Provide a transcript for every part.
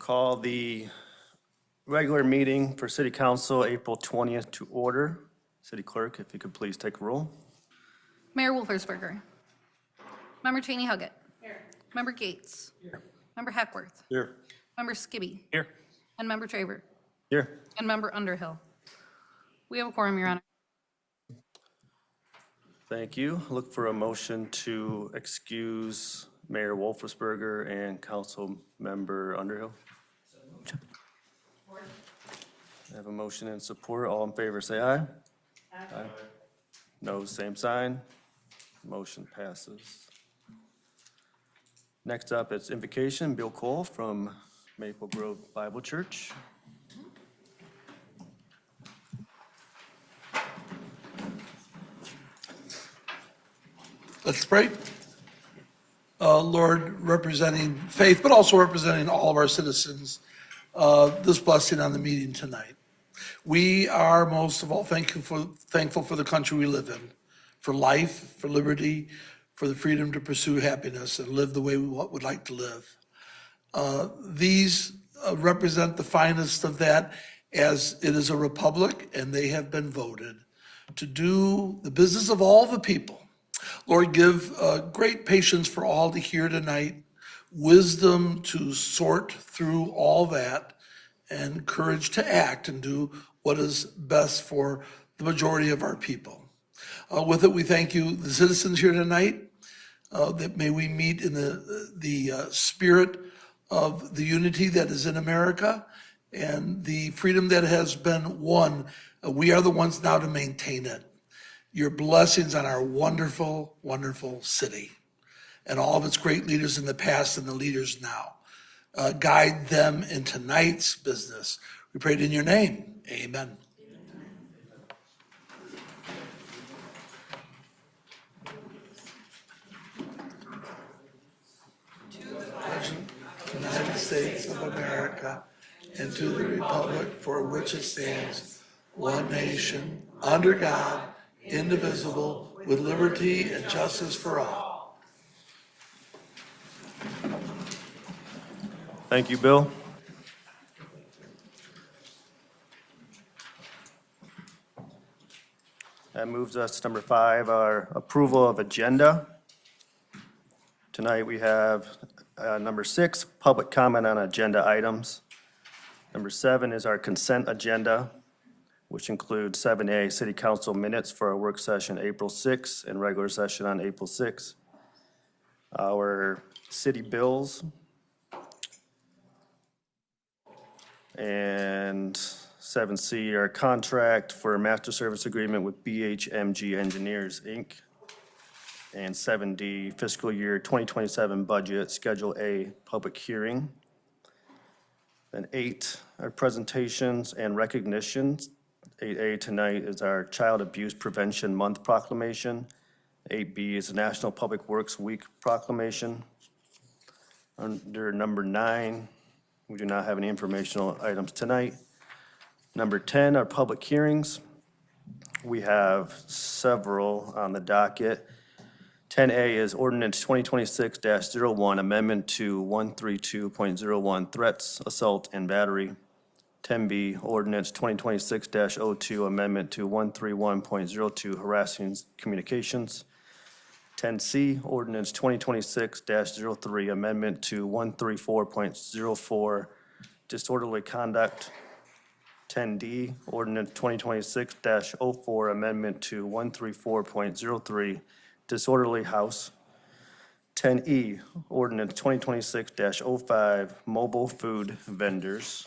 Call the regular meeting for City Council, April 20th to order. City Clerk, if you could please take roll. Mayor Wolfersberger. Member Cheney Huggett. Here. Member Gates. Here. Member Hackworth. Here. Member Skibby. Here. And Member Traver. Here. And Member Underhill. We have a quorum, Your Honor. Thank you. Look for a motion to excuse Mayor Wolfersberger and Council Member Underhill. I have a motion and support. All in favor, say aye. Aye. No, same sign. Motion passes. Next up, it's invocation. Bill Cole from Maple Grove Bible Church. Let's pray. Lord, representing faith, but also representing all of our citizens, this blessing on the meeting tonight. We are most of all thankful for the country we live in, for life, for liberty, for the freedom to pursue happiness and live the way we would like to live. These represent the finest of that, as it is a republic and they have been voted to do the business of all the people. Lord, give great patience for all to hear tonight, wisdom to sort through all that, and courage to act and do what is best for the majority of our people. With it, we thank you, the citizens here tonight, that may we meet in the spirit of the unity that is in America and the freedom that has been won. We are the ones now to maintain it. Your blessings on our wonderful, wonderful city and all of its great leaders in the past and the leaders now. Guide them in tonight's business. We prayed in your name. Amen. To the United States of America and to the republic for which it stands, one nation, under God, indivisible, with liberty and justice for all. Thank you, Bill. That moves us to number 5, our approval of agenda. Tonight we have number 6, public comment on agenda items. Number 7 is our consent agenda, which includes 7A, City Council minutes for our work session April 6th and regular session on April 6th. Our city bills. And 7C, our contract for a master service agreement with BHMG Engineers, Inc. And 7D, fiscal year 2027 budget, Schedule A, public hearing. Then 8, our presentations and recognitions. 8A tonight is our Child Abuse Prevention Month proclamation. 8B is the National Public Works Week proclamation. Under number 9, we do not have any informational items tonight. Number 10 are public hearings. We have several on the docket. 10A is Ordinance 2026-01, Amendment to 132.01, Threats, Assault, and Battery. 10B, Ordinance 2026-02, Amendment to 131.02, Harassing Communications. 10C, Ordinance 2026-03, Amendment to 134.04, Disorderly Conduct. 10D, Ordinance 2026-04, Amendment to 134.03, Disorderly House. 10E, Ordinance 2026-05, Mobile Food Vendors.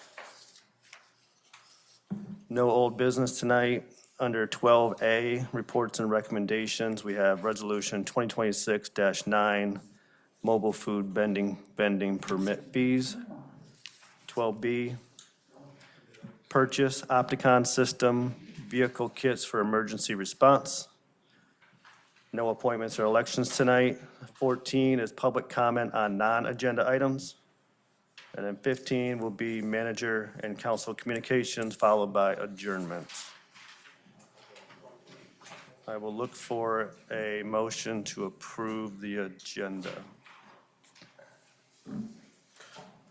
No old business tonight. Under 12A, reports and recommendations, we have Resolution 2026-9, Mobile Food Vending Permit Fees. 12B, Purchase Opticon System Vehicle Kits for Emergency Response. No appointments or elections tonight. 14 is public comment on non-agenda items. And then 15 will be manager and council communications, followed by adjournment. I will look for a motion to approve the agenda.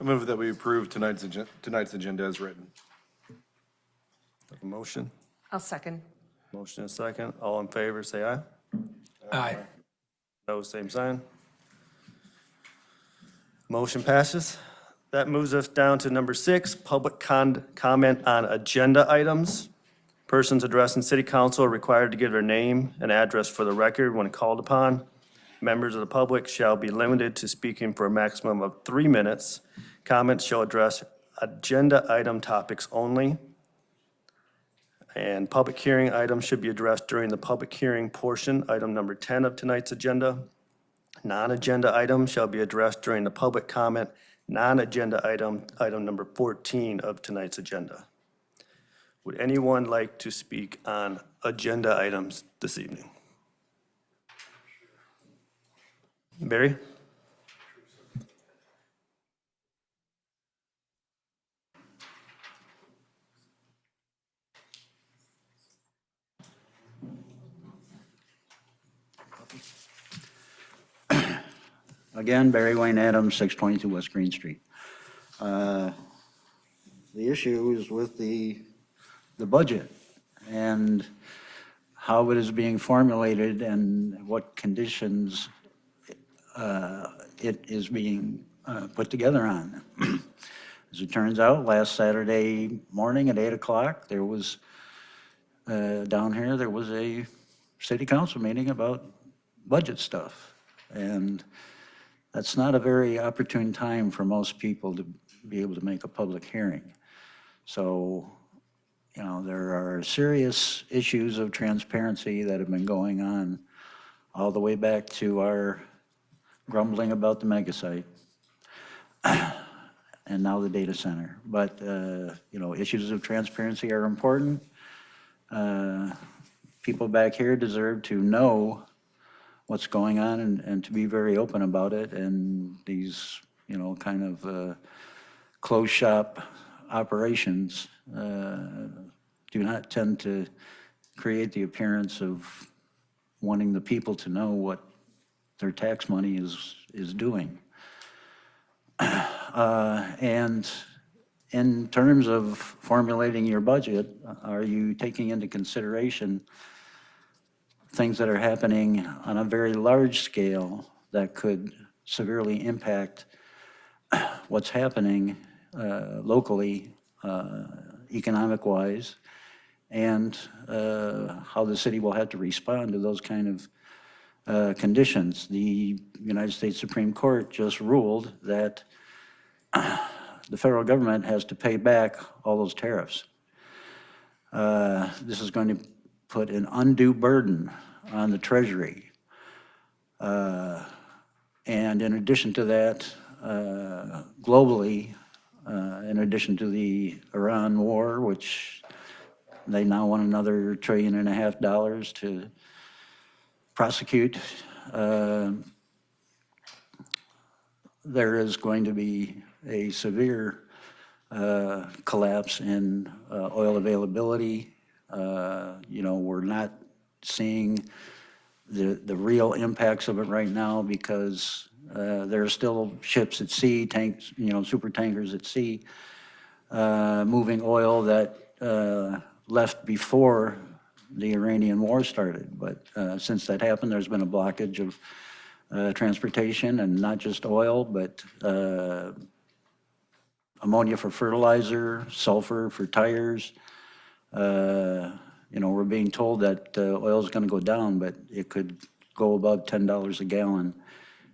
I move that we approve tonight's agenda as written. Have a motion? I'll second. Motion and second. All in favor, say aye. Aye. No, same sign. Motion passes. That moves us down to number 6, public comment on agenda items. Persons addressing city council are required to give their name and address for the record when called upon. Members of the public shall be limited to speaking for a maximum of 3 minutes. Comments shall address agenda item topics only. And public hearing items should be addressed during the public hearing portion, item number 10 of tonight's agenda. Non-agenda items shall be addressed during the public comment, non-agenda item number 14 of tonight's agenda. Would anyone like to speak on agenda items this evening? Barry? Again, Barry Wayne Adams, 622 West Green Street. The issue is with the budget and how it is being formulated and what conditions it is being put together on. As it turns out, last Saturday morning at 8 o'clock, there was, down here, there was a city council meeting about budget stuff. And that's not a very opportune time for most people to be able to make a public hearing. So, you know, there are serious issues of transparency that have been going on all the way back to our grumbling about the mega site and now the data center. But, you know, issues of transparency are important. People back here deserve to know what's going on and to be very open about it. And these, you know, kind of closed shop operations do not tend to create the appearance of wanting the people to know what their tax money is doing. And in terms of formulating your budget, are you taking into consideration things that are happening on a very large scale that could severely impact what's happening locally, economic-wise, and how the city will have to respond to those kind of conditions? The United States Supreme Court just ruled that the federal government has to pay back all those tariffs. This is going to put an undue burden on the Treasury. And in addition to that, globally, in addition to the Iran war, which they now want another $1.5 trillion to prosecute, there is going to be a severe collapse in oil availability. You know, we're not seeing the real impacts of it right now because there are still ships at sea, tanks, you know, super tankers at sea, moving oil that left before the Iranian war started. But since that happened, there's been a blockage of transportation, and not just oil, but ammonia for fertilizer, sulfur for tires. You know, we're being told that oil is going to go down, but it could go above $10 a gallon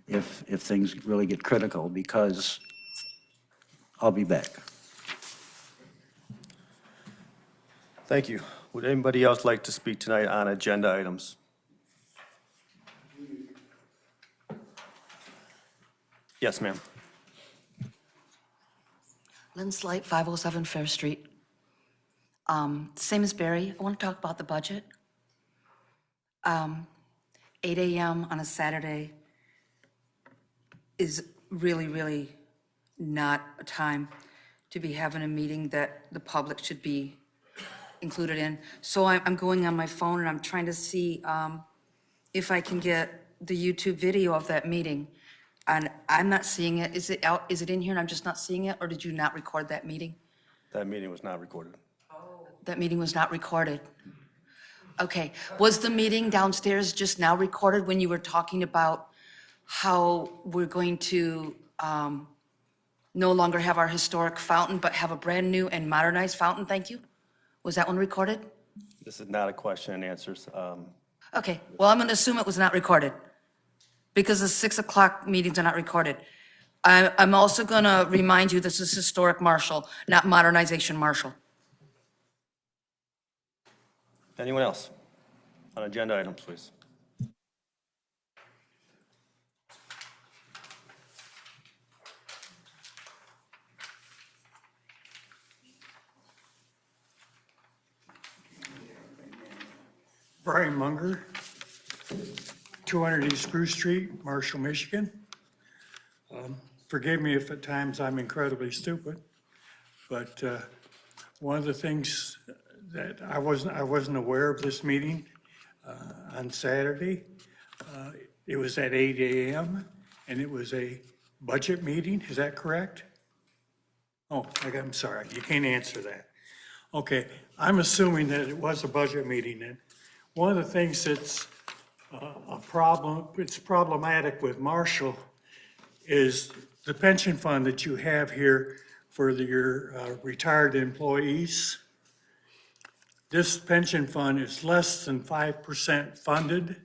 if things really get critical, because I'll be back. Thank you. Would anybody else like to speak tonight on agenda items? Yes, ma'am. Lynn Slight, 507 Fair Street. Same as Barry, I want to talk about the budget. 8 a.m. on a Saturday is really, really not a time to be having a meeting that the public should be included in. So I'm going on my phone and I'm trying to see if I can get the YouTube video of that meeting And I'm not seeing it. Is it out, is it in here and I'm just not seeing it? Or did you not record that meeting? That meeting was not recorded. That meeting was not recorded. Okay, was the meeting downstairs just now recorded when you were talking about how we're going to no longer have our historic fountain, but have a brand-new and modernized fountain? Thank you. Was that one recorded? This is not a question and answers. Okay, well, I'm going to assume it was not recorded because the 6 o'clock meetings are not recorded. I'm also going to remind you this is historic Marshall, not modernization Marshall. Anyone else on agenda items, please? Brian Munger, 200 East Spruce Street, Marshall, Michigan. Forgive me if at times I'm incredibly stupid, but one of the things that I wasn't aware of this meeting on Saturday. It was at 8 a.m. and it was a budget meeting, is that correct? Oh, I'm sorry, you can't answer that. Okay, I'm assuming that it was a budget meeting, and one of the things that's a problem, it's problematic with Marshall is the pension fund that you have here for your retired employees. This pension fund is less than 5% funded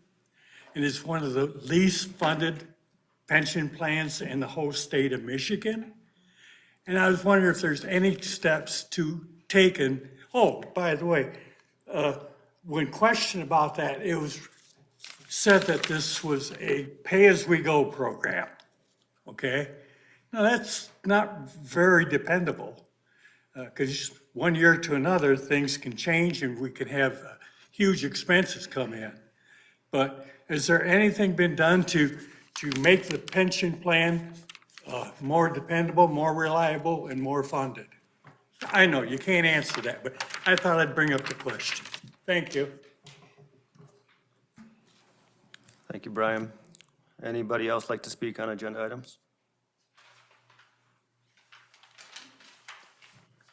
and is one of the least funded pension plans in the whole state of Michigan. And I was wondering if there's any steps to taken. Oh, by the way, when questioned about that, it was said that this was a pay-as-we-go program, okay? Now, that's not very dependable, because one year to another, things can change and we can have huge expenses come in. But has there anything been done to make the pension plan more dependable, more reliable, and more funded? I know you can't answer that, but I thought I'd bring up the question. Thank you. Thank you, Brian. Anybody else like to speak on agenda items?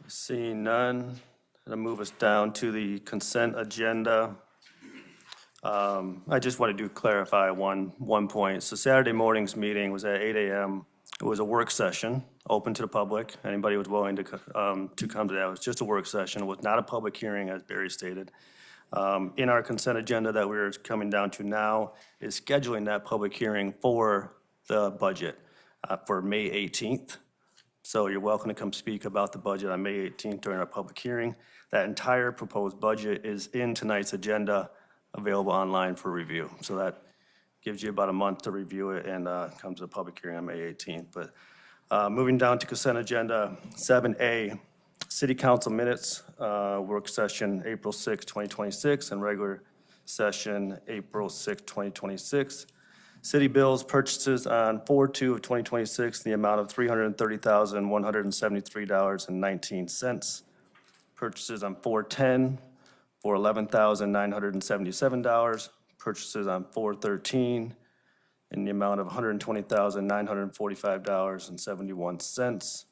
Seeing none, that'll move us down to the consent agenda. I just wanted to clarify one point. So Saturday morning's meeting was at 8 a.m. It was a work session, open to the public. Anybody was willing to come to that. It was just a work session. It was not a public hearing, as Barry stated. In our consent agenda that we're coming down to now is scheduling that public hearing for the budget for May 18th. So you're welcome to come speak about the budget on May 18th during our public hearing. That entire proposed budget is in tonight's agenda, available online for review. So that gives you about a month to review it and come to the public hearing on May 18th. But moving down to consent agenda, 7A, City Council minutes, work session April 6, 2026, and regular session April 6, 2026. City bills purchases on 4/2 of 2026, the amount of $330,173.19. Purchases on 4/10 for $11,977. Purchases on 4/13 in the amount of $120,945.71.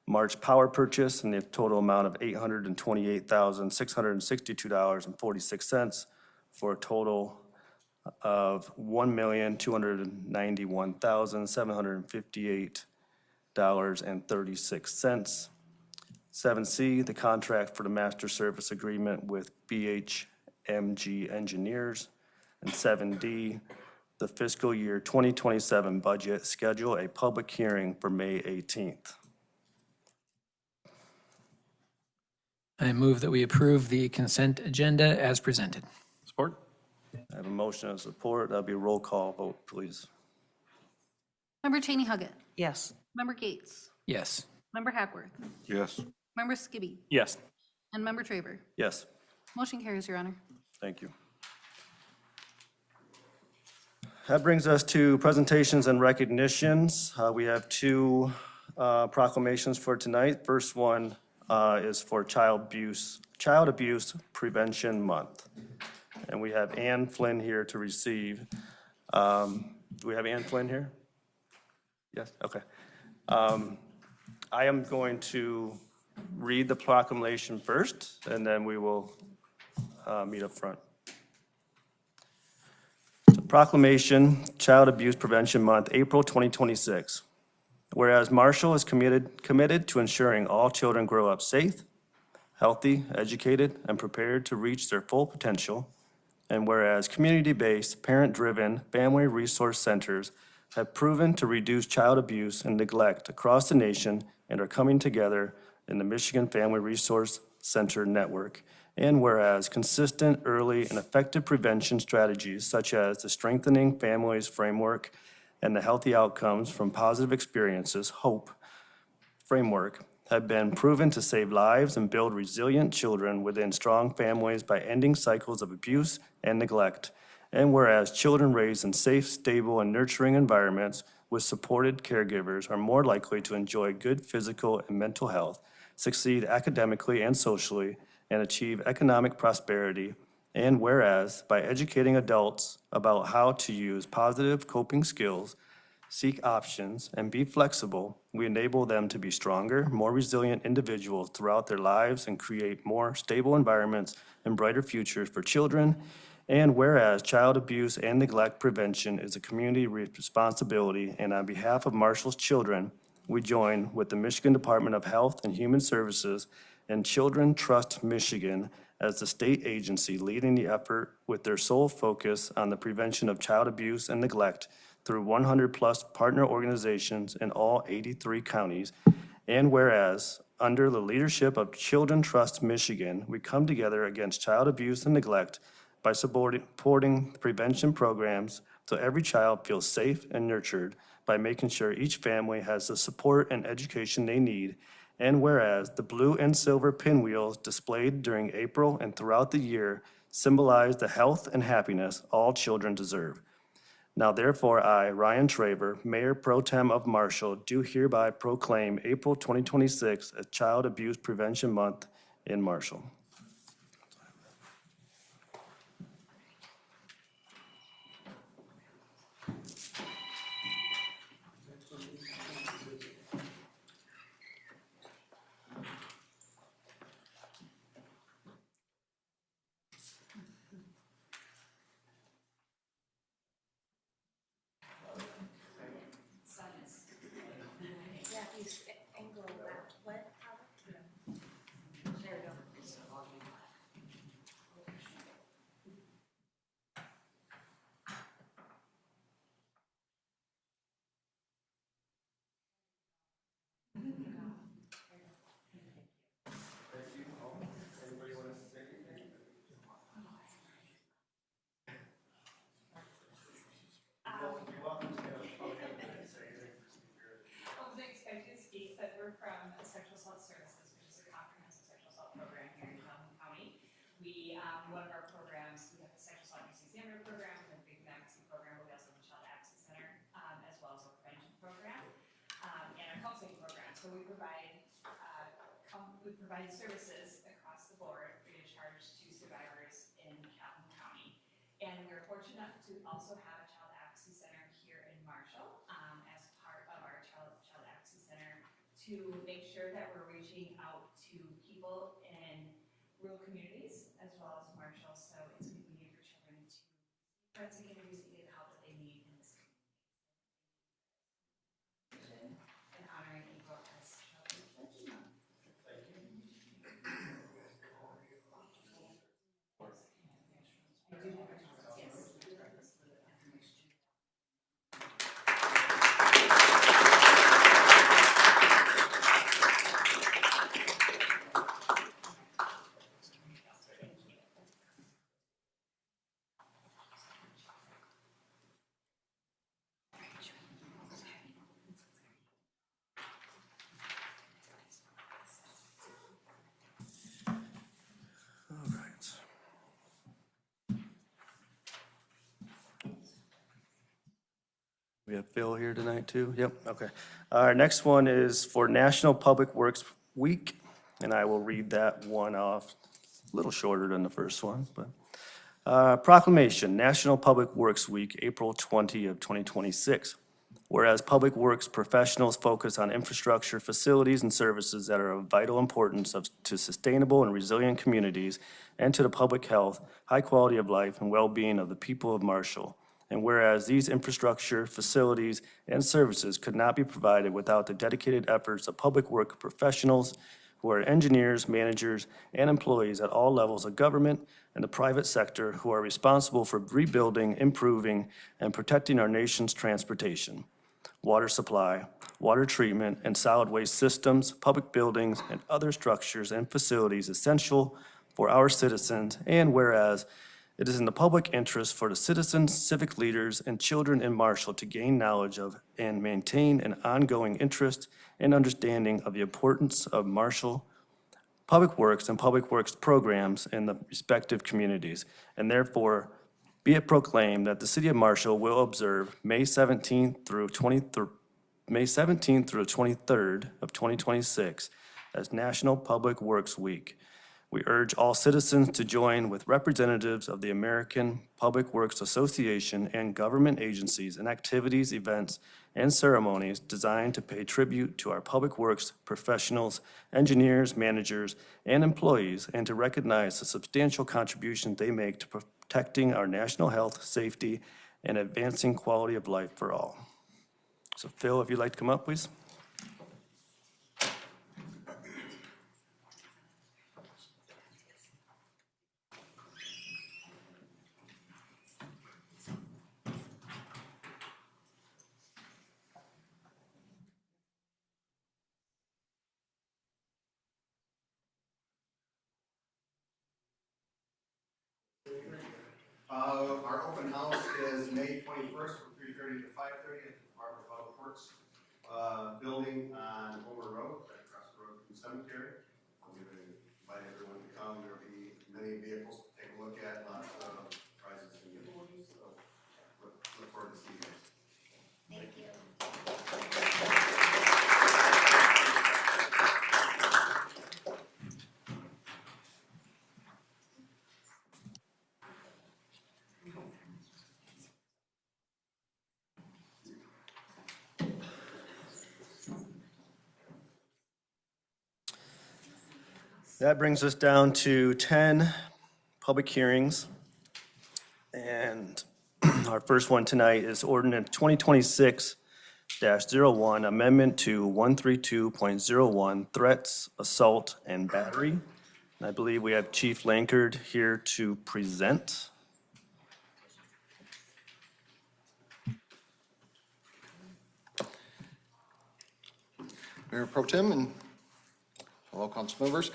March power purchase in the total amount of $828,662.46 for a total of $1,291,758.36. 7C, the contract for the master service agreement with BHMG Engineers. And 7D, the fiscal year 2027 budget, schedule a public hearing for May 18th. I move that we approve the consent agenda as presented. Support? I have a motion and support. That'll be a roll call vote, please. Member Cheney Huggett. Yes. Member Gates. Yes. Member Hackworth. Yes. Member Skibby. Yes. And Member Traver. Yes, Motion carries, Your Honor. thank you. That brings us to presentations and recognitions. We have two proclamations for tonight. First one is for Child Abuse Prevention Month. And we have Ann Flynn here to receive. Do we have Ann Flynn here? Yes, okay. I am going to read the proclamation first, and then we will meet up front. So Proclamation, Child Abuse Prevention Month, April 2026. Whereas Marshall is committed to ensuring all children grow up safe, healthy, educated, and prepared to reach their full potential, and whereas community-based, parent-driven family resource centers have proven to reduce child abuse and neglect across the nation and are coming together in the Michigan Family Resource Center Network, and whereas consistent, early, and effective prevention strategies such as the Strengthening Families Framework and the Healthy Outcomes from Positive Experiences, HOPE, framework have been proven to save lives and build resilient children within strong families by ending cycles of abuse and neglect. And whereas children raised in safe, stable, and nurturing environments with supported caregivers are more likely to enjoy good physical and mental health, succeed academically and socially, and achieve economic prosperity. And whereas by educating adults about how to use positive coping skills, seek options, and be flexible, we enable them to be stronger, more resilient individuals throughout their lives and create more stable environments and brighter futures for children. And whereas child abuse and neglect prevention is a community responsibility, and on behalf of Marshall's children, we join with the Michigan Department of Health and Human Services and Children Trust Michigan as the state agency leading the effort with their sole focus on the prevention of child abuse and neglect through 100-plus partner organizations in all 83 counties. And whereas, under the leadership of Children Trust Michigan, we come together against child abuse and neglect by supporting prevention programs so every child feels safe and nurtured, by making sure each family has the support and education they need. And whereas the blue and silver pinwheels displayed during April and throughout the year symbolize the health and happiness all children deserve. Now therefore, I, Ryan Traver, Mayor Pro Tem of Marshall, do hereby proclaim April 2026 as Child Abuse Prevention Month in Marshall. I wasn't expecting to speak, but we're from Sexual Assault Services, which is a comprehensive sexual assault program here in Calhoun County. We, one of our programs, we have the Sexual Assault Abuse Examiner program, we have the Big Advocacy program, but we also have the Child Access Center, as well as our prevention program, and our counseling program. So we provide services across the board free of charge to survivors in Calhoun County. And we're fortunate enough to also have a Child Advocacy Center here in Marshall, as part of our Child Advocacy Center, to make sure that we're reaching out to people in rural communities as well as Marshall. So it's a need for children to forensic interviews and get the help that they need in this community. And honoring April as Child Abuse Prevention Month. All right. We have Phil here tonight too? Yep, okay. Our next one is for National Public Works Week, and I will read that one off. A little shorter than the first one, but. Proclamation, National Public Works Week, April 20 of 2026. Whereas public works professionals focus on infrastructure, facilities, and services that are of vital importance to sustainable and resilient communities and to the public health, high quality of life, and well-being of the people of Marshall. And whereas these infrastructure, facilities, and services could not be provided without the dedicated efforts of public work professionals who are engineers, managers, and employees at all levels of government and the private sector who are responsible for rebuilding, improving, and protecting our nation's transportation, water supply, water treatment, and solid waste systems, public buildings, and other structures and facilities essential for our citizens. And whereas it is in the public interest for the citizens, civic leaders, and children in Marshall to gain knowledge of and maintain an ongoing interest and understanding of the importance of Marshall Public Works and Public Works programs in the respective communities. And therefore, be it proclaimed that the City of Marshall will observe May 17th through 23rd of 2026 as National Public Works Week. We urge all citizens to join with representatives of the American Public Works Association and government agencies in activities, events, and ceremonies designed to pay tribute to our public works professionals, engineers, managers, and employees, and to recognize the substantial contributions they make to protecting our national health, safety, and advancing quality of life for all. So Phil, if you'd like to come up, please. Our open house is May 21st from 3:30 to 5:30 at the Department of Public Works building on Homer Road, right across the road from the cemetery. I'm going to invite everyone to come. There'll be many vehicles to take a look at, lots of prizes and giveaways. So look forward to seeing you guys. Thank you. That brings us down to 10 public hearings. And our first one tonight is Ordinance 2026-01, Amendment to 132.01, Threats, Assault, and Battery. And I believe we have Chief Lankard here to present. Mayor Pro Tem and fellow council members.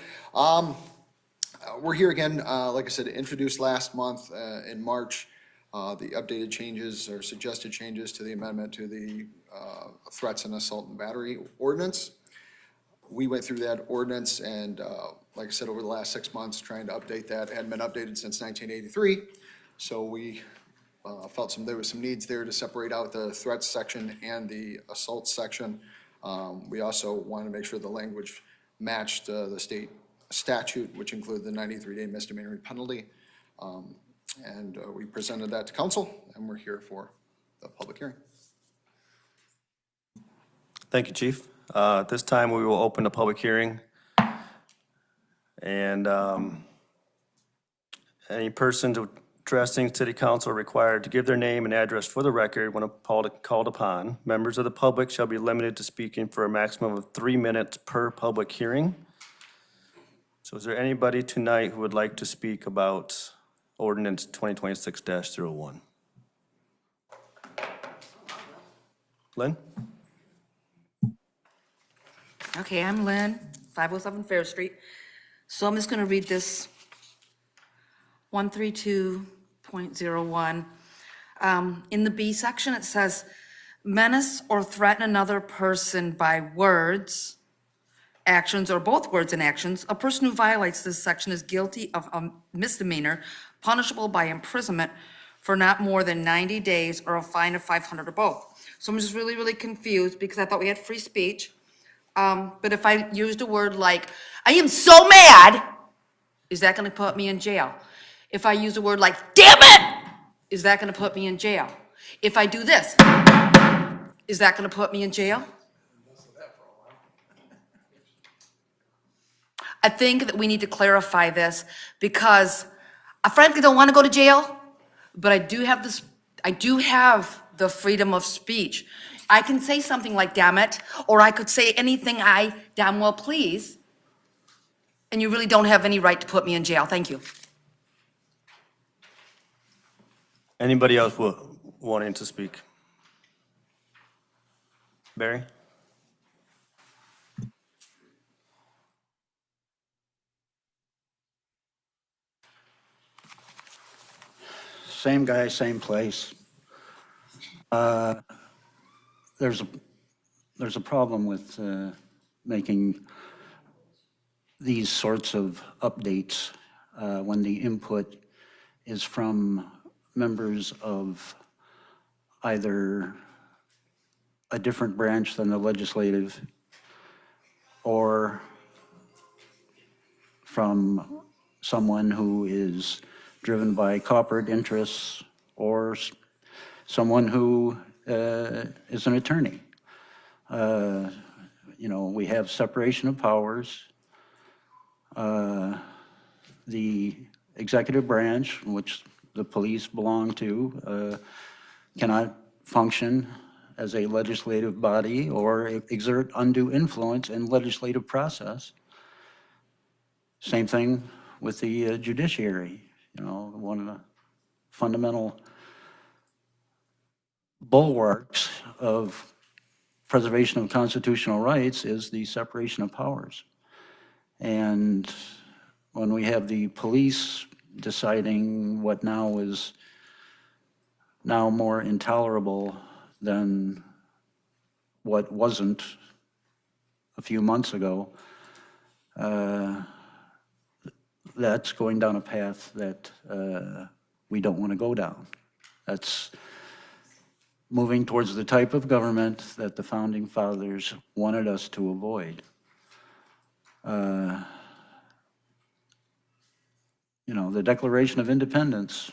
We're here again, like I said, introduced last month in March, the updated changes or suggested changes to the amendment to the threats and assault and battery ordinance. We went through that ordinance and, like I said, over the last 6 months, trying to update that. It hadn't been updated since 1983. So we felt there was some needs there to separate out the threats section and the assault section. We also wanted to make sure the language matched the state statute, which included the 93-day misdemeanor penalty. And we presented that to council, and we're here for the public hearing. Thank you, Chief. At this time, we will open the public hearing. And any persons addressing city council are required to give their name and address for the record when called upon. Members of the public shall be limited to speaking for a maximum of 3 minutes per public hearing. So is there anybody tonight who would like to speak about Ordinance 2026-01? Lynn? Okay, I'm Lynn, 507 Fair Street. So I'm just going to read this 132.01. In the B section, it says, menace or threaten another person by words, actions, or both words and actions. A person who violates this section is guilty of a misdemeanor punishable by imprisonment for not more than 90 days or a fine of $500 or both. So I'm just really, really confused because I thought we had free speech. But if I used a word like, I am so mad, is that going to put me in jail? If I use a word like, damn it, is that going to put me in jail? If I do this, Is that gonna put me in jail? I think that we need to clarify this because I frankly don't want to go to jail, but I do have the freedom of speech. I can say something like, damn it, or I could say anything I damn well please. And you really don't have any right to put me in jail. Thank you. Anybody else wanting to speak? Barry? Same guy, same place. There's a problem with making these sorts of updates when the input is from members of either a different branch than the legislative or from someone who is driven by corporate interests or someone who is an attorney. You know, we have separation of powers. The executive branch, which the police belong to, cannot function as a legislative body or exert undue influence in legislative process. Same thing with the judiciary. You know, one of the fundamental bulwarks of preservation of constitutional rights is the separation of powers. And when we have the police deciding what now is now more intolerable than what wasn't a few months ago, that's going down a path that we don't want to go down. That's moving towards the type of government that the founding fathers wanted us to avoid. You know, the Declaration of Independence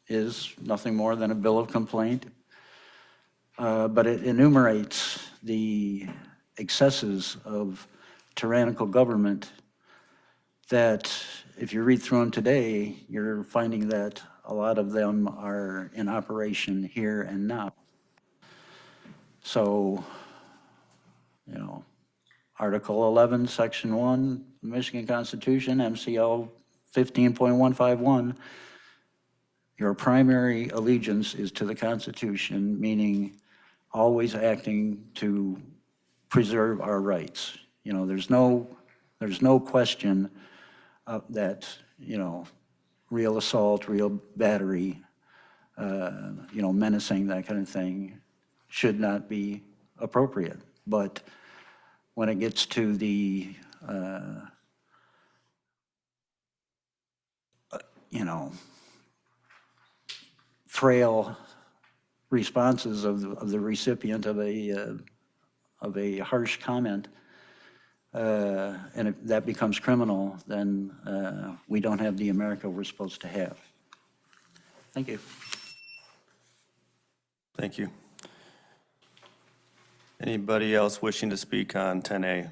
is nothing more than a bill of complaint, but it enumerates the excesses of tyrannical government that, if you read through them today, you're finding that a lot of them are in operation here and now. So, you know, Article 11, Section 1, Michigan Constitution, MCL 15.151, your primary allegiance is to the Constitution, meaning always acting to preserve our rights. You know, there's no question that, you know, real assault, real battery, you know, menacing, that kind of thing, should not be appropriate. But when it gets to the, you know, frail responses of the recipient of a harsh comment, and if that becomes criminal, then we don't have the America we're supposed to have. Thank you. Thank you. Anybody else wishing to speak on 10A?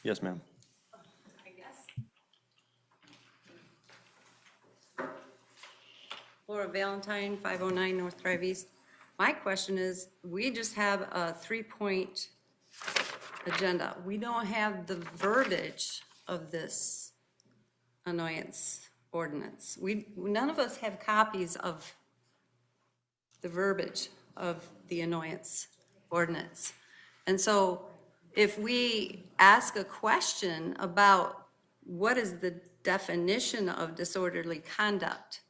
Yes, ma'am. I guess. Laura Valentine, 509 North Drive East. My question is, we just have a 3-point agenda. We don't have the verbiage of this annoyance ordinance. None of us have copies of the verbiage of the annoyance ordinance. And so if we ask a question about what is the definition of disorderly conduct,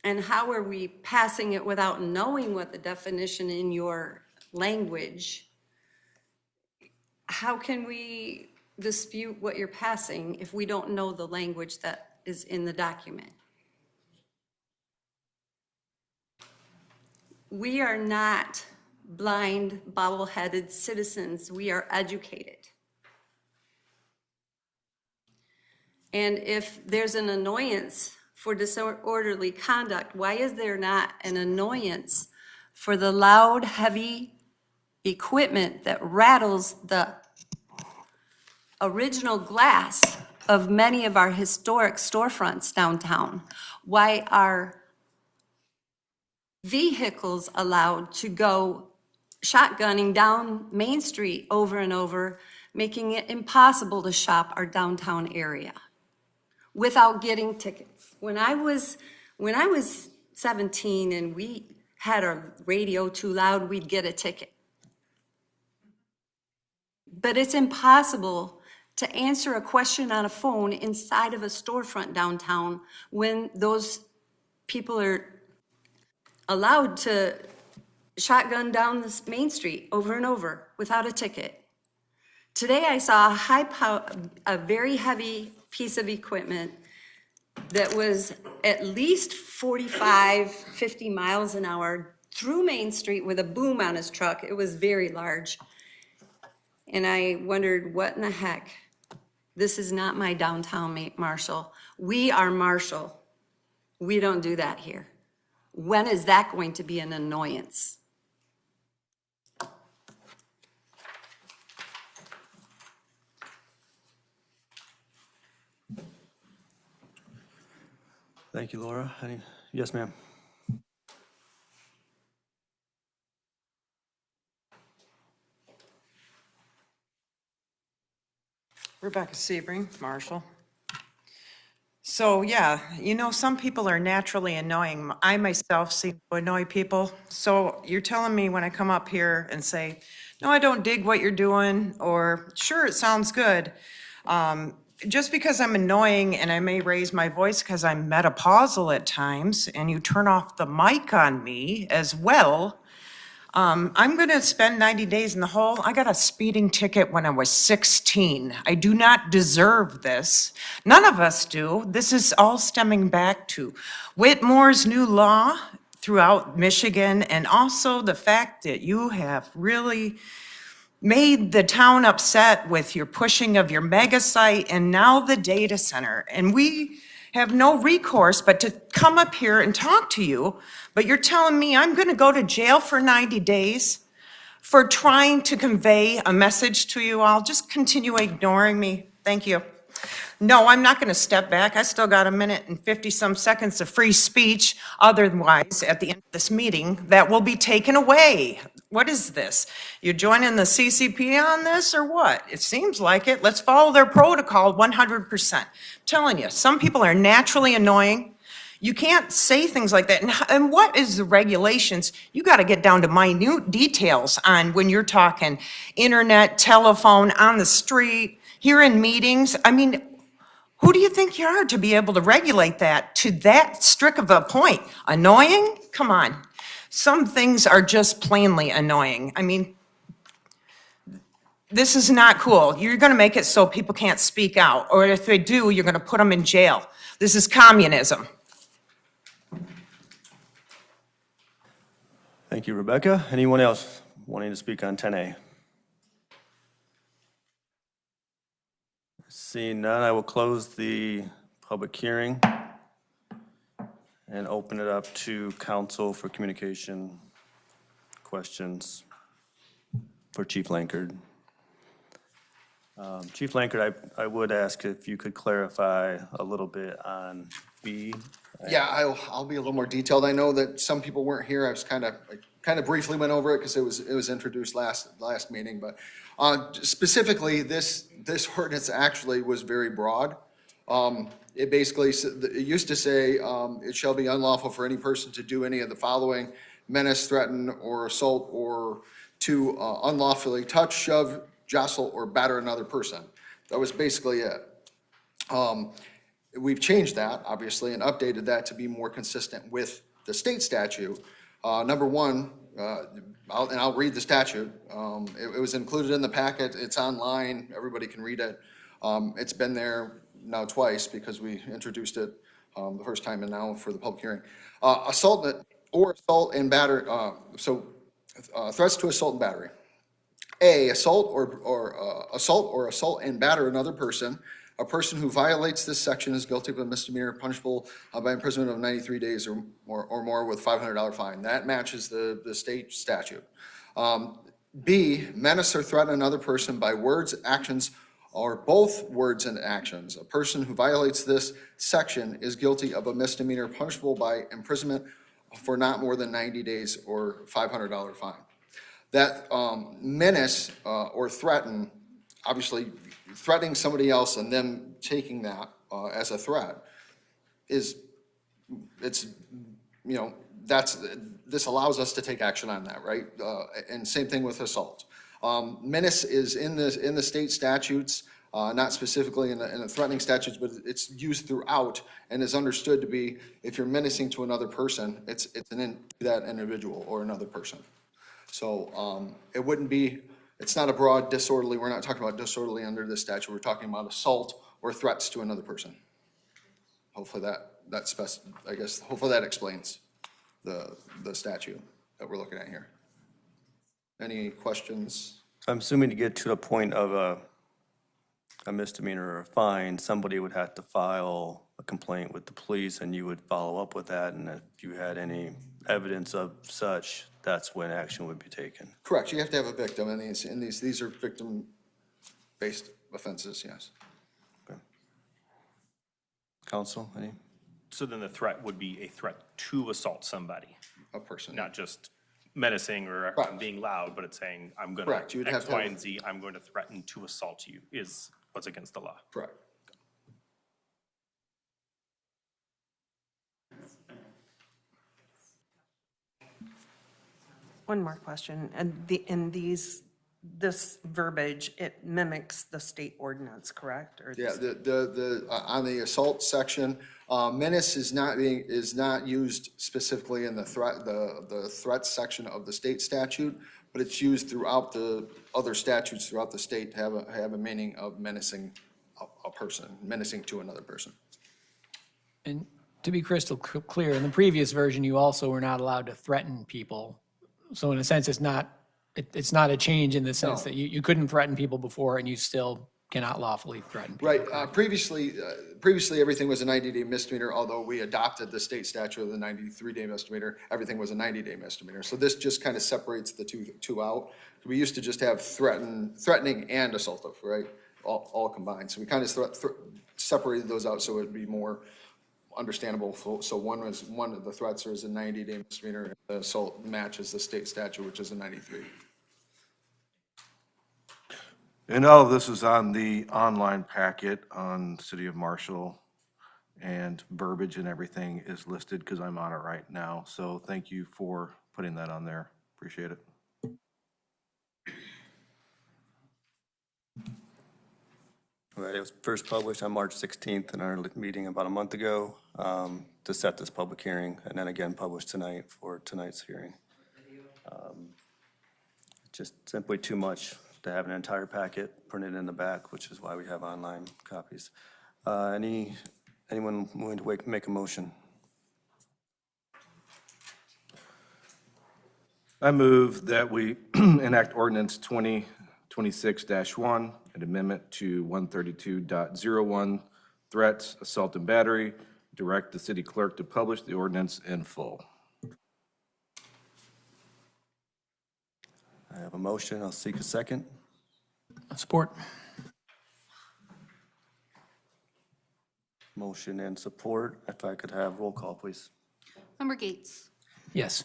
and how are we passing it without knowing what the definition in your language, how can we dispute what you're passing if we don't know the language that is in the document? We are not blind, bobble-headed citizens. We are educated. And if there's an annoyance for disorderly conduct, why is there not an annoyance for the loud, heavy equipment that rattles the original glass of many of our historic storefronts downtown? Why are vehicles allowed to go shotgunning down Main Street over and over, making it impossible to shop our downtown area without getting tickets? When I was 17 and we had our radio too loud, we'd get a ticket. But it's impossible to answer a question on a phone inside of a storefront downtown when those people are allowed to shotgun down this Main Street over and over without a ticket. Today I saw a very heavy piece of equipment that was at least 45, 50 miles an hour through Main Street with a boom on his truck. It was very large. And I wondered, what in the heck? This is not my downtown, Marshall. We are Marshall. We don't do that here. When is that going to be an annoyance? Thank you, Laura. Yes, ma'am. Rebecca Sebring, Marshall. So, yeah, some people are naturally annoying. I myself seem to annoy people. So you're telling me when I come up here and say, no, I don't dig what you're doing, or sure, it sounds good. Just because I'm annoying and I may raise my voice because I'm menopausal at times, and you turn off the mic on me as well, I'm going to spend 90 days in the hole. I got a speeding ticket when I was 16. I do not deserve this. None of us do. This is all stemming back to Whitmore's new law throughout Michigan, and also the fact that you have really made the town upset with your pushing of your mega site and now the data center. And we have no recourse but to come up here and talk to you. But you're telling me I'm going to go to jail for 90 days for trying to convey a message to you all? Just continue ignoring me. Thank you. No, I'm not going to step back. I still got a minute and 50-some seconds of free speech. Otherwise, at the end of this meeting, that will be taken away. What is this? You're joining the CCP on this or what? It seems like it. Let's follow their protocol 100%. I'm telling you, some people are naturally annoying. You can't say things like that. And what is the regulations? You got to get down to minute details on when you're talking internet, telephone, on the street, here in meetings. I mean, who do you think you are to be able to regulate that to that strict of a point? Annoying? Come on. Some things are just plainly annoying. I mean, this is not cool. You're going to make it so people can't speak out, or if they do, you're going to put them in jail. This is communism. Thank you, Rebecca. Anyone else wanting to speak on 10A? Seeing none, I will close the public hearing and open it up to council for communication questions for Chief Lankard. Chief Lankard, I would ask if you could clarify a little bit on B. Yeah, I'll be a little more detailed. I know that some people weren't here. I was kind of briefly went over it because it was introduced last meeting, but specifically this ordinance actually was very broad. It basically, it used to say, it shall be unlawful for any person to do any of the following: menace, threaten, or assault, or to unlawfully touch, shove, jostle, or batter another person. That was basically it. We've changed that, obviously, and updated that to be more consistent with the state statute. Number one, I'll read the statute. It was included in the packet. It's online. Everybody can read it. It's been there now twice because we introduced it the first time and now for the public hearing. Assault and batter. Threats to assault and battery. A, assault or assault and batter another person A person who violates this section is guilty of a misdemeanor punishable by imprisonment of 93 days or more with $500 fine. That matches the state statute. B, menace or threaten another person by words, actions, or both words and actions. A person who violates this section is guilty of a misdemeanor punishable by imprisonment for not more than 90 days or $500 fine. That menace or threaten, obviously threatening somebody else and them taking that as a threat this allows us to take action on that, right? And same thing with assault. Menace is in the state statutes, not specifically in the threatening statutes, but it's used throughout and is understood to be, if you're menacing to another person, it's that individual or another person. So it wouldn't be, it's not a broad disorderly, we're not talking about disorderly under this statute, we're talking about assault or threats to another person. Hopefully hopefully that explains the statute that we're looking at here. Any questions? I'm assuming to get to the point of a misdemeanor or a fine, somebody would have to file a complaint with the police and you would follow up with that. And if you had any evidence of such, that's when action would be taken. Correct, you have to have a victim in these are victim-based offenses, yes. Okay. Counsel, any? So then the threat would be a threat to assault somebody, A person. not just menacing or Correct. being loud, but it's saying, I'm going Correct. You would to, have X, to have Y, a- and Z, I'm going to threaten to assault you, is what's against the law. Correct. One more question, and this verbiage, it mimics the state ordinance, correct? Or Yeah, on the assault section, menace is not used specifically in the threat section of the state statute, but it's used throughout the other statutes throughout the state to have a meaning of menacing a person, menacing to another person. And to be crystal clear, in the previous version, you also were not allowed to threaten people. So in a sense, it's not a change in the sense that you couldn't threaten people before and you still cannot lawfully threaten people. Right, previously everything was a 90-day misdemeanor, although we adopted the state statute of the 93-day misdemeanor, everything was a 90-day misdemeanor. So this just kind of separates the two out. We used to just have threatening and assaultive, right, all combined. So we kind of separated those out so it'd be more understandable. So one of the threats is a 90-day misdemeanor, and the assault matches the state statute, which is a 93. And all of this is on the online packet on City of Marshall, and verbiage and everything is listed because I'm on it right now. So thank you for putting that on there. Appreciate it. All right, it was first published on March 16th in our meeting about a month ago to set this public hearing, and then again published tonight for tonight's hearing. Just simply too much to have an entire packet printed in the back, which is why we have online copies. Anyone willing to make a motion? I move that we enact ordinance 2026-1, an amendment to 132.01, threats, assault, and battery. Direct the city clerk to publish the ordinance in full. I have a motion. I'll seek a second. Support. Motion and support. If I could have roll call, please. Member Gates. Yes.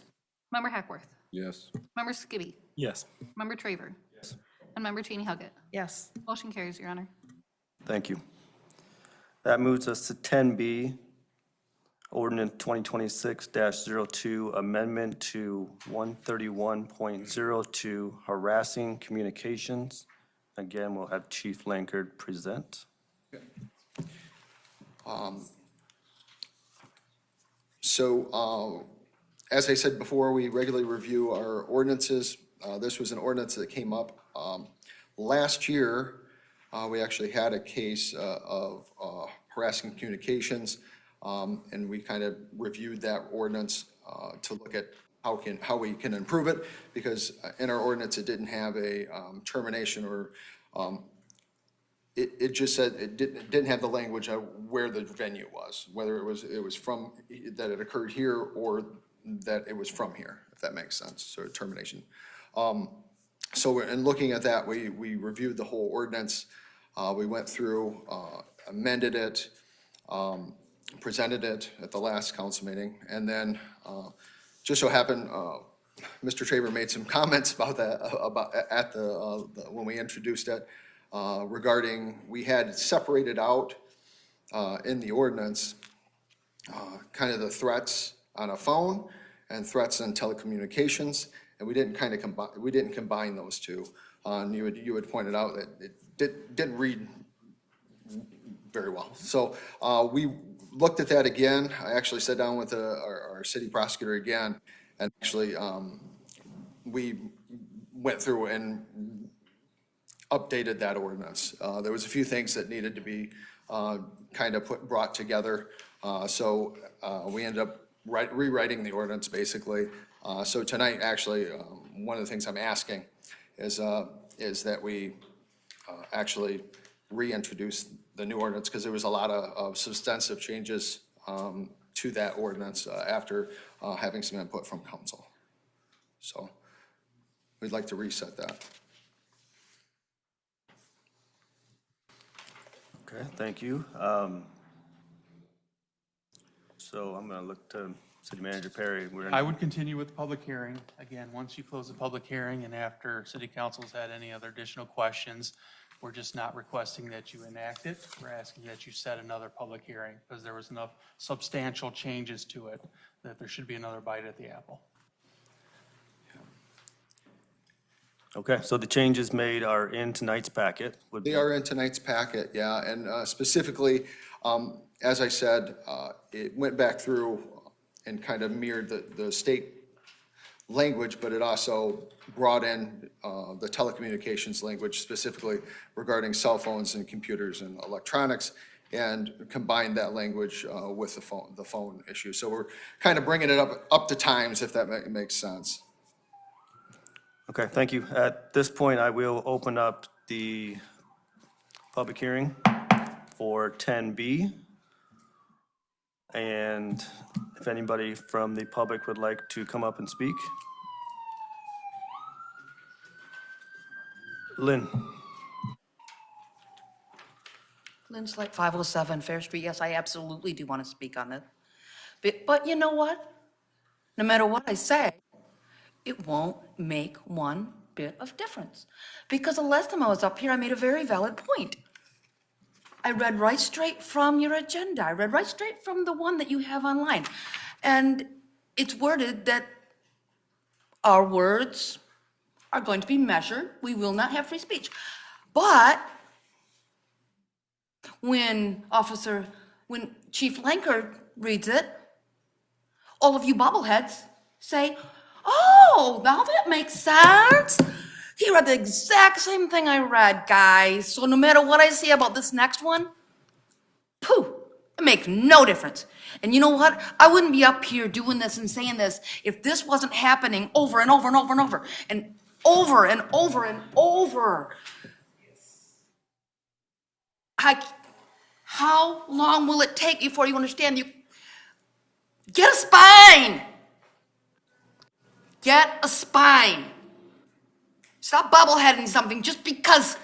Member Hackworth. Yes. Member Skibby. Yes. Member Traver. Yes. And Member Cheney Huggett. Yes. Motion carries, Your Honor. Thank you. That moves us to 10B, Ordinance 2026-02, Amendment to 131.02, Harassing Communications. Again, we'll have Chief Lankard present. As I said before, we regularly review our ordinances. This was an ordinance that came up last year. We actually had a case of harassing communications, and we kind of reviewed that ordinance to look at how we can improve it, because in our ordinance, it didn't have a termination or it just said, it didn't have the language of where the venue was, whether it was from, that it occurred here or that it was from here, if that makes sense, so termination. So in looking at that, we reviewed the whole ordinance. We went through, amended it, presented it at the last council meeting, and then just so happened, Mr. Traber made some comments about that, at when we introduced it, regarding, we had separated out in the ordinance kind of the threats on a phone and threats on telecommunications, and we didn't kind of combine those two. And you had pointed out that it didn't read very well. So we looked at that again. I actually sat down with our city prosecutor again, and actually we went through and updated that ordinance. There was a few things that needed to be kind of brought together. So we ended up rewriting the ordinance basically. So tonight, actually, one of the things I'm asking is that we actually reintroduce the new ordinance, because there was a lot of substantive changes to that ordinance after having some input from council. So we'd like to reset that. Okay, thank you. So I'm going to look to City Manager Perry. I would continue with the public hearing. Again, once you close the public hearing and after city council's had any other additional questions, we're just not requesting that you enact it. We're asking that you set another public hearing because there was enough substantial changes to it that there should be another bite at the apple. Okay, so the changes made are in tonight's packet. They are in tonight's packet, yeah, and specifically, as I said, it went back through and kind of mirrored the state language, but it also brought in the telecommunications language specifically regarding cell phones and computers and electronics, and combined that language with the phone issue. So we're kind of bringing it up to times, if that makes sense. Okay, thank you. At this point, I will open up the public hearing for 10B. And if anybody from the public would like to come up and speak. Lynn. Lynn Slight, 507 Fair Street. Yes, I absolutely do want to speak on this. But you know what? No matter what I say, it won't make one bit of difference. Because the last time I was up here, I made a very valid point. I read right straight from your agenda. I read right straight from the one that you have online. And it's worded that our words are going to be measured. We will not have free speech. But when Chief Lankard reads it, all of you bobbleheads say, oh, now that makes sense. He read the exact same thing I read, guys. So no matter what I say about this next one, pooh, it makes no difference. And you know what? I wouldn't be up here doing this and saying this if this wasn't happening over and over and over and over and over and over and over. How long will it take before you understand? You get a spine. Get a spine. Stop bobbleheading something just because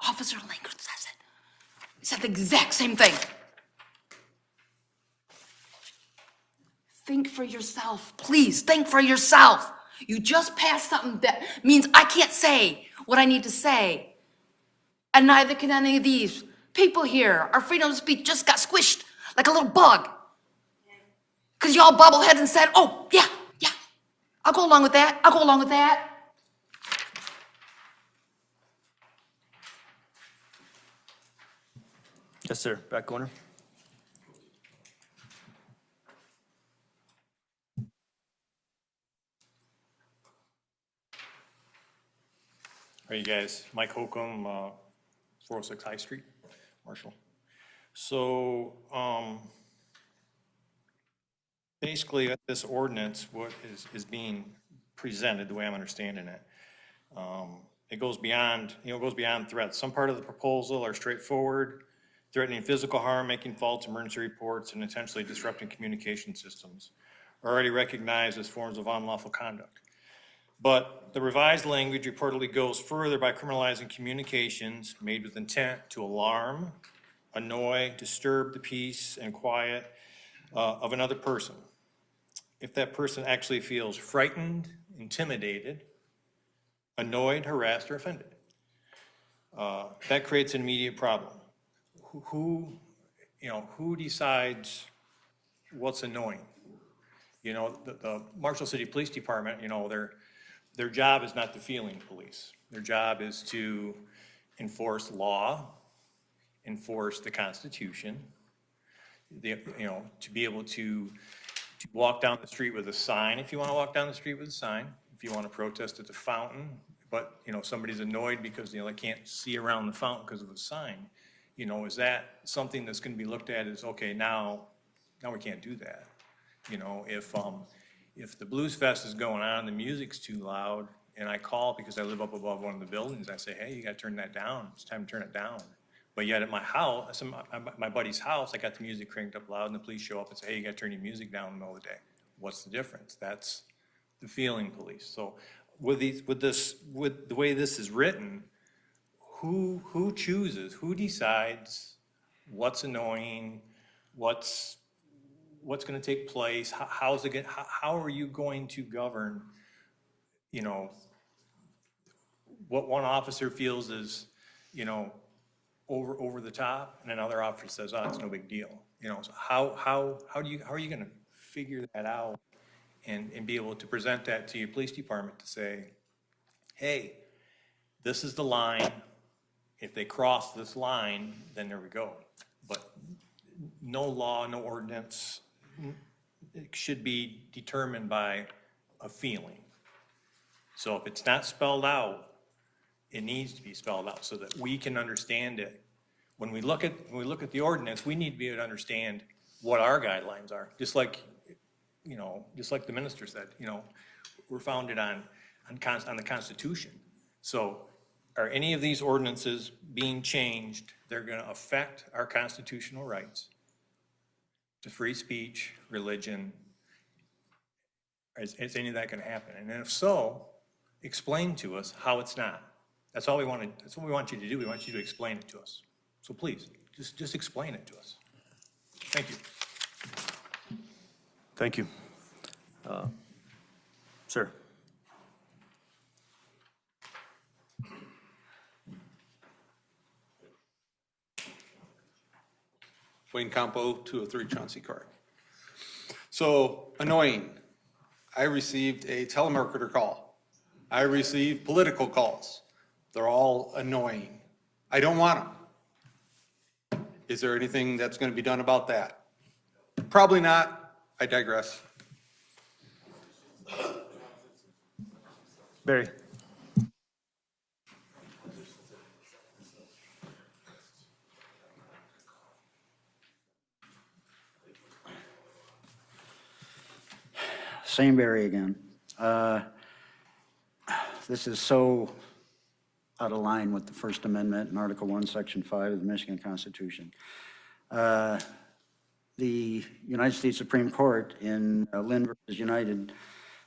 Officer Lankard says it. He said the exact same thing. Think for yourself, please. Think for yourself. You just passed something that means I can't say what I need to say. And neither can any of these people here. Our freedom of speech just got squished like a little bug. Because y'all bobbleheads and said, oh, yeah, I'll go along with that. I'll go along with that. Yes, sir. Back corner. Are you guys? Mike Holcomb, 406 High Street, Marshall. So, basically, this ordinance, what is being presented, the way I'm understanding it, It goes beyond, it goes beyond threats. Some part of the proposal are straightforward, threatening physical harm, making false emergency reports, and intentionally disrupting communication systems, are already recognized as forms of unlawful conduct. But the revised language reportedly goes further by criminalizing communications made with intent to alarm, annoy, disturb the peace and quiet of another person. If that person actually feels frightened, intimidated, annoyed, harassed, or offended. That creates an immediate problem. Who decides what's annoying? The Marshall City Police Department, their job is not the feeling police. Their job is to enforce law, enforce the Constitution, to be able to walk down the street with a sign, if you want to walk down the street with a sign, if you want to protest at the fountain, but, somebody's annoyed because, they can't see around the fountain because of a sign, is that something that's going to be looked at as, okay, now we can't do that? If the Blues Fest is going on and the music's too loud, and I call because I live up above one of the buildings, I say, hey, you got to turn that down. It's time to turn it down. But yet at my house, my buddy's house, I got the music cranked up loud, and the police show up and say, hey, you got to turn your music down in the middle of the day. What's the difference? That's the feeling police. So with the way this is written, who chooses? Who decides what's annoying? What's going to take place? How are you going to govern? What one officer feels is, over the top, and another officer says, "Oh, it's no big deal." So how are you going to figure that out and be able to present that to your police department to say, "Hey, this is the line. If they cross this line, then there we go." But no law, no ordinance, it should be determined by a feeling. So if it's not spelled out, it needs to be spelled out so that we can understand it. When we look at the ordinance, we need to be able to understand what our guidelines are. Just like the minister said, we're founded on the Constitution. So are any of these ordinances being changed? They're going to affect our constitutional rights to free speech, religion. Is any of that going to happen? And if so, explain to us how it's not. That's all we want. That's what we want you to do. We want you to explain it to us. So please, just explain it to us. Thank you. Thank you. Sir. Wayne Campo, 203 Chauncey Court. So, annoying. I received a telemarketer call. I received political calls. They're all annoying. I don't want them. Is there anything that's going to be done about that? Probably not. I digress. Barry. Same Barry again. This is so out of line with the First Amendment and Article 1, Section 5 of the Michigan Constitution. The United States Supreme Court in Lynn versus United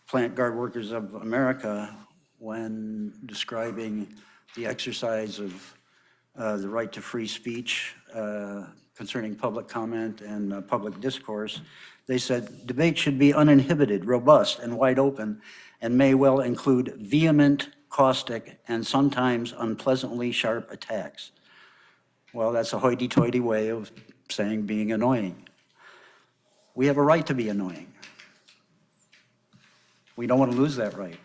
Plant Guard Workers of America, when describing the exercise of the right to free speech concerning public comment and public discourse, they said, debate should be uninhibited, robust, and wide open, and may well include vehement, caustic, and sometimes unpleasantly sharp attacks. Well, that's a hoity-toity way of saying being annoying. We have a right to be annoying. We don't want to lose that right.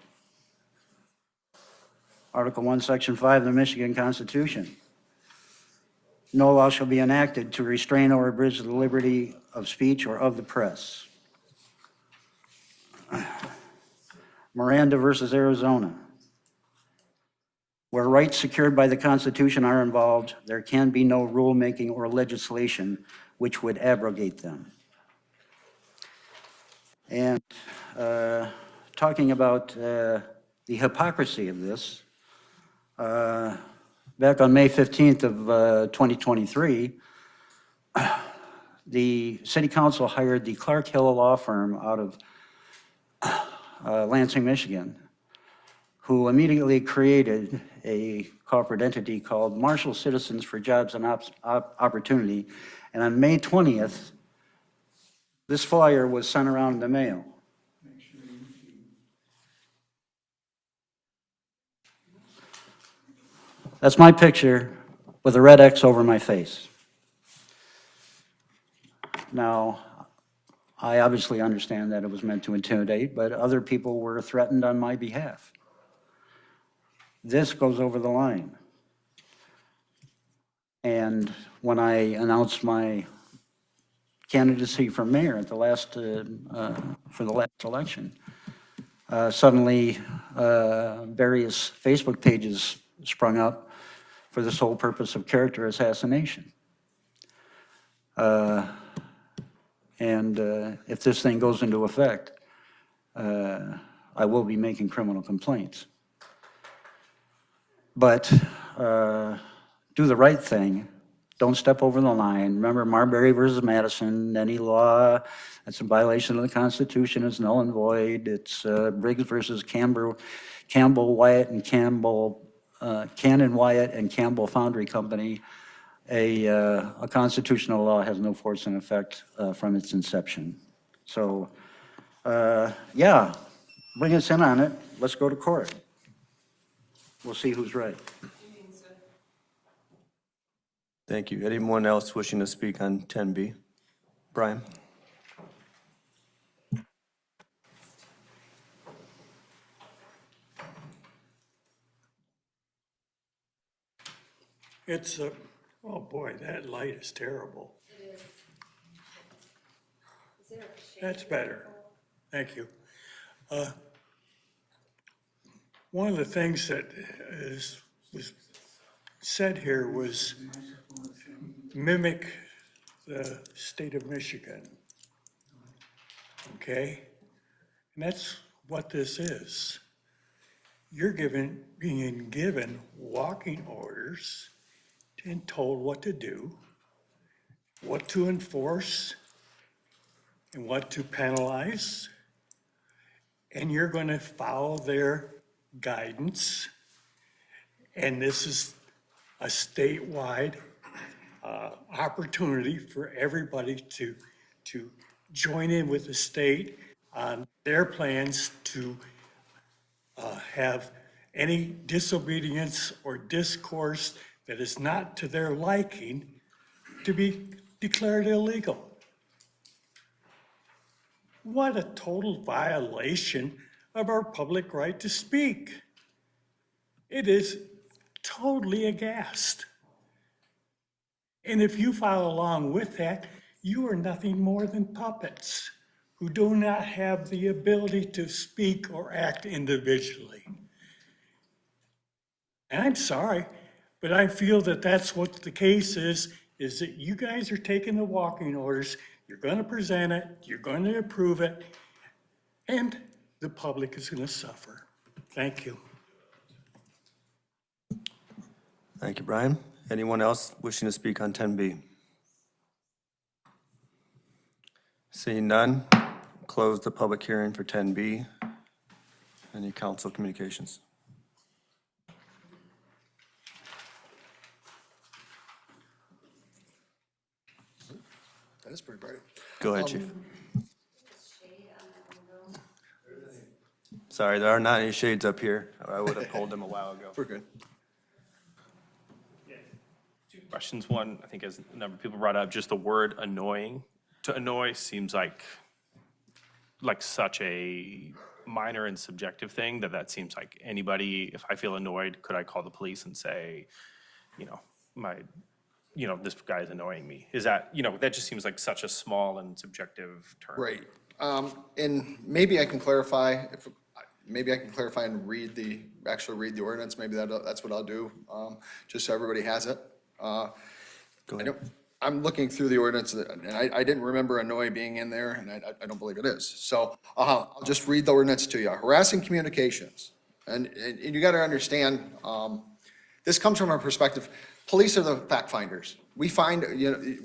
Article 1, Section 5 of the Michigan Constitution. No law shall be enacted to restrain or abridge the liberty of speech or of the press. Miranda versus Arizona. Where rights secured by the Constitution are involved, there can be no rulemaking or legislation which would abrogate them. And talking about the hypocrisy of this, Back on May 15th of 2023, the city council hired the Clark Hill Law Firm out of Lansing, Michigan, who immediately created a corporate entity called Marshall Citizens for Jobs and Opportunity. And on May 20th, this flyer was sent around in the mail. That's my picture with a red X over my face. Now, I obviously understand that it was meant to intimidate, but other people were threatened on my behalf. This goes over the line. And when I announced my candidacy for mayor at the last, for the last election, suddenly various Facebook pages sprung up for the sole purpose of character assassination. And if this thing goes into effect, I will be making criminal complaints. But do the right thing. Don't step over the line. Remember Marbury versus Madison, any law that's in violation of the Constitution is null and void. It's Briggs versus Campbell, Wyatt, and Campbell, Cannon, Wyatt, and Campbell Foundry Company. A constitutional law has no force in effect from its inception. So, yeah, bring us in on it. Let's go to court. We'll see who's right. Thank you. Anyone else wishing to speak on 10B? Brian? It's, oh boy, that light is terrible. That's better. Thank you. One of the things that was said here was mimic the state of Michigan. Okay? And that's what this is. You're being given walking orders and told what to do, what to enforce, and what to penalize. And you're going to follow their guidance. And this is a statewide opportunity for everybody to join in with the state on their plans to have any disobedience or discourse that is not to their liking to be declared illegal. What a total violation of our public right to speak. It is totally aghast. And if you follow along with that, you are nothing more than puppets who do not have the ability to speak or act individually. And I'm sorry, but I feel that that's what the case is that you guys are taking the walking orders, you're going to present it, you're going to approve it, and the public is going to suffer. Thank you. Thank you, Brian. Anyone else wishing to speak on 10B? Seeing none, close the public hearing for 10B. Any council communications? That is pretty bright. Go ahead, Chief. Sorry, there are not any shades up here. I would have pulled them a while ago. We're good. Two questions. One, I think as a number of people brought up, just the word annoying. To annoy seems like such a minor and subjective thing that seems like anybody, if I feel annoyed, could I call the police and say, this guy is annoying me? Is that, that just seems like such a small and subjective term. Right. And maybe I can clarify, and actually read the ordinance. Maybe that's what I'll do, just so everybody has it. Go ahead. I'm looking through the ordinance, and I didn't remember annoy being in there, and I don't believe it is. So I'll just read the ordinance to you. Harassing communications. And you got to understand, this comes from our perspective. Police are the fact finders. We find,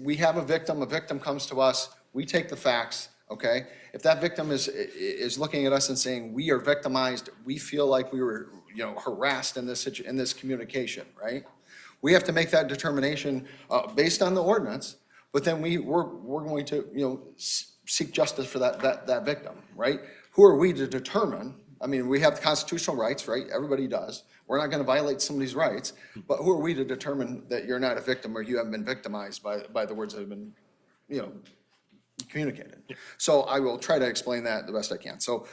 we have a victim comes to us, we take the facts, okay? If that victim is looking at us and saying, we are victimized, we feel like we were, harassed in this communication, right? We have to make that determination based on the ordinance, but then we're going to, seek justice for that victim, right? Who are we to determine? I mean, we have constitutional rights, right? Everybody does. We're not going to violate somebody's rights, but who are we to determine that you're not a victim or you haven't been victimized by the words that have been, communicated? So I will try to explain that the best I can. So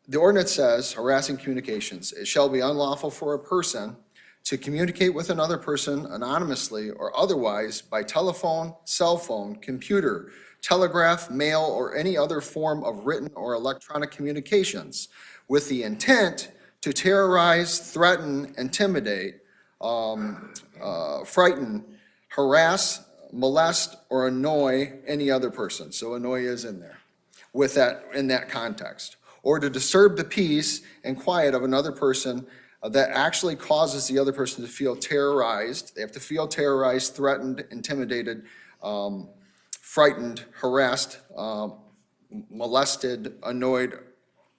the ordinance says harassing communications, it shall be unlawful for a person to communicate with another person anonymously or otherwise by telephone, cell phone, computer, telegraph, mail, or any other form of written or electronic communications with the intent to terrorize, threaten, intimidate, frighten, harass, molest, or annoy any other person. So annoy is in there in that context. Or to disturb the peace and quiet of another person that actually causes the other person to feel terrorized. They have to feel terrorized, threatened, intimidated, frightened, harassed, molested, annoyed,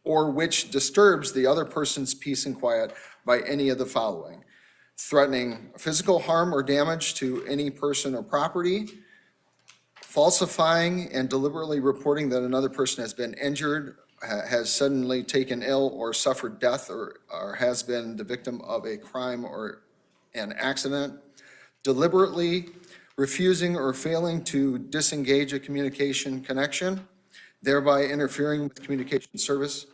or which disturbs the other person's peace and quiet by any of the following: threatening physical harm or damage to any person or property, falsifying and deliberately reporting that another person has been injured, has suddenly taken ill or suffered death, or has been the victim of a crime or an accident, deliberately refusing or failing to disengage a communication connection, thereby interfering with communication service,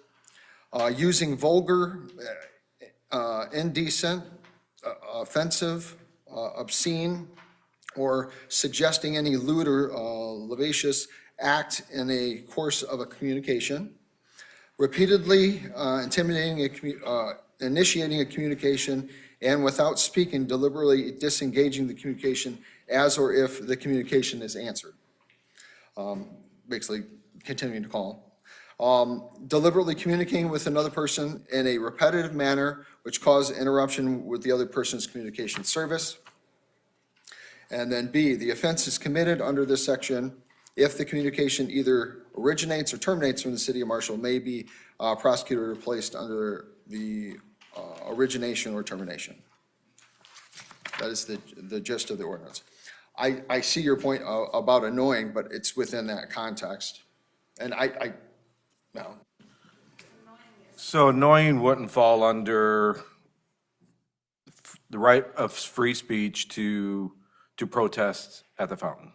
using vulgar, indecent, offensive, obscene, or suggesting any lewd or lascivious act in a course of a communication, repeatedly initiating a communication and without speaking, deliberately disengaging the communication as or if the communication is answered. Basically, continuing to call. Deliberately communicating with another person in a repetitive manner which causes interruption with the other person's communication service. And then B, the offense is committed under this section if the communication either originates or terminates from the city of Marshall, may be prosecuted or placed under the origination or termination. That is the gist of the ordinance. I see your point about annoying, but it's within that context. And no. So annoying wouldn't fall under the right of free speech to protest at the fountain.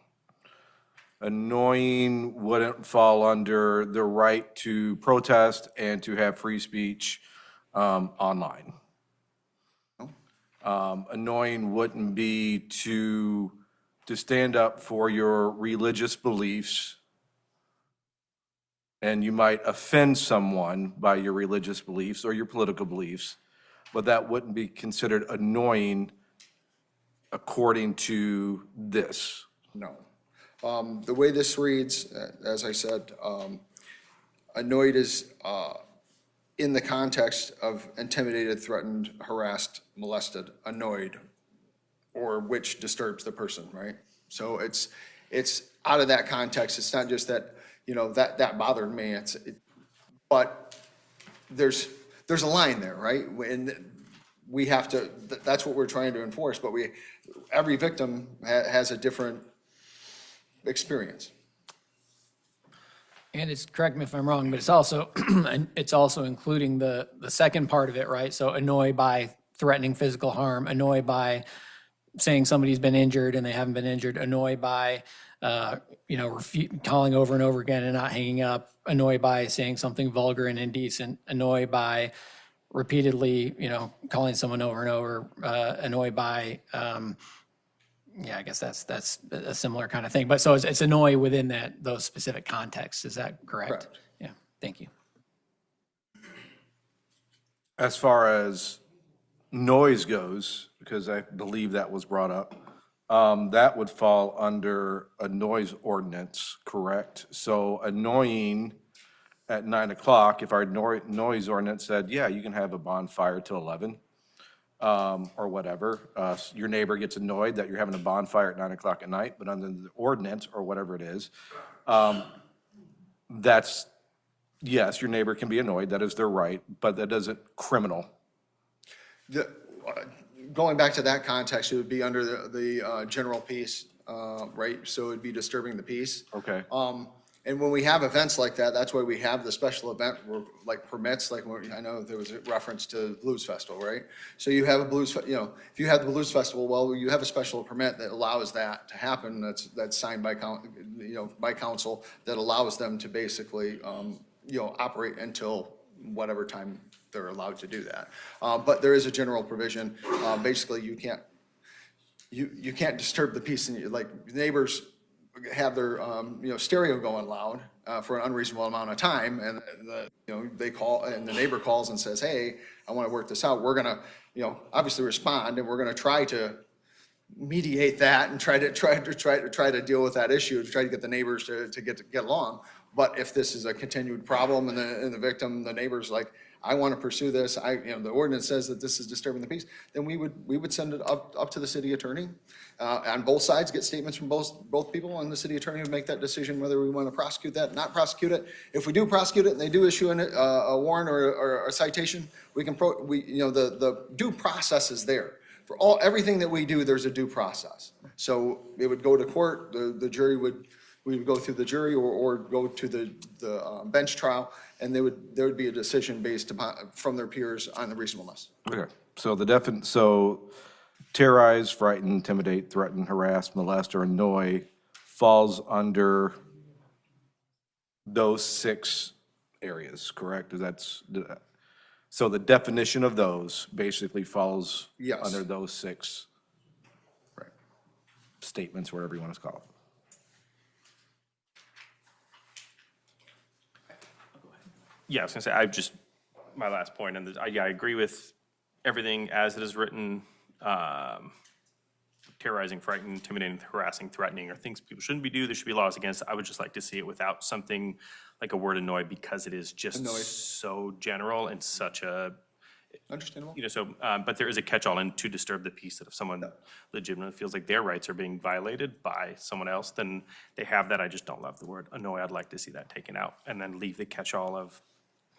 Annoying wouldn't fall under the right to protest and to have free speech online. Annoying wouldn't be to stand up for your religious beliefs, and you might offend someone by your religious beliefs or your political beliefs, but that wouldn't be considered annoying according to this. No. The way this reads, as I said, annoyed is in the context of intimidated, threatened, harassed, molested, annoyed, or which disturbs the person, right? So it's out of that context. It's not just that, that bothered me. But there's a line there, right? And we have to, that's what we're trying to enforce, but every victim has a different experience. And it's, correct me if I'm wrong, but it's also including the second part of it, right? So annoy by threatening physical harm, annoy by saying somebody's been injured and they haven't been injured, annoy by, calling over and over again and not hanging up, annoy by saying something vulgar and indecent, annoy by repeatedly, calling someone over and over, annoy by, I guess that's a similar kind of thing. But so it's annoy within those specific contexts. Is that correct? Correct. Yeah, thank you. As far as noise goes, because I believe that was brought up, that would fall under a noise ordinance, correct? So annoying at 9 o'clock, if our noise ordinance said, yeah, you can have a bonfire till 11, or whatever, your neighbor gets annoyed that you're having a bonfire at 9 o'clock at night, but under the ordinance or whatever it is, that's, yes, your neighbor can be annoyed, that is their right, but that doesn't criminal. The, going back to that context, it would be under the general peace, right? So it'd be disturbing the peace. Okay. And when we have events like that, that's why we have the special event, like permits, like I know there was a reference to Blues Festival, right? So you have a if you have the Blues Festival, well, you have a special permit that allows that to happen. That's signed by by council that allows them to basically, operate until whatever time they're allowed to do that. But there is a general provision. Basically, you can't disturb the peace, and like neighbors have their stereo going loud for an unreasonable amount of time, and they call, and the neighbor calls and says, "Hey, I want to work this out." We're gonna obviously respond, and we're gonna try to mediate that and try to deal with that issue, to try to get the neighbors to get along. But if this is a continued problem and the victim, the neighbor's like, I want to pursue this, the ordinance says that this is disturbing the peace, then we would send it up to the city attorney. On both sides, get statements from both people, and the city attorney would make that decision whether we want to prosecute that, not prosecute it. If we do prosecute it and they do issue a warrant or a citation, the due process is there. For everything that we do, there's a due process. So it would go to court, we would go through the jury or go to the bench trial, and there would be a decision based upon, from their peers on the reasonableness. Okay, so terrorize, frighten, intimidate, threaten, harass, molest, or annoy falls under those 6 areas, correct? So the definition of those basically falls Yes. under those 6 Right. statements, whatever you want to call it. Yeah, I was gonna say, my last point, and I agree with everything as it is written. Terrorizing, frightening, intimidating, harassing, threatening are things people shouldn't be doing. There should be laws against. I would just like to see it without something like a word annoy, because it is just so general and such a, Understandable. but there is a catch-all in to disturb the peace, that if someone legitimately feels like their rights are being violated by someone else, then they have that. I just don't love the word annoy. I'd like to see that taken out, and then leave the catch-all of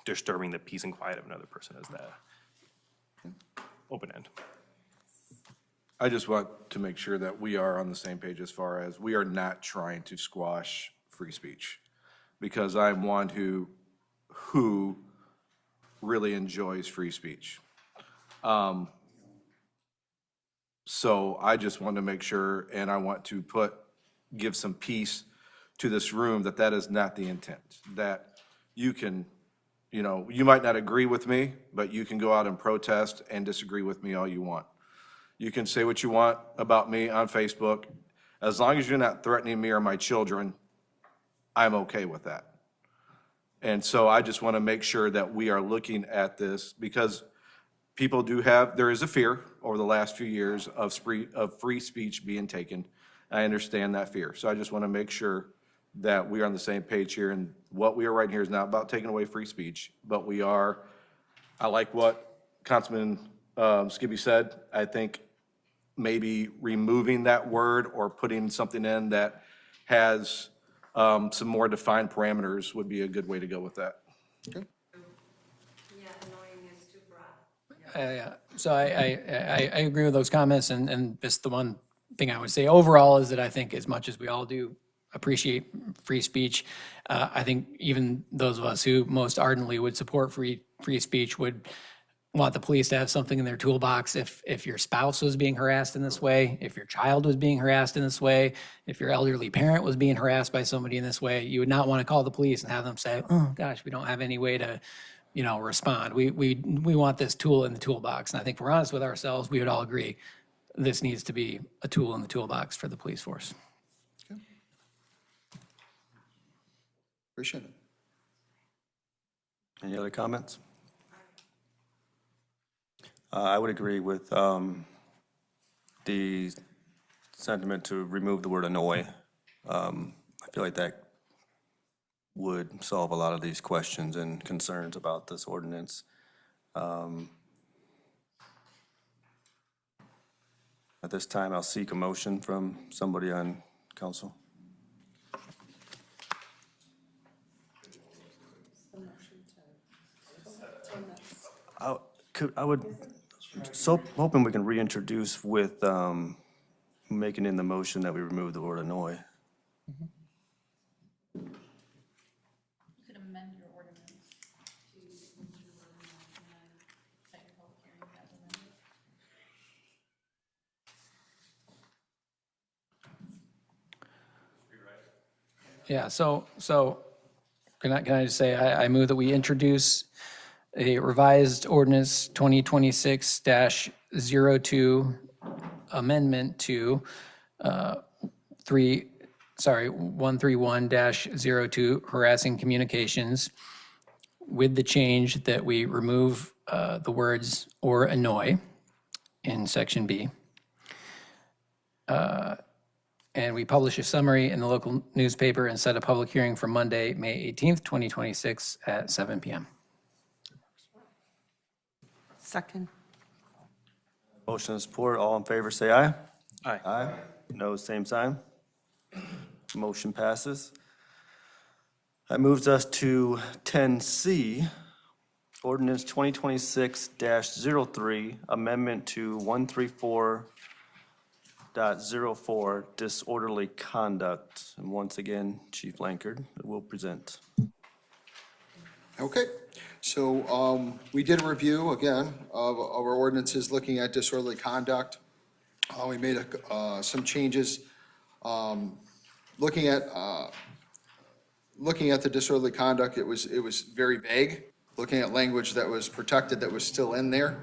disturbing the peace and quiet of another person as the open end. I just want to make sure that we are on the same page as far as we are not trying to squash free speech, because I'm one who really enjoys free speech. So I just want to make sure, and I want to give some peace to this room, that is not the intent. That you can, you might not agree with me, but you can go out and protest and disagree with me all you want. You can say what you want about me on Facebook. As long as you're not threatening me or my children, I'm okay with that. And so I just want to make sure that we are looking at this, because people there is a fear over the last few years of free speech being taken. I understand that fear. So I just want to make sure that we are on the same page here, and what we are writing here is not about taking away free speech, but I like what Councilman Skibby said. I think maybe removing that word or putting something in that has some more defined parameters would be a good way to go with that. Yeah, annoying is too broad. Yeah, so I agree with those comments, and just the one thing I would say overall is that I think, as much as we all do appreciate free speech, I think even those of us who most ardently would support free speech would want the police to have something in their toolbox if your spouse was being harassed in this way, if your child was being harassed in this way, if your elderly parent was being harassed by somebody in this way. You would not want to call the police and have them say, oh gosh, we don't have any way to respond. We want this tool in the toolbox. And I think if we're honest with ourselves, we would all agree this needs to be a tool in the toolbox for the police force. Okay. Appreciate it. Any other comments? I would agree with the sentiment to remove the word annoy. I feel like that would solve a lot of these questions and concerns about this ordinance. At this time, I'll seek a motion from somebody on council. I would, so hoping we can reintroduce with making in the motion that we remove the word annoy. You could amend your ordinance to remove the word annoy and then set your public hearing as amended. Yeah, so can I just say, I move that we introduce a revised ordinance 2026-02 amendment to 131-02 harassing communications with the change that we remove the words "or annoy" in section B. And we publish a summary in the local newspaper and set a public hearing for Monday, May 18th, 2026 at 7 p.m. Second. Motion and support, all in favor, say aye. Aye. Aye. No, same sign. Motion passes. That moves us to 10C, ordinance 2026-03, amendment to 134.04, disorderly conduct. And once again, Chief Lankard will present. Okay, so we did a review, again, of our ordinances looking at disorderly conduct. We made some changes. Looking at the disorderly conduct, it was very vague. Looking at language that was protected that was still in there,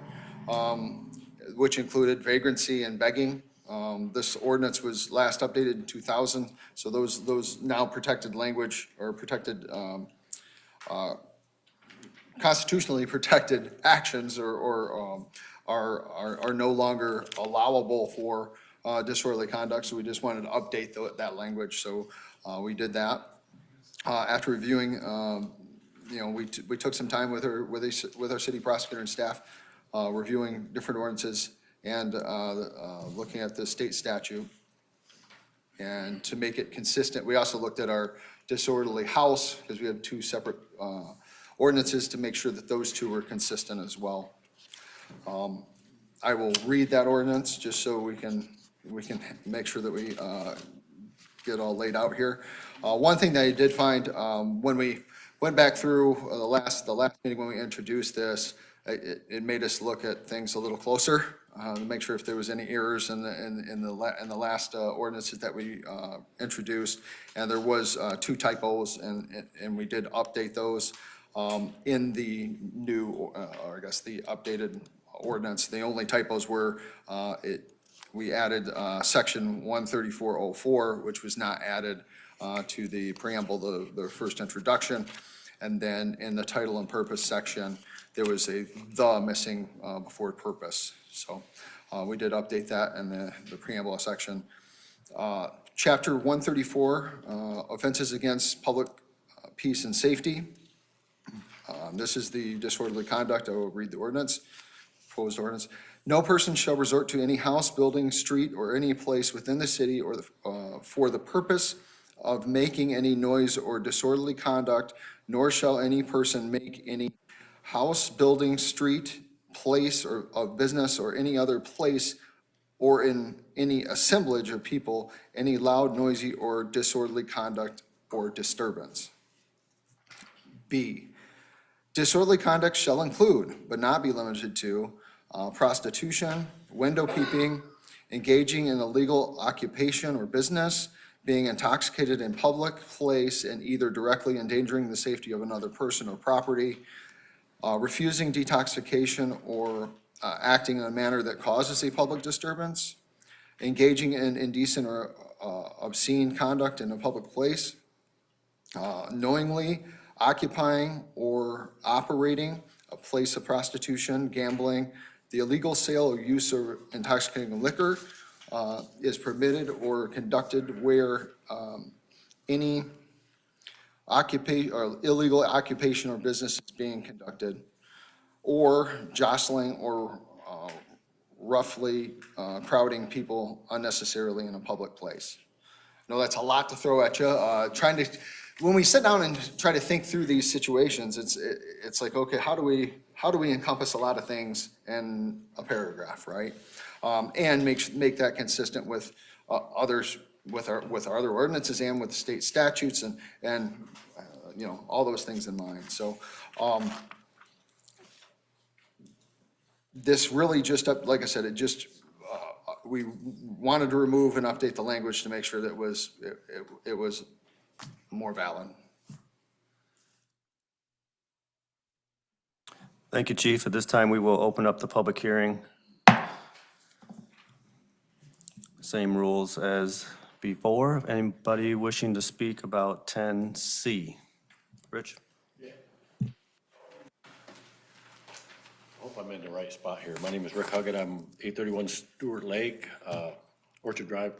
which included vagrancy and begging. This ordinance was last updated in 2000, so those now protected language or protected constitutionally protected actions are no longer allowable for disorderly conduct, so we just wanted to update that language, so we did that. After reviewing, we took some time with our city prosecutor and staff, reviewing different ordinances and looking at the state statute. And to make it consistent, we also looked at our disorderly house, because we have two separate ordinances, to make sure that those two were consistent as well. I will read that ordinance just so we can make sure that we get all laid out here. One thing that I did find when we went back through the last meeting when we introduced this, it made us look at things a little closer to make sure if there was any errors in the last ordinances that we introduced, and there was 2 typos, and we did update those in the new, or I guess the updated ordinance. The only typos were we added section 134.04, which was not added to the preamble, the first introduction. And then in the title and purpose section, there was a "the" missing before purpose. So we did update that in the preamble section. Chapter 134, offenses against public peace and safety. This is the disorderly conduct. I will read the ordinance, proposed ordinance. No person shall resort to any house, building, street, or any place within the city or for the purpose of making any noise or disorderly conduct, nor shall any person make any house, building, street, place or of business or any other place or in any assemblage of people, any loud, noisy, or disorderly conduct or disturbance. B, disorderly conduct shall include, but not be limited to, prostitution, window peeping, engaging in illegal occupation or business, being intoxicated in public place and either directly endangering the safety of another person or property, refusing detoxification or acting in a manner that causes a public disturbance, engaging in indecent or obscene conduct in a public place, knowingly occupying or operating a place of prostitution, gambling, the illegal sale or use of intoxicating liquor is permitted or conducted where any occupation or illegal occupation or business is being conducted, or jostling or roughly crowding people unnecessarily in a public place. I know that's a lot to throw at you. When we sit down and try to think through these situations, it's like, okay, how do we encompass a lot of things in a paragraph, right? And make that consistent with others, with our other ordinances and with the state statutes and you know, all those things in mind. So, this really just, like I said, we wanted to remove and update the language to make sure that it was more valid. Thank you, Chief. At this time, we will open up the public hearing. Same rules as before. Anybody wishing to speak about 10C? Rich? Hope I'm in the right spot here. My name is Rick Huggett. I'm 831 Stewart Lake, Orchard Drive.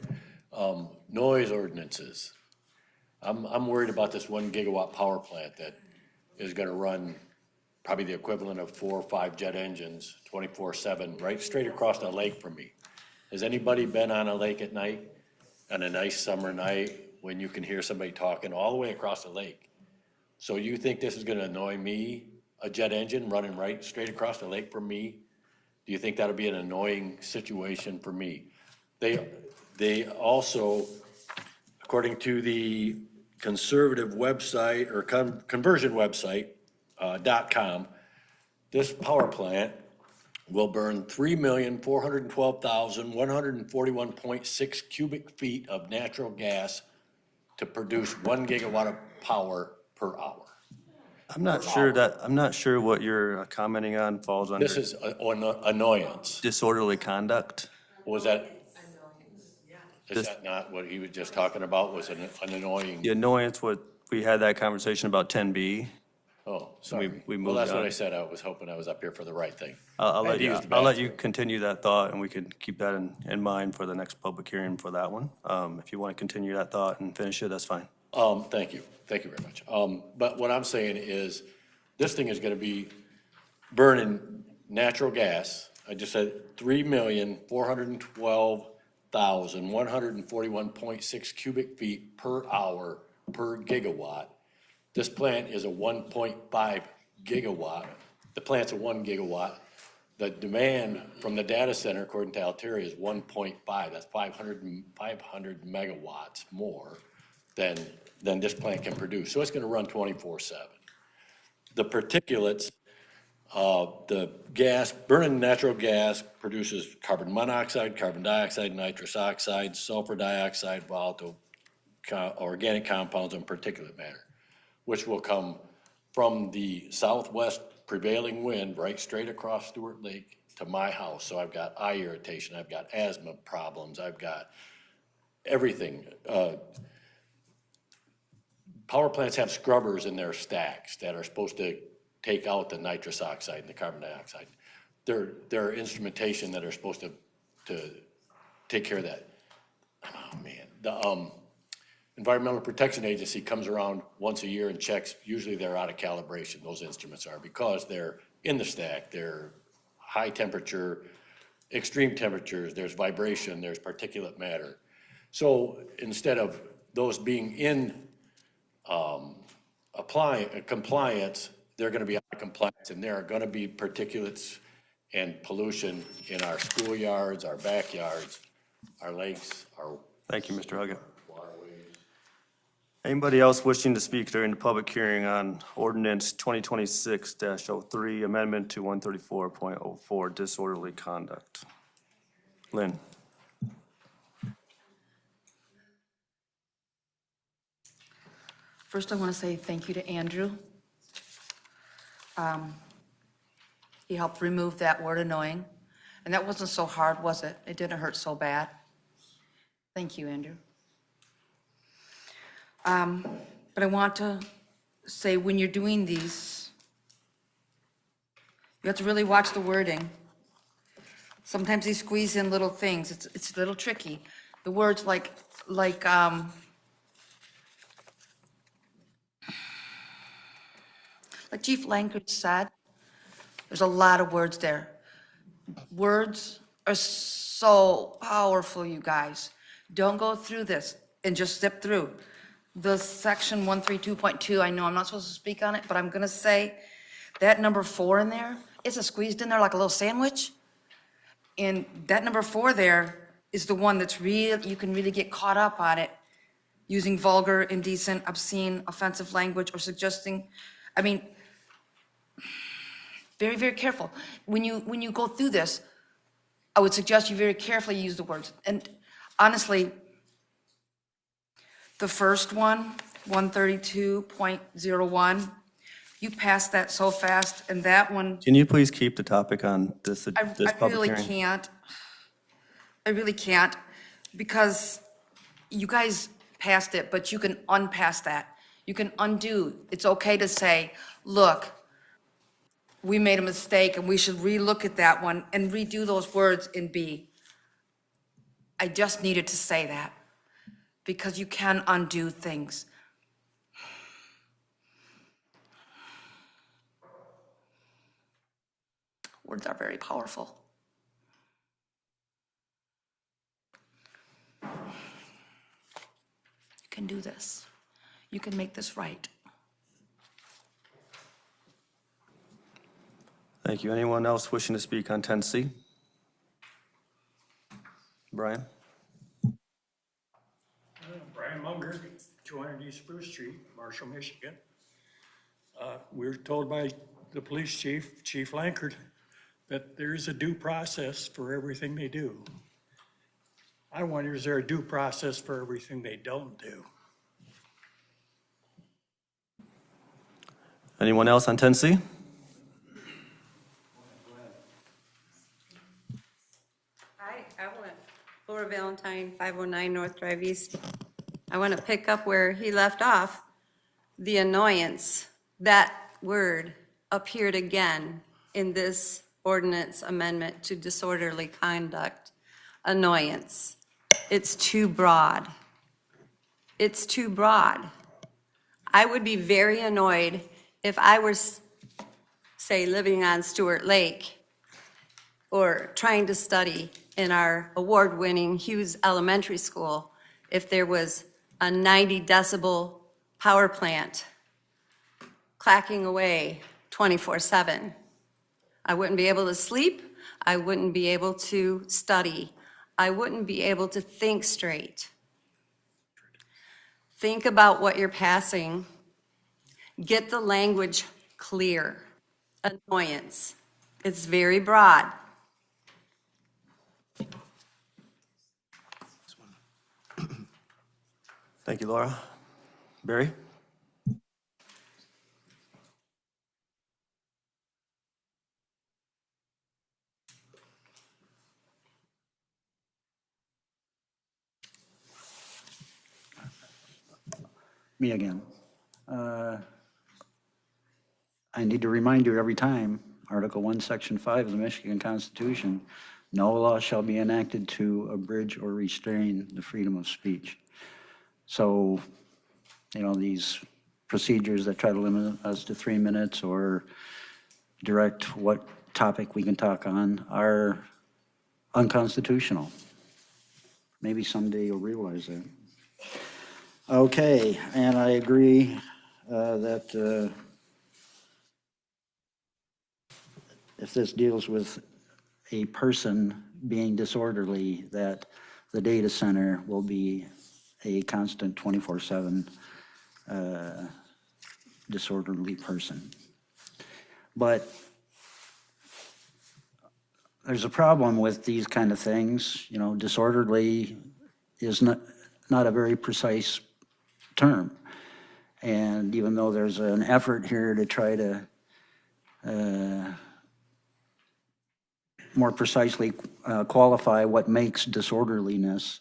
Noise ordinances. I'm worried about this 1 gigawatt power plant that is gonna run probably the equivalent of 4 or 5 jet engines 24/7, right straight across the lake from me. Has anybody been on a lake at night, on a nice summer night, when you can hear somebody talking all the way across the lake? So you think this is gonna annoy me, a jet engine running right straight across the lake from me? Do you think that'll be an annoying situation for me? They also, according to the conservative website or conversion website, .com, this power plant will burn 3,412,141.6 cubic feet of natural gas to produce 1 gigawatt of power per hour. I'm not sure what you're commenting on falls under. This is annoyance. Disorderly conduct. Was that? Is that not what he was just talking about, was an annoying? The annoyance, we had that conversation about 10B. Oh, sorry. we Well, moved that's what on. I said. I was hoping I was up here for the right thing. I'll I let had to use the I'll let you bathroom. continue that thought, and we could keep that in mind for the next public hearing for that one. If you want to continue that thought and finish it, that's fine. Thank you. Thank you very much. But what I'm saying is, this thing is gonna be burning natural gas. I just said 3,412,141.6 cubic feet per hour per gigawatt. This plant is a 1.5 gigawatt. The plant's a 1 gigawatt. The demand from the data center, according to Altieri, is 1.5. That's 500 megawatts more than this plant can produce. So it's gonna run 24/7. The particulates, the gas, burning natural gas produces carbon monoxide, carbon dioxide, nitrous oxide, sulfur dioxide, volatile organic compounds, and particulate matter, which will come from the southwest prevailing wind right straight across Stewart Lake to my house. So I've got eye irritation, I've got asthma problems, I've got everything. Power plants have scrubbers in their stacks that are supposed to take out the nitrous oxide and the carbon dioxide. There are instrumentation that are supposed to take care of that. Oh, man. The Environmental Protection Agency comes around once a year and checks. Usually they're out of calibration, those instruments are, because they're in the stack. They're high temperature, extreme temperatures, there's vibration, there's particulate matter. So instead of those being in compliance, they're gonna be out of compliance, and there are gonna be particulates and pollution in our schoolyards, our backyards, our lakes, our Thank you, Mr. Huggett. waterways. Anybody else wishing to speak during the public hearing on ordinance 2026-03, amendment to 134.04, disorderly conduct? Lynn? First, I want to say thank you to Andrew. He helped remove that word annoying, and that wasn't so hard, was it? It didn't hurt so bad. Thank you, Andrew. But I want to say, when you're doing these, you have to really watch the wording. Sometimes they squeeze in little things. It's a little tricky. The words like Chief Lankard said, there's a lot of words there. Words are so powerful, you guys. Don't go through this and just zip through. The section 132.2, I know I'm not supposed to speak on it, but I'm gonna say that number 4 in there, it's squeezed in there like a little sandwich. And that number 4 there is the one that's real, you can really get caught up on it, using vulgar, indecent, obscene, offensive language, or suggesting, I mean, very, very careful. When you go through this, I would suggest you very carefully use the words. And honestly, the first one, 132.01, you passed that so fast, and that one, Can you please keep the topic on this I public really hearing? can't. I really can't, because you guys passed it, but you can unpass that. You can undo. It's okay to say, look, we made a mistake and we should relook at that one and redo those words in B. I just needed to say that, because you can undo things. Words are very powerful. You can do this. You can make this right. Thank you. Anyone else wishing to speak on 10C? Brian? Brian Munger, 200 East Spruce Street, Marshall, Michigan. We were told by the police chief, Chief Lankard, that there is a due process for everything they do. I wonder, is there a due process for everything they don't do? Anyone else on 10C? Hi, I want Laura Valentine, 509 North Drive East. I want to pick up where he left off. The annoyance, that word appeared again in this ordinance amendment to disorderly conduct. Annoyance. It's too broad. It's too broad. I would be very annoyed if I were, say, living on Stewart Lake or trying to study in our award-winning Hughes Elementary School if there was a 90 decibel power plant clacking away 24/7. I wouldn't be able to sleep. I wouldn't be able to study. I wouldn't be able to think straight. Think about what you're passing. Get the language clear. Annoyance. It's very broad. Thank you, Laura. Barry? Me again. I need to remind you every time, Article 1, Section 5 of the Michigan Constitution, no law shall be enacted to abridge or restrain the freedom of speech. So, these procedures that try to limit us to 3 minutes or direct what topic we can talk on are unconstitutional. Maybe someday you'll realize that. Okay, and I agree that if this deals with a person being disorderly, that the data center will be a constant 24/7 disorderly person. But there's a problem with these kind of things. Disorderly is not a very precise term. And even though there's an effort here to try to more precisely qualify what makes disorderliness,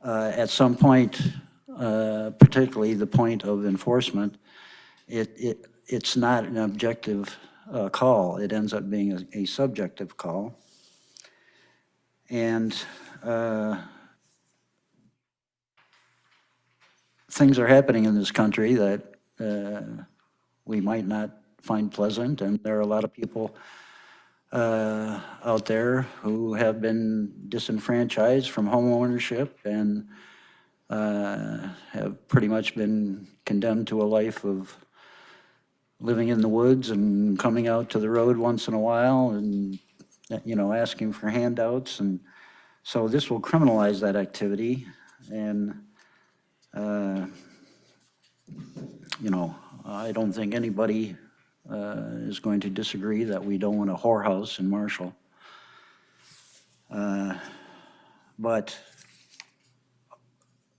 at some point, particularly the point of enforcement, it's not an objective call. It ends up being a subjective call. And things are happening in this country that we might not find pleasant, and there are a lot of people out there who have been disenfranchised from home ownership and have pretty much been condemned to a life of living in the woods and coming out to the road once in a while and, asking for handouts. And so this will criminalize that activity. And, I don't think anybody is going to disagree that we don't want a whorehouse in Marshall. But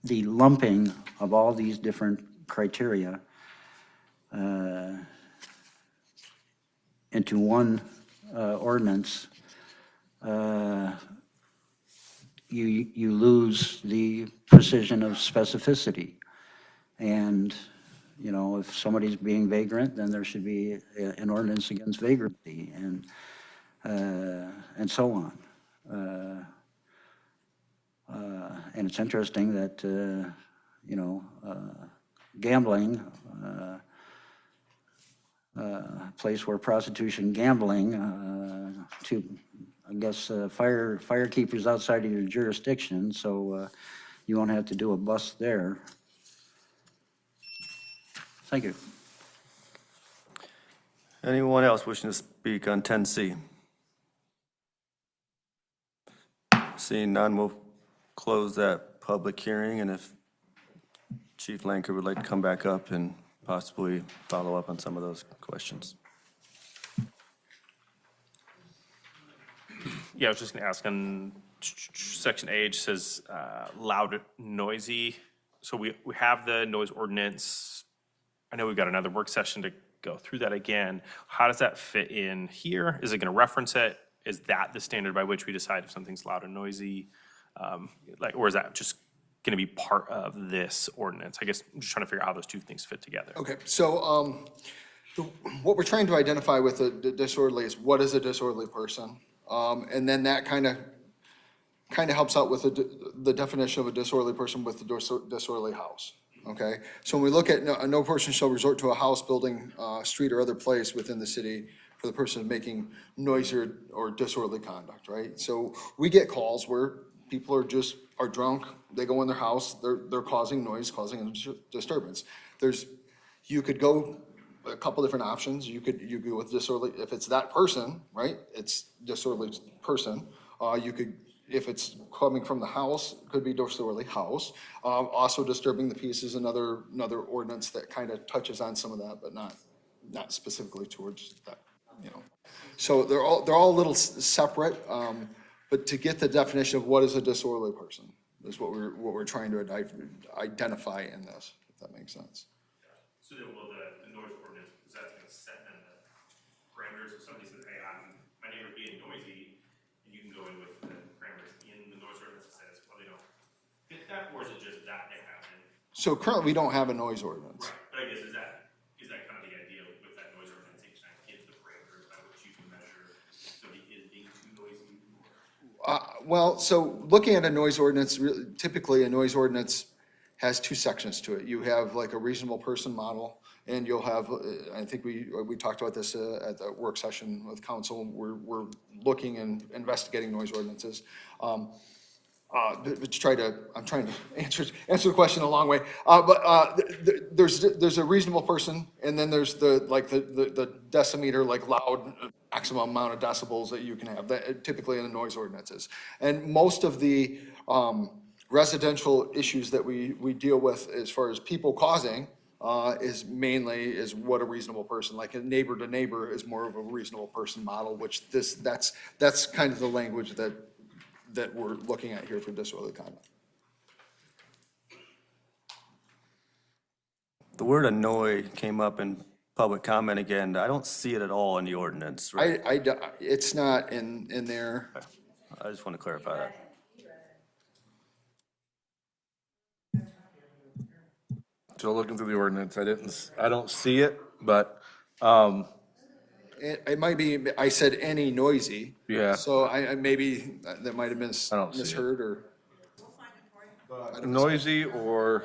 the lumping of all these different criteria into one ordinance, you lose the precision of specificity. And, if somebody's being vagrant, then there should be an ordinance against vagrancy and so on. And it's interesting that, gambling, a place where prostitution, gambling, I guess, fire keepers outside of your jurisdiction, so you won't have to do a bust there. Thank you. Anyone else wishing to speak on 10C? Seeing none, we'll close that public hearing, and if Chief Lanker would like to come back up and possibly follow up on some of those questions. Yeah, I was just gonna ask on section A, it says loud, noisy. So we have the noise ordinance. I know we've got another work session to go through that again. How does that fit in here? Is it gonna reference it? Is that the standard by which we decide if something's loud or noisy? Or is that just gonna be part of this ordinance? I guess I'm just trying to figure out how those two things fit together. Okay, so what we're trying to identify with the disorderly is what is a disorderly person? And then that kind of helps out with the definition of a disorderly person with the disorderly house. Okay, so when we look at no person shall resort to a house, building, street, or other place within the city for the purpose of making noisy or disorderly conduct, right? So we get calls where people are drunk, they go in their house, they're causing noise, causing a disturbance. You could go a couple different options. You could go with disorderly, if it's that person, right? It's disorderly person. You could, if it's coming from the house, could be disorderly house. Also disturbing the peace is another ordinance that kind of touches on some of that, but not specifically towards that, So they're all a little separate, but to get the definition of what is a disorderly person is what we're trying to identify in this, if that makes sense. So then will the noise ordinance, is that gonna set then the parameters? If somebody says, hey, my neighbor's being noisy, and you can go in with the parameters in the noise ordinance that says, well, they don't fit that, or is it just that they happen? So currently, we don't have a noise ordinance. Right, but I guess is that kind of the idea with that noise ordinance, you kind of give the parameters by which you can measure somebody is being too noisy? Well, so looking at a noise ordinance, typically a noise ordinance has two sections to it. You have like a reasonable person model, and you'll have, I think we talked about this at the work session with council. We're looking and investigating noise ordinances. I'm trying to answer the question a long way. There's a reasonable person, and then there's the decimeter, like loud, maximum amount of decibels that you can have, that typically in the noise ordinances. And most of the residential issues that we deal with as far as people causing is what a reasonable person, like a neighbor to neighbor is more of a reasonable person model, which that's kind of the language that we're looking at here for disorderly conduct. The word annoy came up in public comment again. I don't see it at all in the ordinance, right? It's not in there. I just want to clarify that. So looking through the ordinance, I don't see it, but, It might be, I said any noisy. Yeah. So I maybe that might have been I don't see it. misheard or. noisy or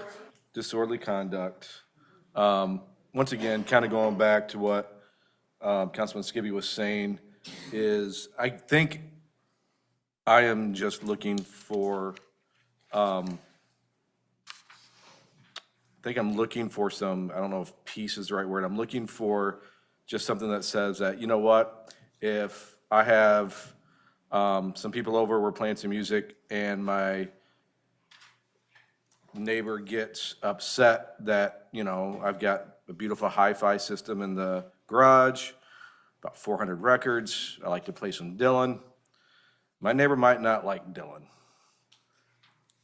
disorderly conduct. Once again, kind of going back to what Councilman Skibby was saying, is, I think I am just looking for, I think I'm looking for some, I don't know if peace is the right word, I'm looking for just something that says that, you know what, if I have some people over, we're playing some music, and my neighbor gets upset that, you know, I've got a beautiful hi-fi system in the garage, about 400 records, I like to play some Dylan. My neighbor might not like Dylan.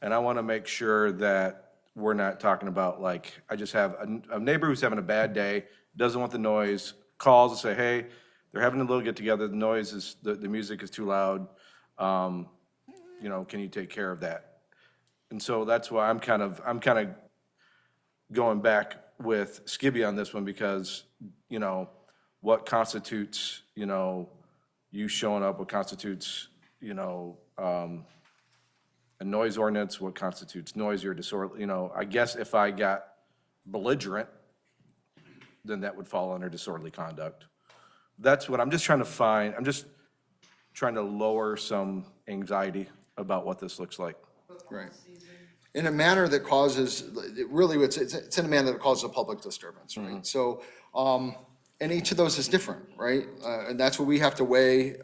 And I want to make sure that we're not talking about, like, I just have a neighbor who's having a bad day, doesn't want the noise, calls and say, hey, they're having a little get-together, the noise is, the music is too loud, you know, can you take care of that? And so that's why I'm kind of going back with Skibby on this one, because, you know, what constitutes, you know, you showing up, what constitutes, you know, a noise ordinance, what constitutes noisy or disorderly, you know, I guess if I got belligerent, then that would fall under disorderly conduct. That's what I'm just trying to find, I'm just trying to lower some anxiety about what this looks like. Right. In a manner that causes, really, it's in a manner that causes a public disturbance, right? So, and each of those is different, right? And that's what we have to weigh.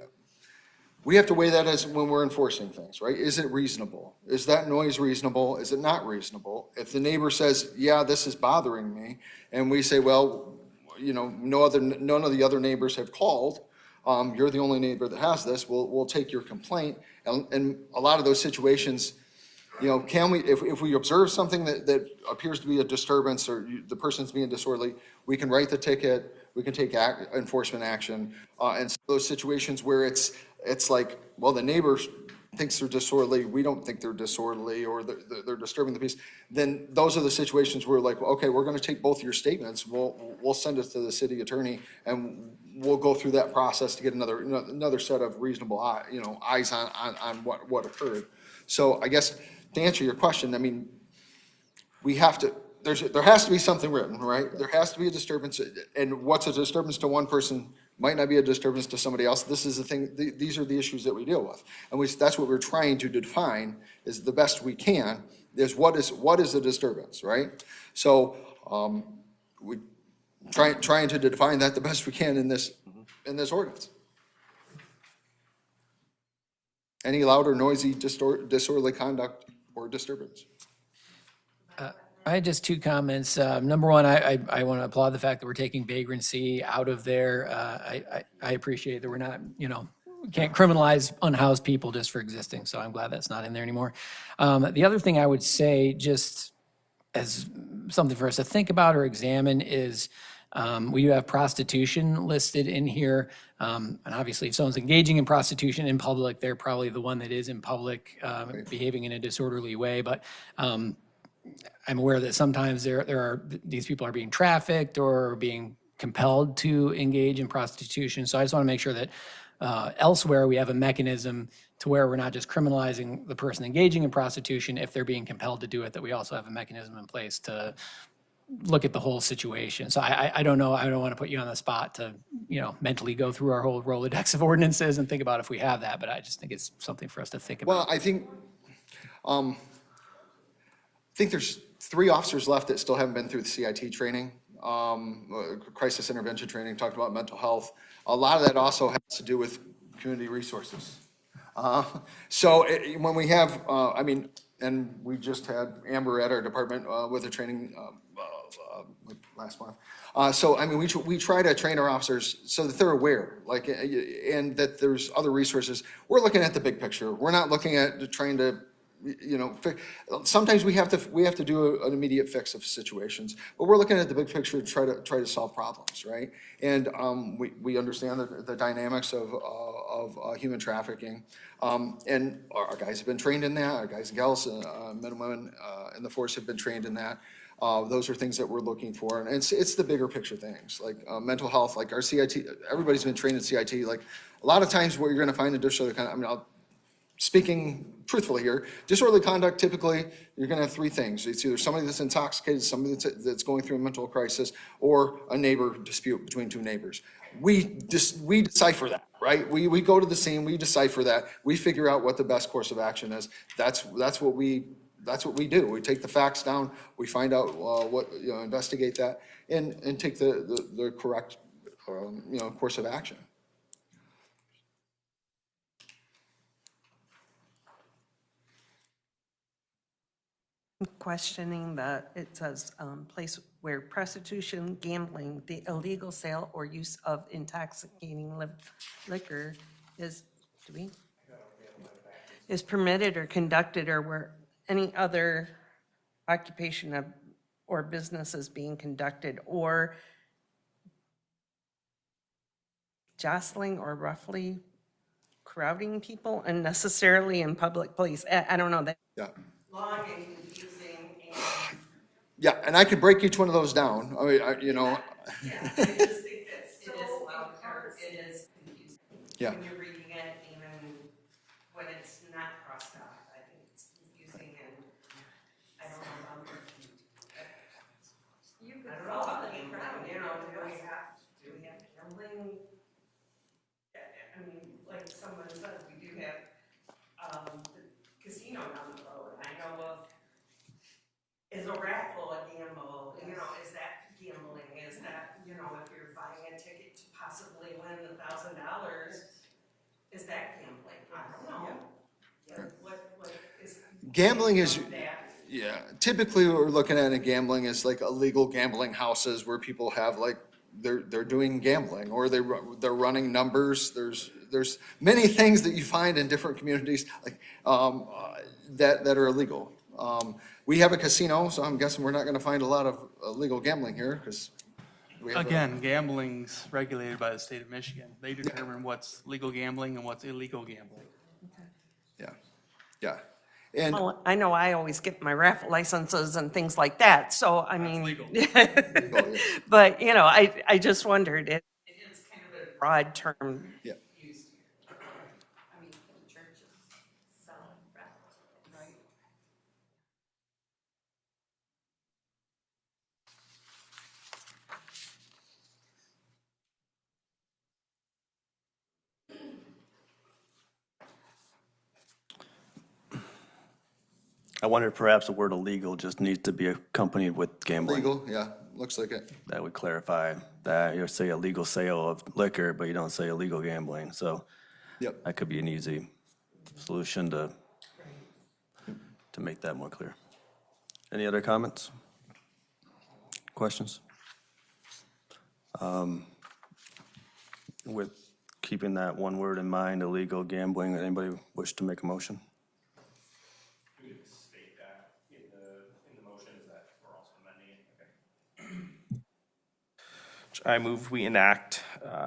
We have to weigh that as when we're enforcing things, right? Is it reasonable? Is that noise reasonable? Is it not reasonable? If the neighbor says, yeah, this is bothering me, and we say, well, you know, none of the other neighbors have called, you're the only neighbor that has this, we'll take your complaint. And a lot of those situations, you know, can we, if we observe something that appears to be a disturbance, or the person's being disorderly, we can write the ticket, we can take enforcement action. And so those situations where it's like, well, the neighbor thinks they're disorderly, we don't think they're disorderly, or they're disturbing the peace, then those are the situations where, like, okay, we're gonna take both your statements, we'll send it to the city attorney, and we'll go through that process to get another set of reasonable eyes on what occurred. So I guess to answer your question, I mean, we have to, there has to be something written, right? There has to be a disturbance, and what's a disturbance to one person might not be a disturbance to somebody else. This is the thing, these are the issues that we deal with. And that's what we're trying to define, is the best we can, is what is a disturbance, right? So, we trying to define that the best we can in this ordinance. Any loud or noisy disorderly conduct or disturbance. I had just two comments. Number one, I want to applaud the fact that we're taking vagrancy out of there. I appreciate that we're not, you know, can't criminalize unhoused people just for existing, so I'm glad that's not in there anymore. The other thing I would say, just as something for us to think about or examine, is we do have prostitution listed in here. And obviously, if someone's engaging in prostitution in public, they're probably the one that is in public, behaving in a disorderly way. But I'm aware that sometimes these people are being trafficked or being compelled to engage in prostitution. So I just want to make sure that elsewhere we have a mechanism to where we're not just criminalizing the person engaging in prostitution if they're being compelled to do it, that we also have a mechanism in place to look at the whole situation. So I don't know, I don't want to put you on the spot to, you know, mentally go through our whole Rolodex of ordinances and think about if we have that, but I just think it's something for us to think about. Well, I think there's 3 officers left that still haven't been through the CIT training, crisis intervention training, talked about mental health. A lot of that also has to do with community resources. So when we have, I mean, and we just had Amber at our department with a training last month. So, I mean, we try to train our officers so that they're aware, like, and that there's other resources. We're looking at the big picture. We're not looking at trying to, you know, sometimes we have to do an immediate fix of situations, but we're looking at the big picture to try to solve problems, right? And we understand the dynamics of human trafficking, and our guys have been trained in that. Our guys and gals, men and women in the force have been trained in that. Those are things that we're looking for, and it's the bigger picture things, like mental health, like our CIT. Everybody's been trained in CIT. Like a lot of times, what you're going to find in disorderly conduct. I mean, speaking truthfully here, disorderly conduct, typically, you're going to have 3 things. It's either somebody that's intoxicated, somebody that's going through a mental crisis, or a neighbor dispute between 2 neighbors. We decipher that, right? right? We go to the scene, we decipher that, we figure out what the best course of action is. That's what we do. We take the facts down, we find out investigate that, and take the correct, course of action. Questioning it says, place where prostitution, gambling, the illegal sale or use of intoxicating liquor is permitted or conducted, or where any other occupation or business is being conducted, or jostling or roughly crowding people unnecessarily in public place. I don't know that. Yeah. Long and confusing and. Yeah, and I could break each one of those down. I mean, Yeah, I just think that it is long, or it is confusing. Yeah. When you're reading it, even when it's not crossed out, I think it's confusing, and I don't know about you could call it a crowd, do we have gambling? I mean, like someone said, we do have, the casino down the road. I know of, is a raffle a gamble? Is that gambling? Is that, if you're buying a ticket to possibly win $1,000, is that gambling? I don't know. Yeah. What is? Gambling is, that? yeah, typically what we're looking at in gambling is like illegal gambling houses where people have like, they're doing gambling, or they're running numbers. There's many things that you find in different communities, like, that are illegal. We have a casino, so I'm guessing we're not gonna find a lot of illegal gambling here, because we have. Again, gambling's regulated by the state of Michigan. They determine what's legal gambling and what's illegal gambling. Yeah. And Well, I know I always get my raffle licenses and things like that, so I mean. But, I just wondered, it is kind of a broad term. Yeah. Used here. I mean, for the churches selling raffles, right? I wonder perhaps the word illegal just needs to be accompanied with gambling. Legal, yeah, looks like it. That would clarify that. You say illegal sale of liquor, but you don't say illegal gambling. So Yep. that could be an easy solution to make that more clear. Any other comments? Questions? With keeping that one word in mind, illegal gambling, anybody wish to make a motion? We could state that in the motion, is that we're also amending it? Okay. I move we enact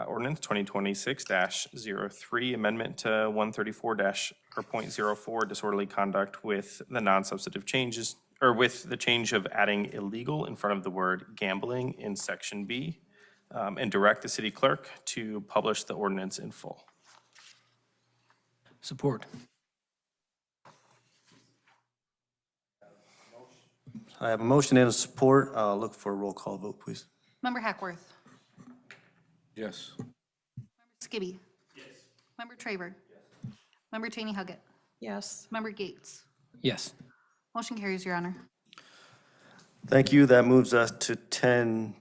ordinance 2026-03, amendment to 134-.04, disorderly conduct with the non-substantive changes, or with the change of adding illegal in front of the word gambling in section B, and direct the city clerk to publish the ordinance in full. Support. I have a motion and a support. Look for a roll call vote, please. Member Hackworth. Yes. Skibby. Yes. Member Traver. Yes. Member Cheney Huggett. Yes. Member Gates. Yes. Motion carries, Your Honor. Thank you. That moves us to 10D.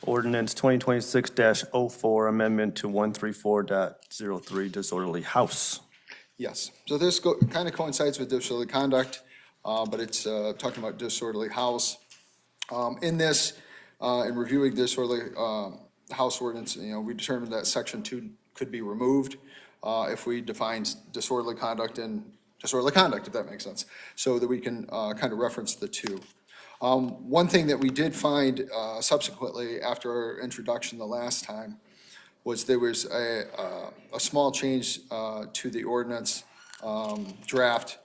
Ordinance 2026-04, amendment to 134.03, disorderly house. Yes, so this kind of coincides with disorderly conduct, but it's talking about disorderly house. In this, in reviewing disorderly house ordinance, we determined that section 2 could be removed if we define disorderly conduct and disorderly conduct, if that makes sense, so that we can kind of reference the two. One thing that we did find subsequently after our introduction the last time was there was a small change to the ordinance draft.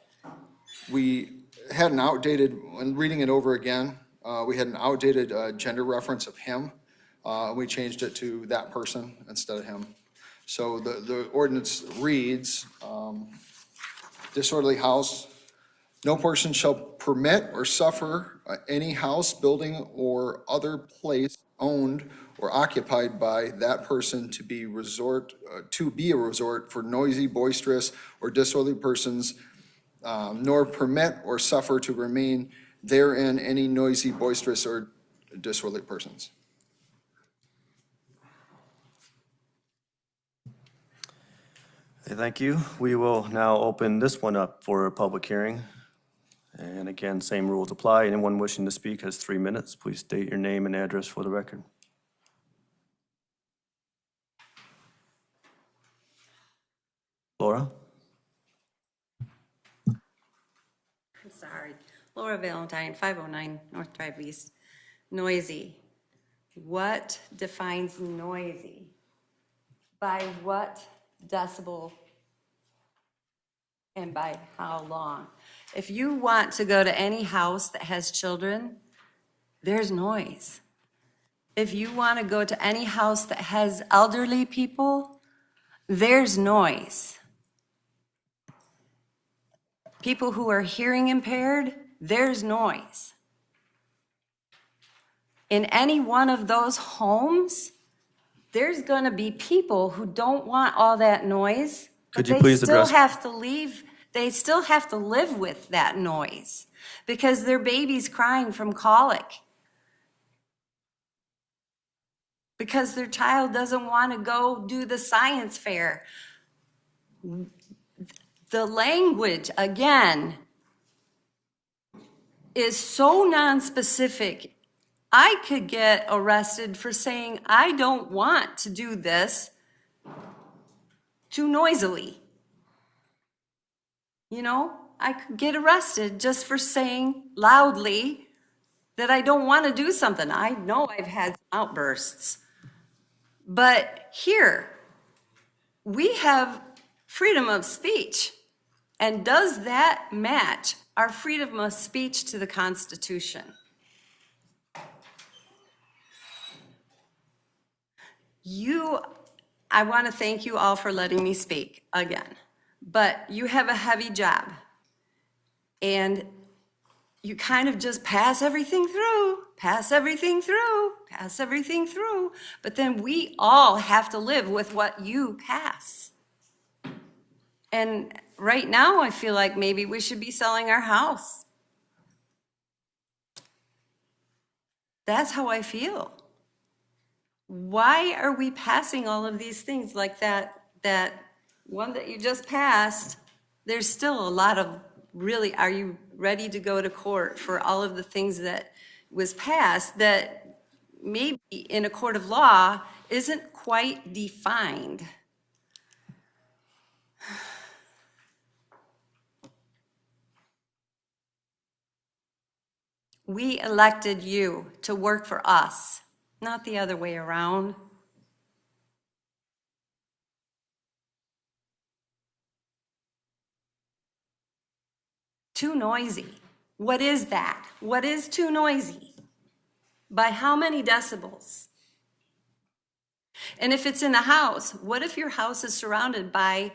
We had an outdated, when reading it over again, we had an outdated gender reference of him. We changed it to that person instead of him. So the ordinance reads, disorderly house, No person shall permit or suffer any house, building, or other place owned or occupied by that person to be a resort for noisy, boisterous, or disorderly persons, nor permit or suffer to remain therein any noisy, boisterous, or disorderly persons. Okay, thank you. We will now open this one up for a public hearing. And again, same rules apply. Anyone wishing to speak has 3 minutes. Please state your name and address for the record. Laura? I'm sorry. Laura Valentine, 509 North Drive East. Noisy. What defines noisy? By what decibel and by how long? If you want to go to any house that has children, there's noise. If you want to go to any house that has elderly people, there's noise. People who are hearing impaired, there's noise. In any one of those homes, there's going to be people who don't want all that noise. Could but you they please still address- have to leave. They still have to live with that noise because their baby's crying from colic. Because their child doesn't want to go do the science fair. The language, again, is so nonspecific. I could get arrested for saying, I don't want to do this too noisily. You know, I could get arrested just for saying loudly that I don't want to do something. I know I've had outbursts. But here, we have freedom of speech. And does that match our freedom of speech to the Constitution? I want to thank you all for letting me speak again, but you have a heavy job. And you kind of just pass everything through, pass everything through, pass everything through. But then we all have to live with what you pass. And right now, I feel like maybe we should be selling our house. That's how I feel. Why are we passing all of these things like that one that you just passed? There's still a lot of really, are you ready to go to court for all of the things that was passed that maybe in a court of law isn't quite defined? We elected you to work for us, not the other way around. Too noisy. What is that? What is too noisy? By how many decibels? And if it's in a house, what if your house is surrounded by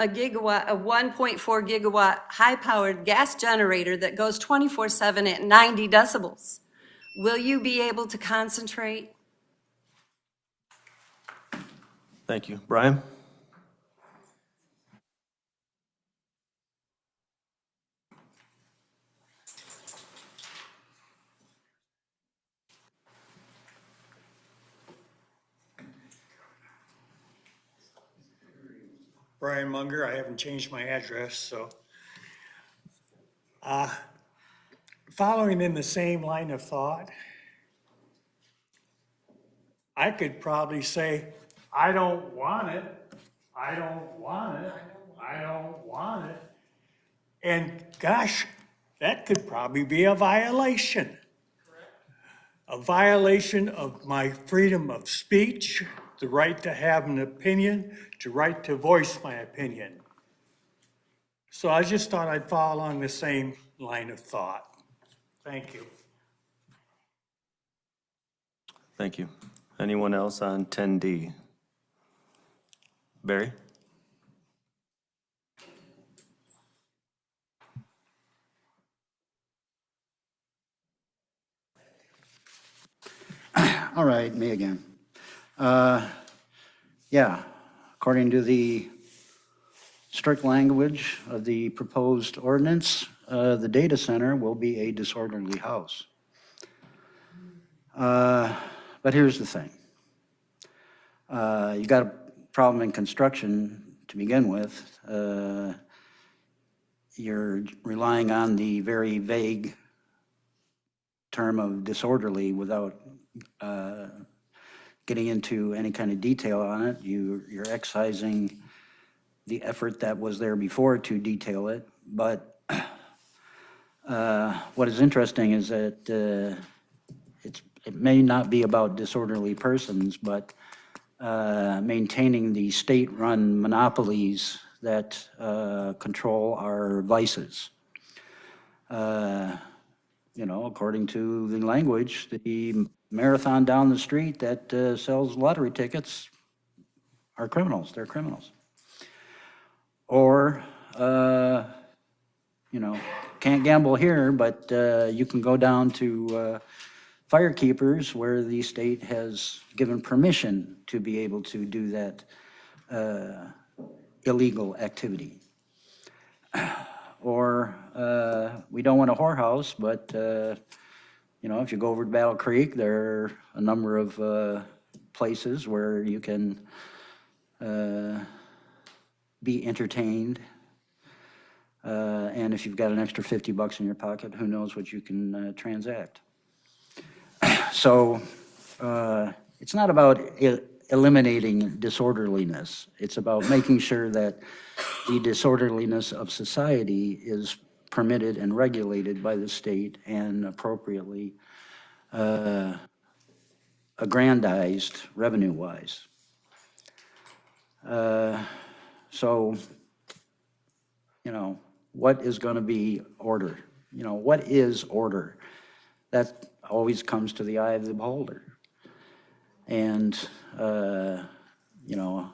a 1.4 gigawatt high-powered gas generator that goes 24/7 at 90 decibels? Will you be able to concentrate? Thank you. Brian? Brian Munger, I haven't changed my address, so. Following in the same line of thought, I could probably say, I don't want it, I don't want it, I don't want it. And gosh, that could probably be a violation. A violation of my freedom of speech, the right to have an opinion, the right to voice my opinion. So I just thought I'd follow along the same line of thought. Thank you. Thank you. Anyone else on 10D? Barry? All right, me again. Yeah, according to the strict language of the proposed ordinance, the data center will be a disorderly house. But here's the thing. You got a problem in construction to begin with. You're relying on the very vague term of disorderly without getting into any kind of detail on it. You're excising the effort that was there before to detail it. But what is interesting is that it may not be about disorderly persons, but maintaining the state-run monopolies that control our vices. You know, according to the language, the marathon down the street that sells lottery tickets are criminals. They're criminals. Or, you know, can't gamble here, but you can go down to firekeepers where the state has given permission to be able to do that illegal activity. Or we don't want a whorehouse, but you know, if you go over to Battle Creek, there are a number of places where you can be entertained. And if you've got an extra $50 in your pocket, who knows what you can transact. So it's not about eliminating disorderliness. It's about making sure that the disorderliness of society is permitted and regulated by the state and appropriately aggrandized revenue-wise. So, you know, what is going to be order? You know, what is order? That always comes to the eye of the beholder. And, you know,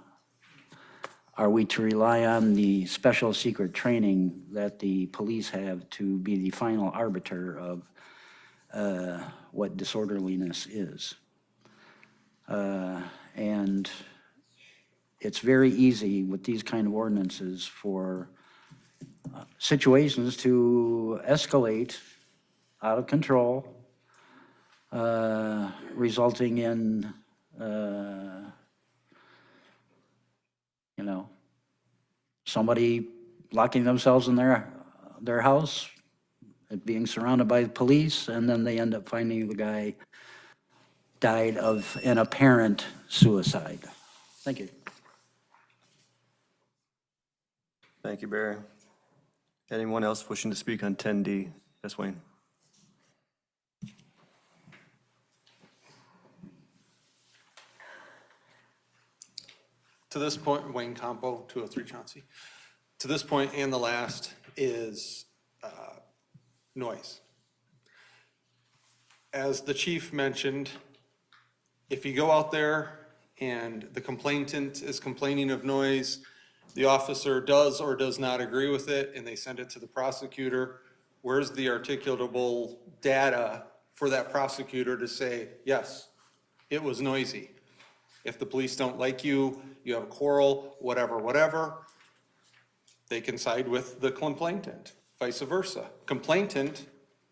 are we to rely on the special secret training that the police have to be the final arbiter of what disorderliness is? And it's very easy with these kind of ordinances for situations to escalate out of control, resulting in, you know, somebody locking themselves in their house, it being surrounded by the police, and then they end up finding the guy died of an apparent suicide. Thank you. Thank you, Barry. Anyone else wishing to speak on 10D? Yes, Wayne. To this point, Wayne Campo, 203 Chauncey. To this point and the last is noise. As the chief mentioned, if you go out there and the complainant is complaining of noise, the officer does or does not agree with it, and they send it to the prosecutor, where's the articulable data for that prosecutor to say, yes, it was noisy? If the police don't like you, you have a quarrel, whatever, they can side with the complainant, vice versa. Complainant,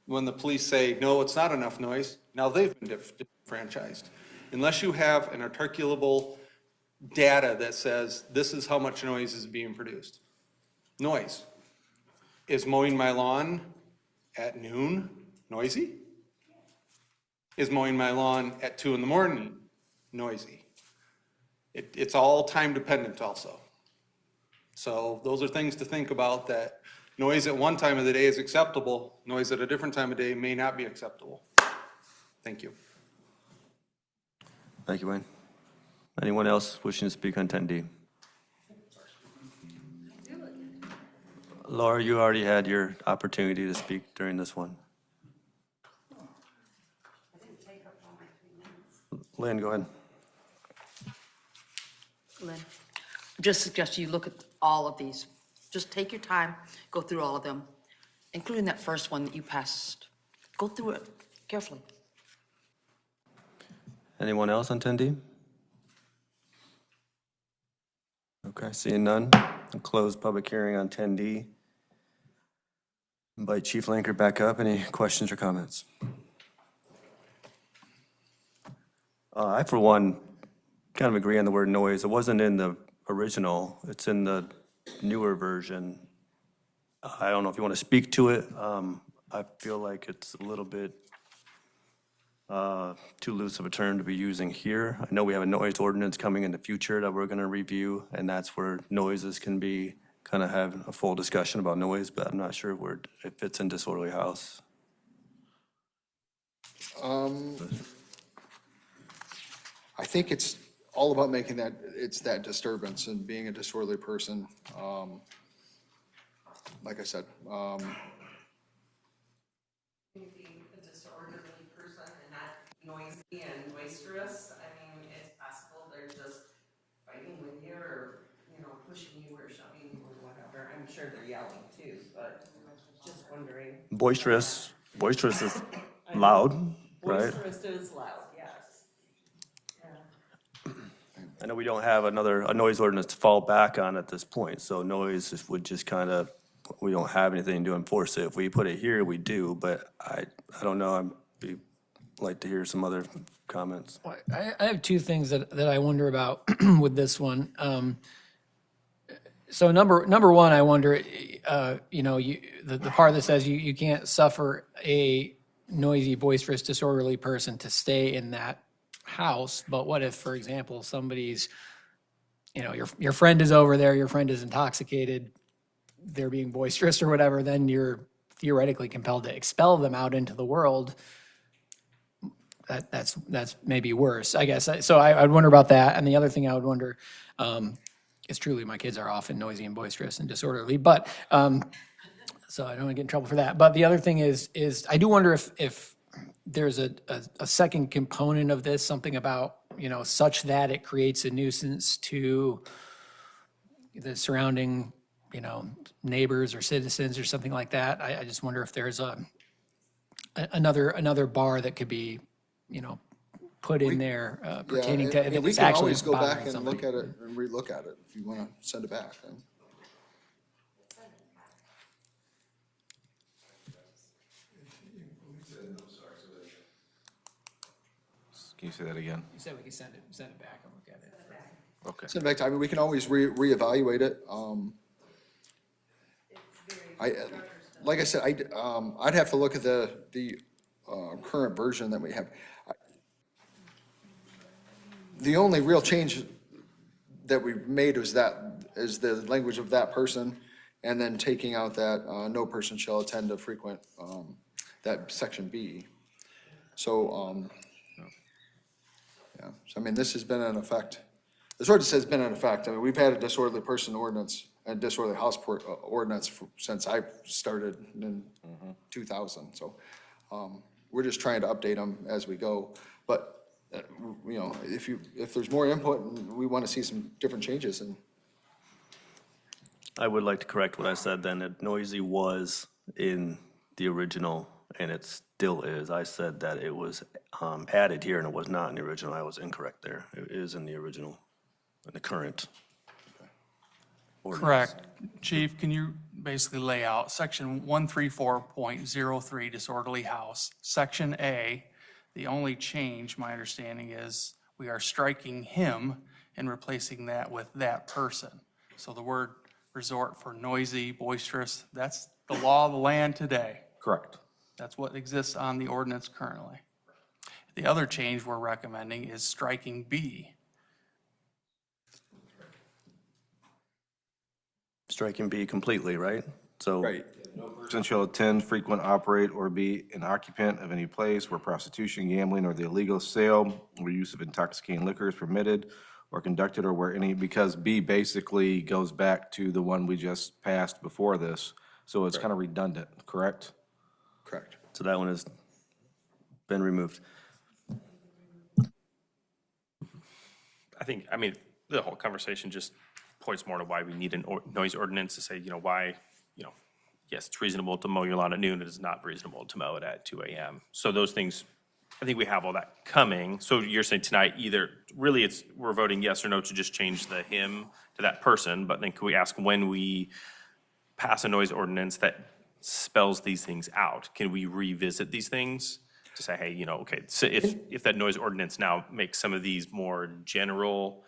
when the police say, no, it's not enough noise, now they've been disenfranchised. Unless you have an articulable data that says this is how much noise is being produced. Noise. Is mowing my lawn at noon noisy? Is mowing my lawn at 2 in the morning noisy? It's all time dependent also. So those are things to think about, that noise at one time of the day is acceptable, noise at a different time of day may not be acceptable. Thank you. Thank you, Wayne. Anyone else wishing to speak on 10D? Laura, you already had your opportunity to speak during this one. Lynn, go ahead. Lynn, just suggest you look at all of these. Just take your time, go through all of them, including that first one that you passed. Go through it carefully. Anyone else on 10D? Okay, seeing none, I'll close public hearing on 10D. Invite Chief Lanker back up. Any questions or comments? I, for one, kind of agree on the word noise. It wasn't in the original. It's in the newer version. I don't know if you want to speak to it. I feel like it's a little bit too loose of a term to be using here. I know we have a noise ordinance coming in the future that we're going to review, and that's where noises can be, kind of have a full discussion about noise, but I'm not sure where it fits in disorderly house. I think it's all about making that, it's that disturbance and being a disorderly person. Like I said, Being a disorderly person and not noisy and boisterous, I mean, it's possible they're just fighting with you or, pushing you or shoving you or whatever. I'm sure they're yelling too, but just wondering. Boisterous is loud, right? Boisterous is loud, yes. Yeah. I know we don't have a noise ordinance to fall back on at this point, so noise would just kind of, we don't have anything to enforce it. If we put it here, we do, but I don't know, I'd like to hear some other comments. I have two things that I wonder about with this one. So number one, I wonder, the part that says you can't suffer a noisy, boisterous, disorderly person to stay in that house. But what if, for example, somebody's, your friend is over there, your friend is intoxicated, they're being boisterous or whatever, then you're theoretically compelled to expel them out into the world. That's maybe worse, I guess. So I'd wonder about that. And the other thing I would wonder, is truly my kids are often noisy and boisterous and disorderly, but, so I don't want to get in trouble for that. But the other thing is I do wonder if there's a second component of this, something about, such that it creates a nuisance to the surrounding, neighbors or citizens or something like that. I just wonder if there's another bar that could be, put in there pertaining to, that we was can actually always go back bothering and somebody. look at it and relook at it if you want to send it back. Can you say that again? You said we could send it back and look at it. Okay. Send it back to, we can always reevaluate it. Like I said, I'd have to look at the current version that we have. The only real change that we made is the language of that person, and then taking out that no person shall attend a frequent, that section B. So, yeah, so I mean, this has been in effect, this ordinance has been in effect. I mean, we've had a disorderly person ordinance and disorderly house ordinance since I started in 2000. So we're just trying to update them as we go. But, if there's more input and we want to see some different changes, and I would like to correct what I said then, that noisy was in the original, and it still is. I said that it was added here, and it was not in the original. I was incorrect there. It is in the original, in the current ordinance. Correct. Chief, can you basically lay out section 134.03 disorderly house, section A? The only change, my understanding, is we are striking him and replacing that with that person. So the word resort for noisy, boisterous, that's the law of the land today. Correct. That's what exists on the ordinance currently. The other change we're recommending is striking B. Striking B completely, right? So. right. No person shall attend, frequent, operate, or be an occupant of any place where prostitution, gambling, or the illegal sale or use of intoxicating liquor is permitted or conducted, or where any, because B basically goes back to the one we just passed before this, so it's kind of redundant, correct? Correct. So that one has been removed. I mean, the whole conversation just points more to why we need a noise ordinance to say, why, yes, it's reasonable to mow your lawn at noon, it is not reasonable to mow it at 2 a.m. So those things I think we have all that coming. So you're saying tonight, either, really, we're voting yes or no to just change the him to that person, but then can we ask when we pass a noise ordinance that spells these things out, can we revisit these things to say, hey, okay, so if that noise ordinance now makes some of these more general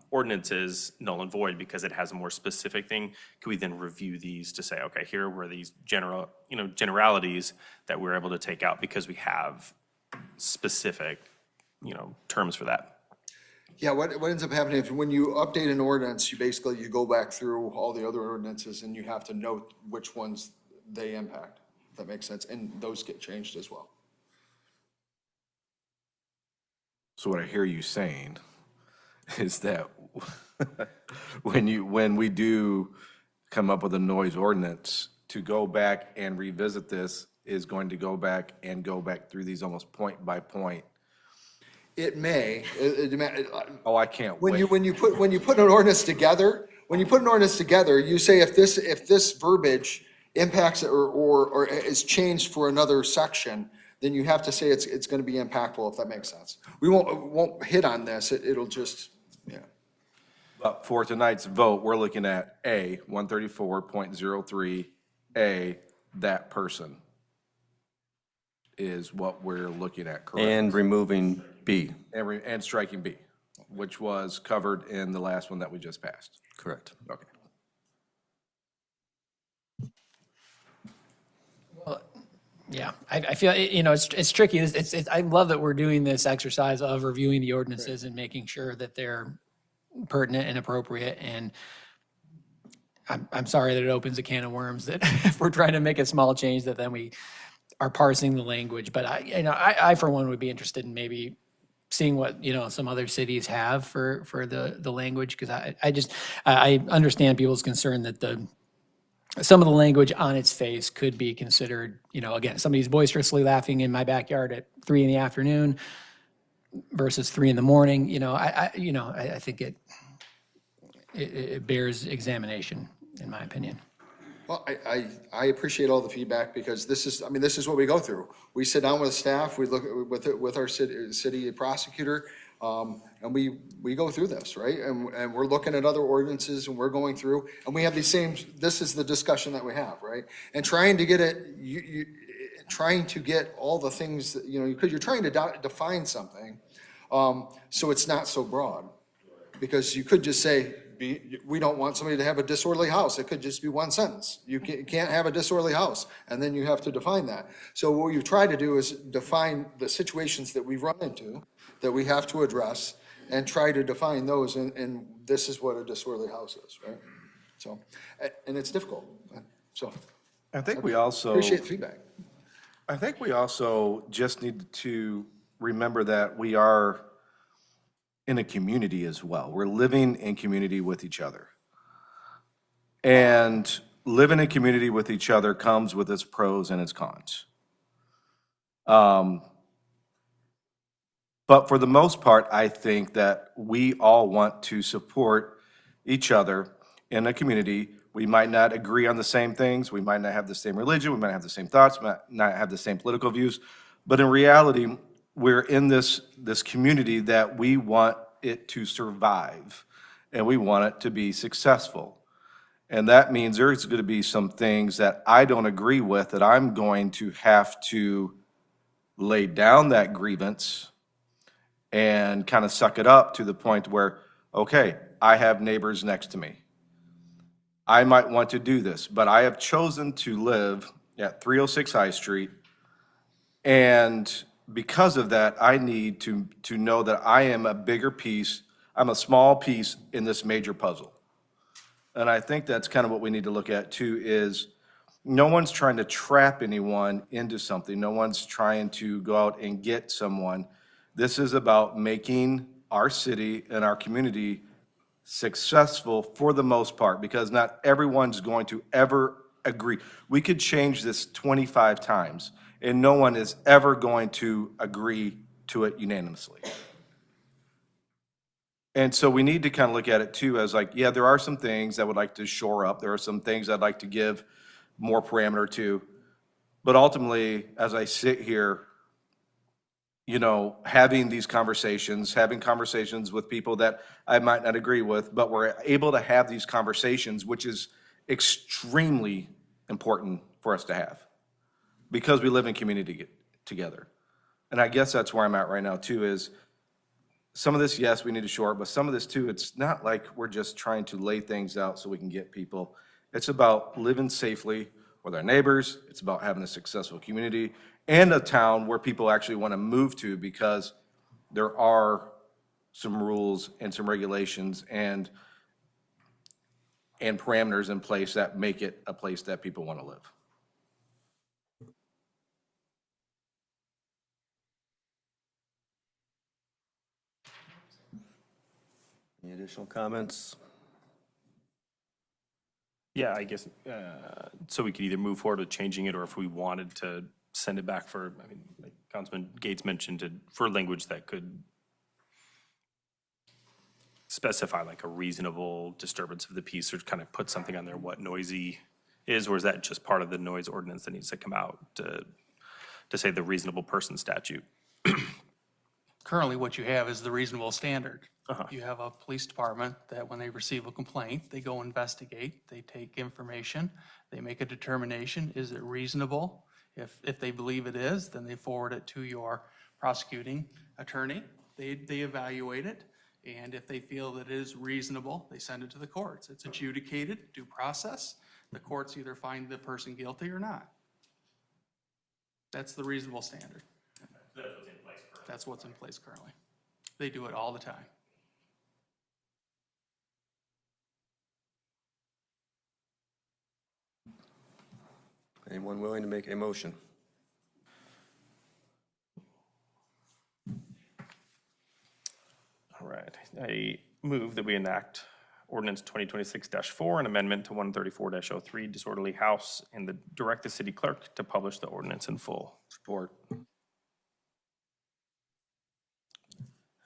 ordinances null and void because it has a more specific thing, can we then review these to say, okay, here were these generalities that we're able to take out because we have specific, terms for that? Yeah, what ends up happening is when you update an ordinance, you go back through all the other ordinances and you have to note which ones they impact, if that makes sense, and those get changed as well. So what I hear you saying is that when we do come up with a noise ordinance, to go back and revisit this is going to go back through these almost point by point. It may. Oh, I can't When wait. you put an ordinance together, you say if this verbiage impacts it or is changed for another section, then you have to say it's going to be impactful, if that makes sense. We won't hit on this. It'll just, yeah. But for tonight's vote, we're looking at A, 134.03, A, that person is what we're looking at, correct? And removing B. And striking B, which was covered in the last one that we just passed. Correct. Okay. Yeah, I feel, it's tricky. I love that we're doing this exercise of reviewing the ordinances and making sure that they're pertinent and appropriate. And I'm sorry that it opens a can of worms that if we're trying to make a small change that then we are parsing the language. But I for one would be interested in maybe seeing what, some other cities have for the language. Because I understand people's concern that some of the language on its face could be considered, again, somebody's boisterously laughing in my backyard at 3 PM versus 3 AM. I think it bears examination, in my opinion. Well, I appreciate all the feedback because this is what we go through. We sit down with staff, we look with our city prosecutor, and we go through this, right? And we're looking at other ordinances and we're going through, and we have this is the discussion that we have, right? And trying to get trying to get all the things that, because you're trying to define something, so it's not so broad. Because you could just say, we don't want somebody to have a disorderly house. It could just be one sentence. You can't have a disorderly house, and then you have to define that. So what you've tried to do is define the situations that we've run into, that we have to address, and try to define those, and this is what a disorderly house is, right? So, and it's difficult, so. I think we also. Appreciate the feedback. I think we also just need to remember that we are in a community as well. We're living in community with each other. And living in community with each other comes with its pros and its cons. But for the most part, I think that we all want to support each other in a community. We might not agree on the same things. We might not have the same religion. We might have the same thoughts, we might not have the same political views. But in reality, we're in this community that we want it to survive and we want it to be successful. And that means there's going to be some things that I don't agree with that I'm going to have to lay down that grievance and kind of suck it up to the point where, okay, I have neighbors next to me. I might want to do this, but I have chosen to live at 306 High Street, and because of that, I need to know that I am a bigger piece, I'm a small piece in this major puzzle. And I think that's kind of what we need to look at too, is no one's trying to trap anyone into something. No one's trying to go out and get someone. This is about making our city and our community successful for the most part, because not everyone's going to ever agree. We could change this 25 times, and no one is ever going to agree to it unanimously. And so we need to kind of look at it too as like, yeah, there are some things I would like to shore up. There are some things I'd like to give more parameter to. But ultimately, as I sit here, you know, having these conversations, having conversations with people that I might not agree with, but we're able to have these conversations, which is extremely important for us to have because we live in community together. And I guess that's where I'm at right now too, is some of this, yes, we need to short, but some of this too, it's not like we're just trying to lay things out so we can get people. It's about living safely with our neighbors. It's about having a successful community and a town where people actually want to move to because there are some rules and some regulations and parameters in place that make it a place that people want to live. Any additional comments? Yeah, I guess, so we could either move forward with changing it, or if we wanted to send it back for, I mean, like Councilman Gates mentioned, for language that could specify like a reasonable disturbance of the peace, or kind of put something on there what noisy is, or is that just part of the noise ordinance that needs to come out to say the reasonable person statute? Currently, what you have is the reasonable standard. You have a police department that when they receive a complaint, they go investigate, they take information, they make a determination, is it reasonable? If they believe it is, then they forward it to your prosecuting attorney. They evaluate it, and if they feel that it is reasonable, they send it to the courts. It's adjudicated, due process. The courts either find the person guilty or not. That's the reasonable standard. That's what's in place currently. They do it all the time. Anyone willing to make a motion? All right, I move that we enact ordinance 2026-4, an amendment to 134-03 disorderly house, and direct the city clerk to publish the ordinance in full. Support.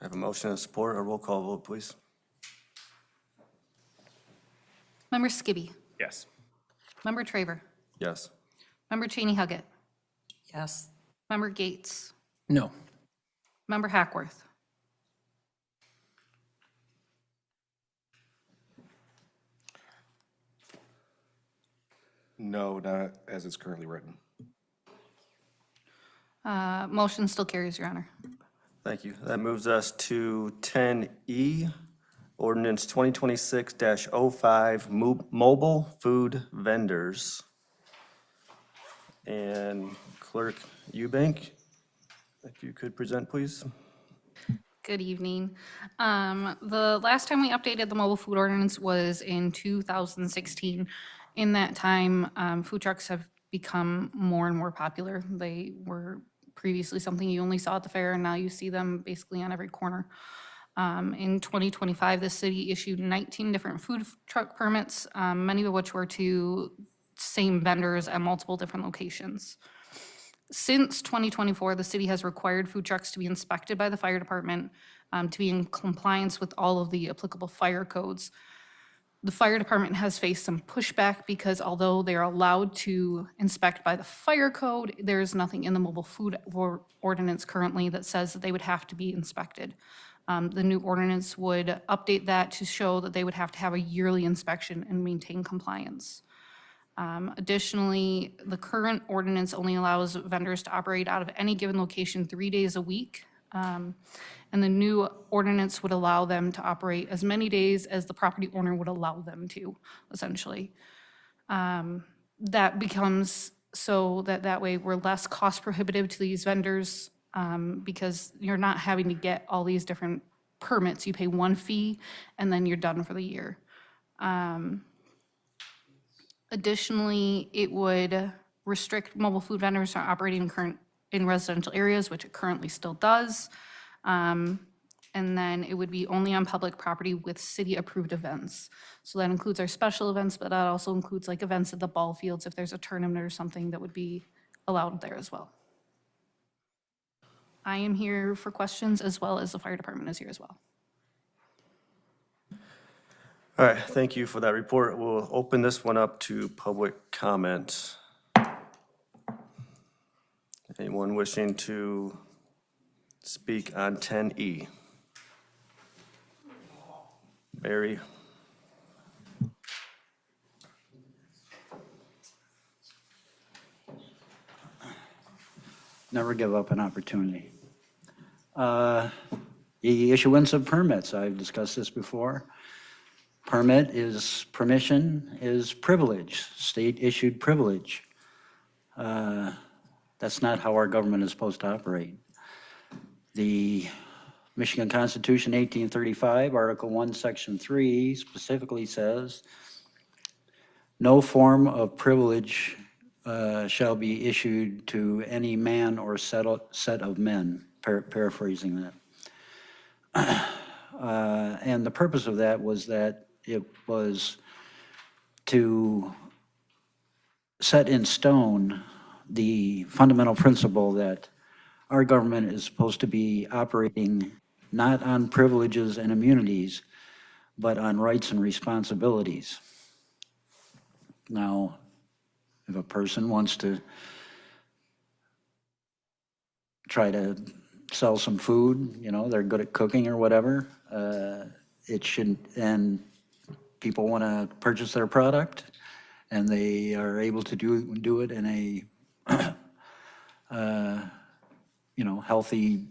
I have a motion and support. A roll call vote, please. Member Skibby. Yes. Member Traver. Yes. Member Cheney Huggett. Yes. Member Gates. No. Member Hackworth. No, not as it's currently written. Motion still carries, Your Honor. Thank you. That moves us to 10E, ordinance 2026-05, mobile food vendors. And Clerk Eubank, if you could present, please. Good evening. The last time we updated the mobile food ordinance was in 2016. In that time, food trucks have become more and more popular. They were previously something you only saw at the fair, and now you see them basically on every corner. In 2025, the city issued 19 different food truck permits, many of which were to same vendors at multiple different locations. Since 2024, the city has required food trucks to be inspected by the fire department to be in compliance with all of the applicable fire codes. The fire department has faced some pushback because although they are allowed to inspect by the fire code, there is nothing in the mobile food ordinance currently that says that they would have to be inspected. The new ordinance would update that to show that they would have to have a yearly inspection and maintain compliance. Additionally, the current ordinance only allows vendors to operate out of any given location 3 days a week. And the new ordinance would allow them to operate as many days as the property owner would allow them to, essentially. That becomes so that way we're less cost prohibitive to these vendors because you're not having to get all these different permits. You pay one fee and then you're done for the year. Additionally, it would restrict mobile food vendors from operating in residential areas, which it currently still does. And then it would be only on public property with city-approved events. So that includes our special events, but that also includes like events at the ball fields if there's a tournament or something that would be allowed there as well. I am here for questions as well as the fire department is here as well. All right, thank you for that report. We'll open this one up to public comment. Anyone wishing to speak on 10E? Barry? Never give up an opportunity. The issuance of permits, I've discussed this before. Permission is privilege, state-issued privilege. That's not how our government is supposed to operate. The Michigan Constitution, 1835, Article 1, Section 3 specifically says, no form of privilege shall be issued to any man or set of men, paraphrasing that. And the purpose of that was that it was to set in stone the fundamental principle that our government is supposed to be operating not on privileges and immunities, but on rights and responsibilities. Now, if a person wants to try to sell some food, you know, they're good at cooking or whatever, it shouldn't, and people want to purchase their product, and they are able to do it in a you know, healthy,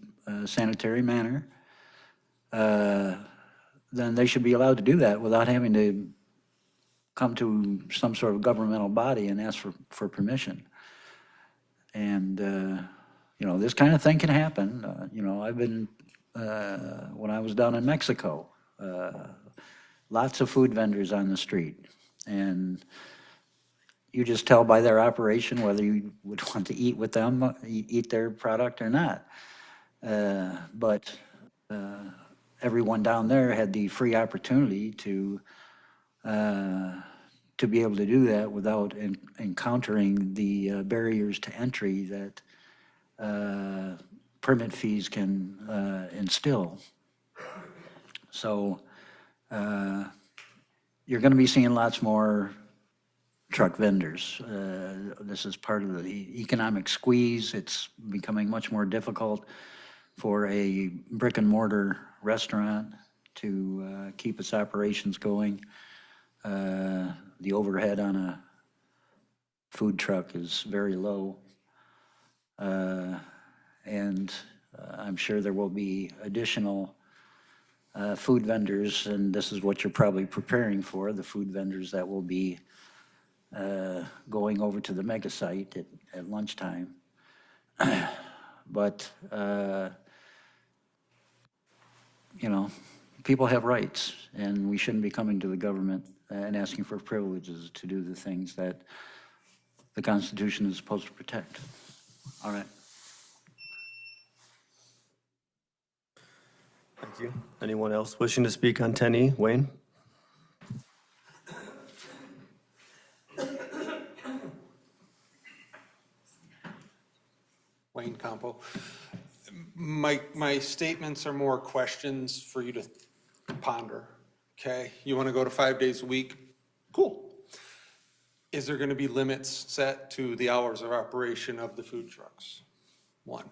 sanitary manner, then they should be allowed to do that without having to come to some sort of governmental body and ask for permission. And, you know, this kind of thing can happen. You know, I've been, when I was down in Mexico, lots of food vendors on the street. And you just tell by their operation whether you would want to eat with them, eat their product or not. But everyone down there had the free opportunity to be able to do that without encountering the barriers to entry that permit fees can instill. So you're going to be seeing lots more truck vendors. This is part of the economic squeeze. It's becoming much more difficult for a brick and mortar restaurant to keep its operations going. The overhead on a food truck is very low. And I'm sure there will be additional food vendors, and this is what you're probably preparing for, the food vendors that will be going over to the mega site at lunchtime. But, you know, people have rights, and we shouldn't be coming to the government and asking for privileges to do the things that the Constitution is supposed to protect. All right. Thank you. Anyone else wishing to speak on 10E? Wayne? Wayne Campo. My statements are more questions for you to ponder, okay? You want to go to 5 days a week? Cool. Is there going to be limits set to the hours of operation of the food trucks? One.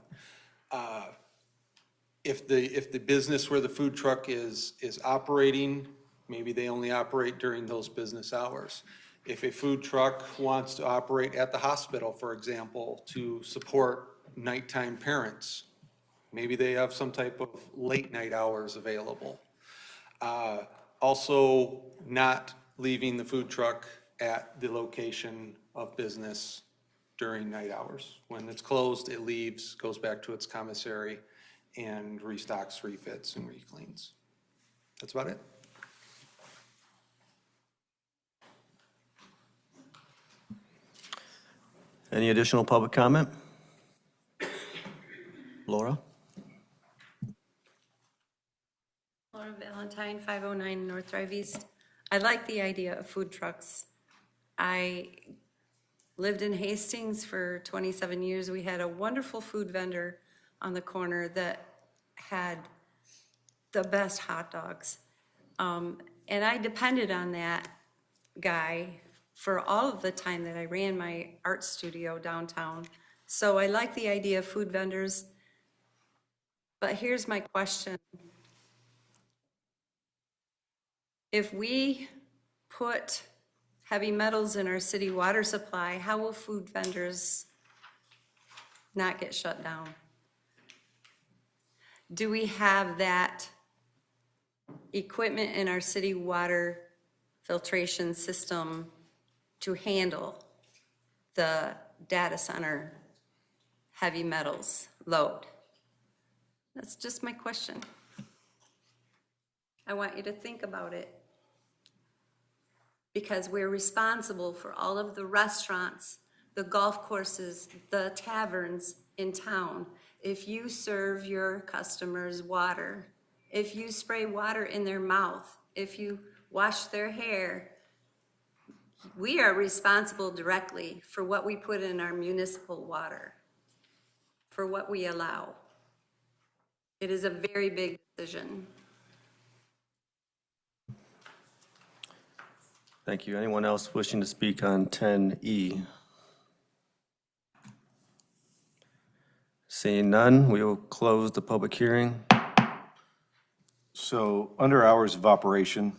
If the business where the food truck is operating, maybe they only operate during those business hours. If a food truck wants to operate at the hospital, for example, to support nighttime parents, maybe they have some type of late night hours available. Also, not leaving the food truck at the location of business during night hours. When it's closed, it leaves, goes back to its commissary, and restocks, refits, and recleans. That's about it. Any additional public comment? Laura? Laura Valentine, 509 North Drive East. I like the idea of food trucks. I lived in Hastings for 27 years. We had a wonderful food vendor on the corner that had the best hot dogs. And I depended on that guy for all of the time that I ran my art studio downtown. So I like the idea of food vendors, But here's my question. If we put heavy metals in our city water supply, how will food vendors not get shut down? Do we have that equipment in our city water filtration system to handle the data center heavy metals load? That's just my question. I want you to think about it. Because we're responsible for all of the restaurants, the golf courses, the taverns in town. If you serve your customers water, if you spray water in their mouth, if you wash their hair, we are responsible directly for what we put in our municipal water, for what we allow. It is a very big decision. Thank you. Anyone else wishing to speak on 10E? Seeing none, we will close the public hearing. So under hours of operation,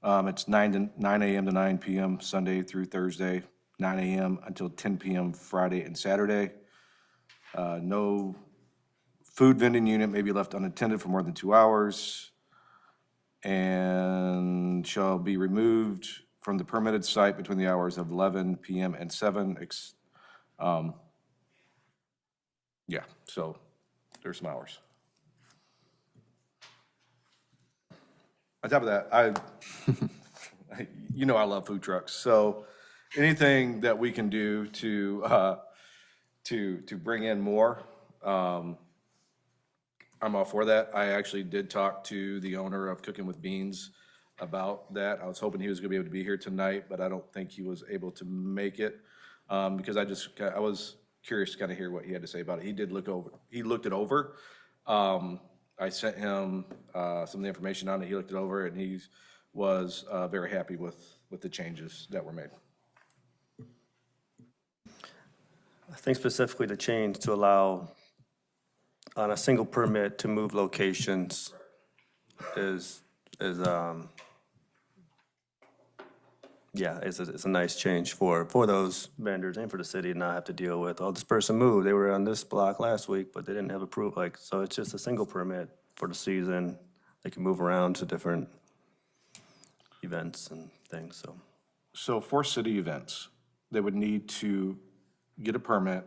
it's 9 a.m. to 9 p.m. Sunday through Thursday, 9 a.m. until 10 p.m. Friday and Saturday. No food vending unit may be left unattended for more than 2 hours and shall be removed from the permitted site between the hours of 11 p.m. and 7. Yeah, so there's some hours. On top of that, you know I love food trucks, so anything that we can do to bring in more, I'm all for that. I actually did talk to the owner of Cooking with Beans about that. I was hoping he was gonna be able to be here tonight, but I don't think he was able to make it, because I was curious to kind of hear what he had to say about it. He looked it over. I sent him some of the information on it. He looked it over, and he was very happy with the changes that were made. I think specifically the change to allow on a single permit to move locations is a nice change for those vendors and for the city to not have to deal with, oh, this person moved, they were on this block last week, but they didn't have approval, so it's just a single permit for the season. They can move around to different events and things, so. So for city events, they would need to get a permit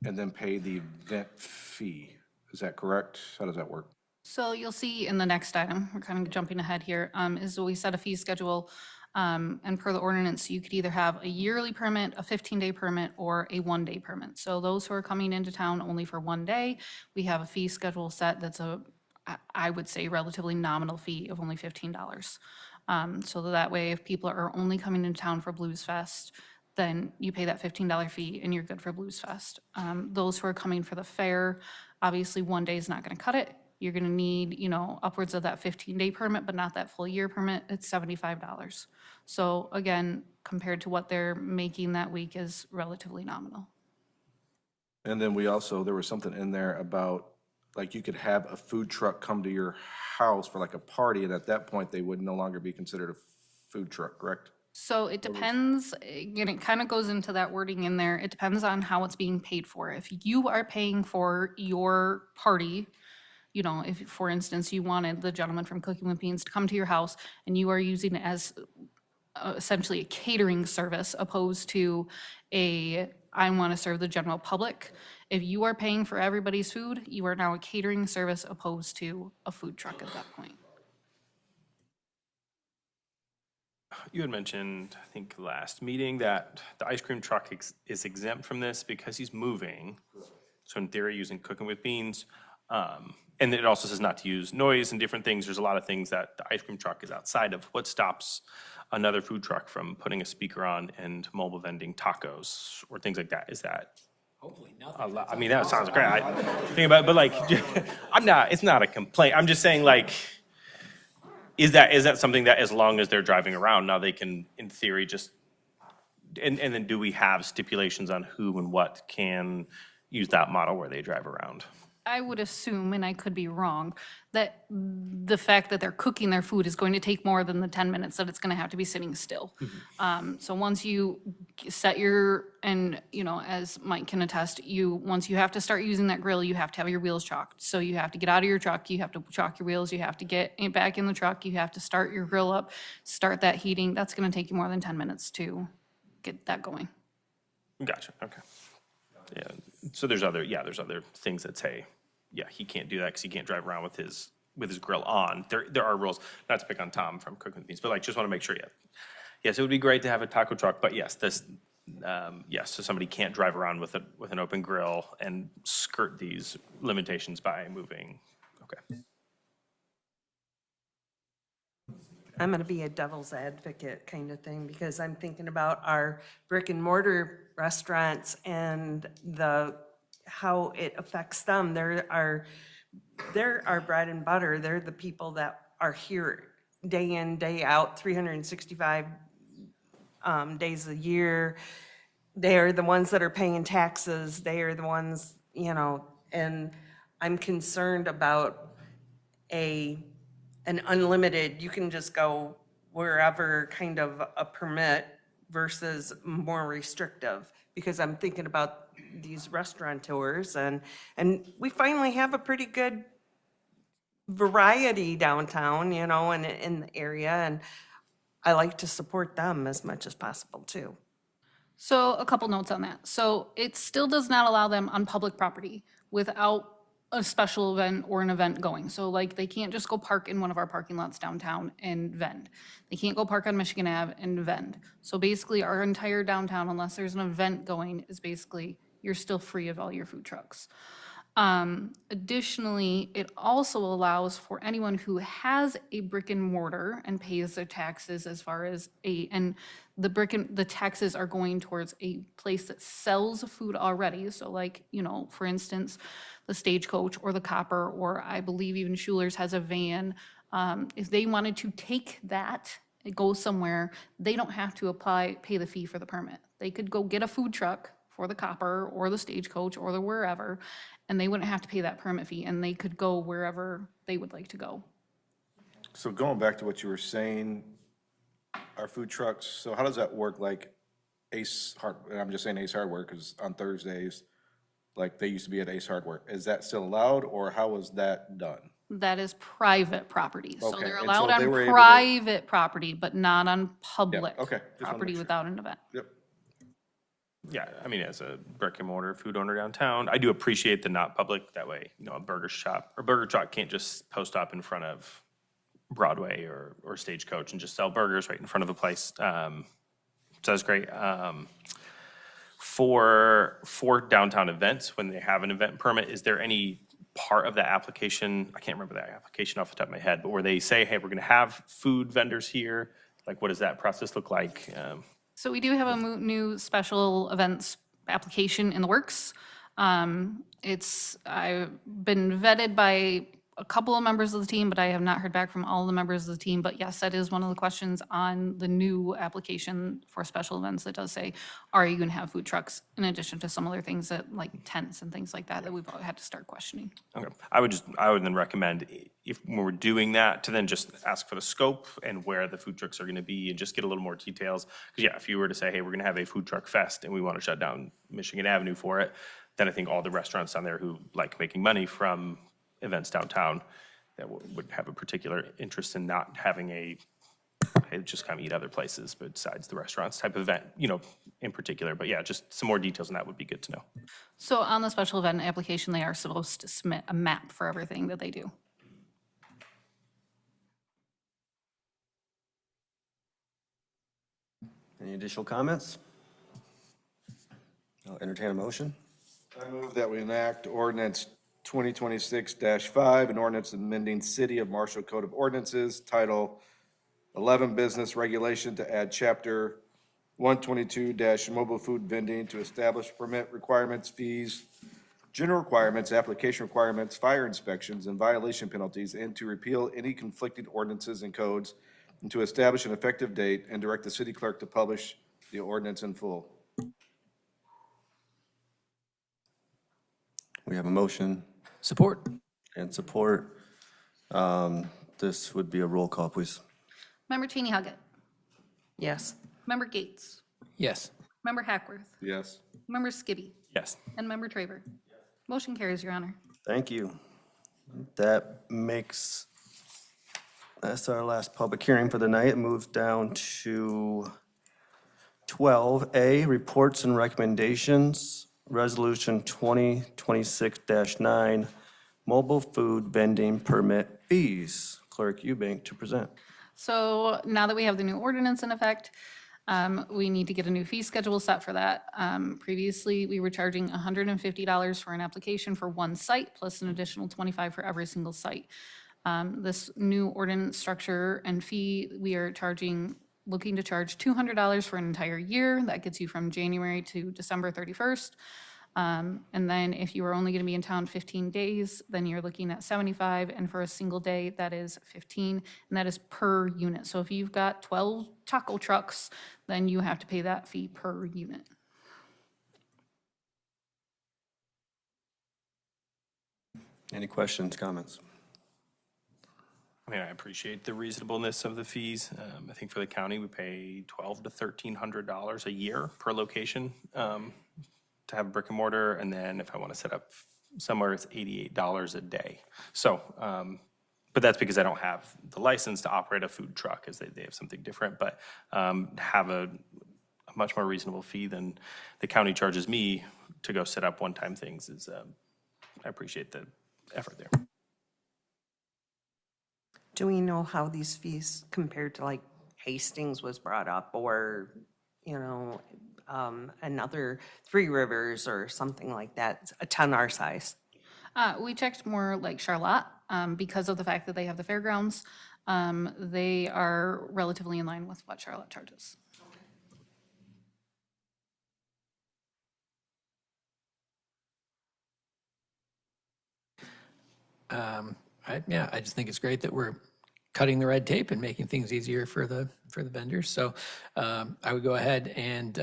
and then pay the event fee. Is that correct? How does that work? So you'll see in the next item, we're kind of jumping ahead here, is we set a fee schedule. And per the ordinance, you could either have a yearly permit, a 15-day permit, or a one-day permit. So those who are coming into town only for one day, we have a fee schedule set that's I would say, relatively nominal fee of only $15. So that way, if people are only coming into town for Blues Fest, then you pay that $15 fee and you're good for Blues Fest. Those who are coming for the fair, obviously one day is not gonna cut it. You're gonna need, upwards of that 15-day permit, but not that full year permit. It's $75. So again, compared to what they're making that week is relatively nominal. And then there was something in there about, like, you could have a food truck come to your house for like a party, and at that point, they would no longer be considered a food truck, correct? So it depends, again, it kind of goes into that wording in there. It depends on how it's being paid for. If you are paying for your party, if, for instance, you wanted the gentleman from Cooking with Beans to come to your house and you are using it as essentially a catering service opposed to I want to serve the general public. If you are paying for everybody's food, you are now a catering service opposed to a food truck at that point. You had mentioned, I think, last meeting that the ice cream truck is exempt from this because he's moving. So in theory, using Cooking with Beans. And it also says not to use noise and different things. There's a lot of things that the ice cream truck is outside of. What stops another food truck from putting a speaker on and mobile vending tacos or things like that? Is that? Hopefully nothing. I mean, that sounds great. I think about it, but like, it's not a complaint. I'm just saying, like, is that something that as long as they're driving around, now they can, in theory, just, and then do we have stipulations on who and what can use that model where they drive around? I would assume, and I could be wrong, that the fact that they're cooking their food is going to take more than the 10 minutes that it's going to have to be sitting still. So once you set your, and, you know, as Mike can attest, once you have to start using that grill, you have to have your wheels chalked. So you have to get out of your truck, you have to chalk your wheels, you have to get back in the truck, you have to start your grill up, start that heating. That's going to take you more than 10 minutes to get that going. Gotcha, okay. Yeah, so there's other things that say, yeah, he can't do that because he can't drive around with his grill on. There are rules, not to pick on Tom from Cooking with Beans, but like, just want to make sure, yeah. Yes, it would be great to have a taco truck, but yes, so somebody can't drive around with an open grill and skirt these limitations by moving, okay. I'm going to be a devil's advocate kind of thing, because I'm thinking about our brick and mortar restaurants and how it affects them. They're our bread and butter. They're the people that are here day in, day out, 365 days a year. They are the ones that are paying taxes. They are the ones, you know, and I'm concerned about an unlimited, you can just go wherever kind of a permit versus more restrictive, because I'm thinking about these restaurateurs and we finally have a pretty good variety downtown, you know, and in the area, and I like to support them as much as possible too. So a couple notes on that. So it still does not allow them on public property without a special event or an event going. So like, they can't just go park in one of our parking lots downtown and vend. They can't go park on Michigan Ave and vend. So basically our entire downtown, unless there's an event going, is basically, you're still free of all your food trucks. Additionally, it also allows for anyone who has a brick and mortar and pays their taxes as far as and the taxes are going towards a place that sells food already. So like, you know, for instance, the Stagecoach or the Copper, or I believe even Schuler's has a van. If they wanted to take that, it goes somewhere, they don't have to pay the fee for the permit. They could go get a food truck for the Copper or the Stagecoach or the wherever, and they wouldn't have to pay that permit fee, and they could go wherever they would like to go. So going back to what you were saying, our food trucks, so how does that work? Like Ace Hardware, I'm just saying Ace Hardware because on Thursdays, like they used to be at Ace Hardware. Is that still allowed, or how was that done? That is private property. So Okay, they're and allowed so they on were able to- private property, but not on public okay. Just wanna property make sure. without an event. Yep. Yeah, I mean, as a brick and mortar food owner downtown, I do appreciate the not public, that way, you know, a burger shop or burger truck can't just post up in front of Broadway or Stagecoach and just sell burgers right in front of the place. So that's great. For downtown events, when they have an event permit, is there any part of the application, I can't remember that application off the top of my head, but where they say, hey, we're gonna have food vendors here? Like, what does that process look like? So we do have a new special events application in the works. I've been vetted by a couple of members of the team, but I have not heard back from all the members of the team. But yes, that is one of the questions on the new application for special events that does say, are you going to have food trucks in addition to some other things that like tents and things like that we've had to start questioning. Okay, I would then recommend, if when we're doing that, to then just ask for the scope and where the food trucks are gonna be and just get a little more details. Because yeah, if you were to say, hey, we're gonna have a food truck fest and we want to shut down Michigan Avenue for it, then I think all the restaurants down there who like making money from events downtown that would have a particular interest in not having hey, just come eat other places besides the restaurants type of event, you know, in particular. But yeah, just some more details on that would be good to know. So on the special event application, they are supposed to submit a map for everything that they do. Any additional comments? I'll entertain a motion. I move that we enact ordinance 2026-5, an ordinance amending City of Marshall Code of Ordinances, Title 11 Business Regulation, to add Chapter 122 Mobile Food Vending to establish permit requirements, fees, general requirements, application requirements, fire inspections, and violation penalties, and to repeal any conflicting ordinances and codes, and to establish an effective date and direct the city clerk to publish the ordinance in full. We have a motion Support. And support. This would be a roll call, please. Member Cheney Huggett. Yes. Member Gates. Yes. Member Hackworth. Yes. Member Skibby. Yes. And Member Traver. Motion carries, Your Honor. Thank you. That's our last public hearing for the night. It moves down to 12A, reports and recommendations, Resolution 2026-9, mobile food vending permit fees. Clerk Eubank to present. So now that we have the new ordinance in effect, we need to get a new fee schedule set for that. Previously, we were charging $150 for an application for one site, plus an additional $25 for every single site. This new ordinance structure and fee, we are looking to charge $200 for an entire year. That gets you from January to December 31st. And then if you are only going to be in town 15 days, then you're looking at $75, and for a single day, that is $15, and that is per unit. So if you've got 12 taco trucks, then you have to pay that fee per unit. Any questions, comments? I mean, I appreciate the reasonableness of the fees. I think for the county, we pay $1,200 to $1,300 a year per location to have brick and mortar, and then if I want to set up somewhere, it's $88 a day. So, but that's because I don't have the license to operate a food truck, as they have something different, but have a much more reasonable fee than the county charges me to go set up one-time things is, I appreciate the effort there. Do we know how these fees compared to like Hastings was brought up, or, you know, another Three Rivers or something like that, a town our size? We checked more like Charlotte, because of the fact that they have the fairgrounds. They are relatively in line with what Charlotte charges. I just think it's great that we're cutting the red tape and making things easier for the vendors. So I would go ahead and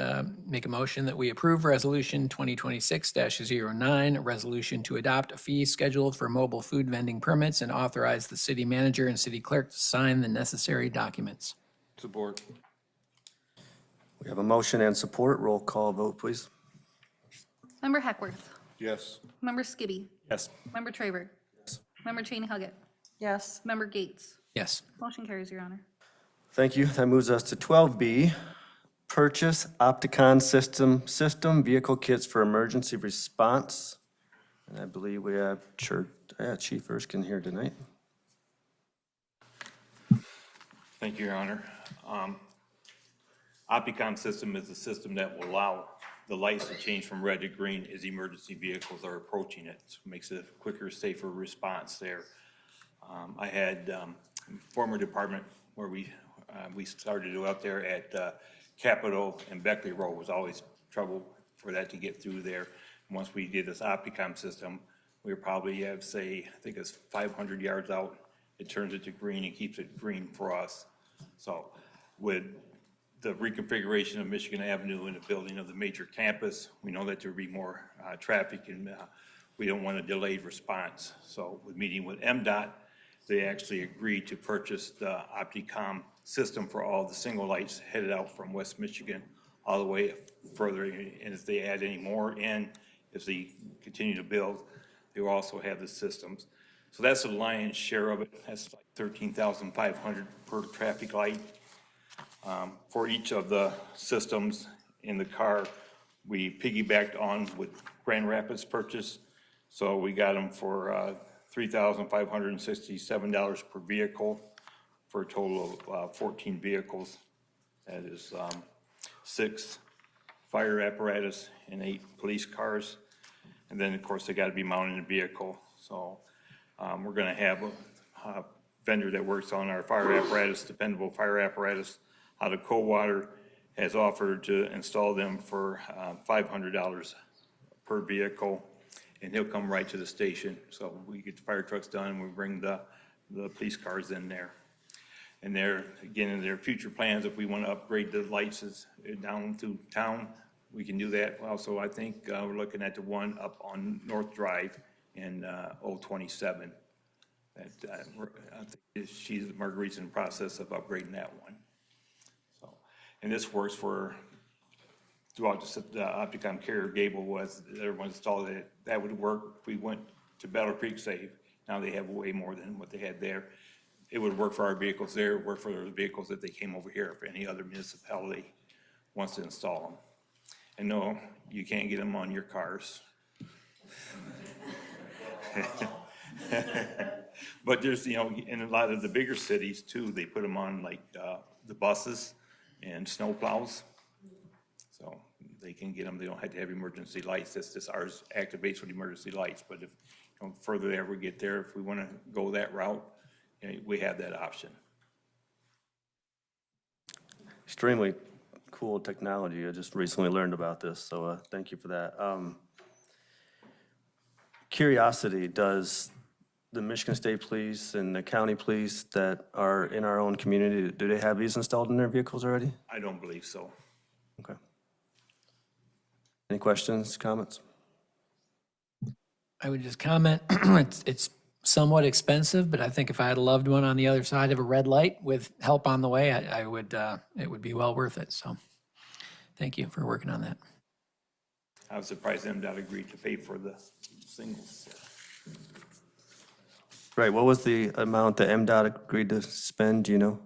make a motion that we approve Resolution 2026-09, a resolution to adopt a fee schedule for mobile food vending permits and authorize the city manager and city clerk to sign the necessary documents. Support. We have a motion and support. Roll call vote, please. Member Hackworth. Yes. Member Skibby. Yes. Member Traver. Member Cheney Huggett. Yes. Member Gates. Yes. Motion carries, Your Honor. Thank you. That moves us to 12B, purchase Opticon system vehicle kits for emergency response. And I believe we have Chief Erskine here tonight. Thank you, Your Honor. Opticon system is a system that will allow the lights to change from red to green as emergency vehicles are approaching it. So it makes it a quicker, safer response there. I had former department where we started it out there at Capitol and Beckley Road. Was always trouble for that to get through there. And once we did this Opticon system, we probably have, say, I think it's 500 yards out. It turns it to green and keeps it green for us. So with the reconfiguration of Michigan Avenue and the building of the major campus, we know that there'll be more traffic, and we don't want a delayed response. So with meeting with MDOT, they actually agreed to purchase the Opticom system for all the single lights headed out from West Michigan all the way further. And if they add any more in, if they continue to build, they will also have the systems. So that's the lion's share of it. That's like $13,500 per traffic light. For each of the systems in the car, we piggybacked on with Grand Rapids purchase. So we got them for $3,567 per vehicle for a total of 14 vehicles. That is 6 fire apparatus and 8 police cars. And then, of course, they got to be mounted in a vehicle. So we're going to have a vendor that works on our fire apparatus, dependable fire apparatus, out of Coldwater, has offered to install them for $500 per vehicle, and he'll come right to the station. So we get the fire trucks done, and we bring the police cars in there. And there, again, in their future plans, if we want to upgrade the lights down through town, we can do that. Also, I think we're looking at the one up on North Drive in 027. That, I think Marguerite's in the process of upgrading that one. So, and this works for throughout the Opticon carrier Gable was, everyone installed it. That would work if we went to Battle Creek Save. Now they have way more than what they had there. It would work for our vehicles there, it would work for those vehicles if they came over here, if any other municipality wants to install them. And no, you can't get them on your cars. But there's, you know, in a lot of the bigger cities too, they put them on like the buses and snow plows. So they can get them, they don't have to have emergency lights. That's just ours activates with emergency lights. But if, you know, further they ever get there, if we want to go that route, you know, we have that option. Extremely cool technology. I just recently learned about this, so thank you for that. Curiosity, does the Michigan State Police and the county police that are in our own community, do they have these installed in their vehicles already? I don't believe so. Okay. Any questions, comments? I would just comment, it's somewhat expensive, but I think if I had a loved one on the other side of a red light with help on the way, I would, it would be well worth it. So thank you for working on that. I was surprised MDOT agreed to pay for the singles. Right, what was the amount that MDOT agreed to spend, do you know?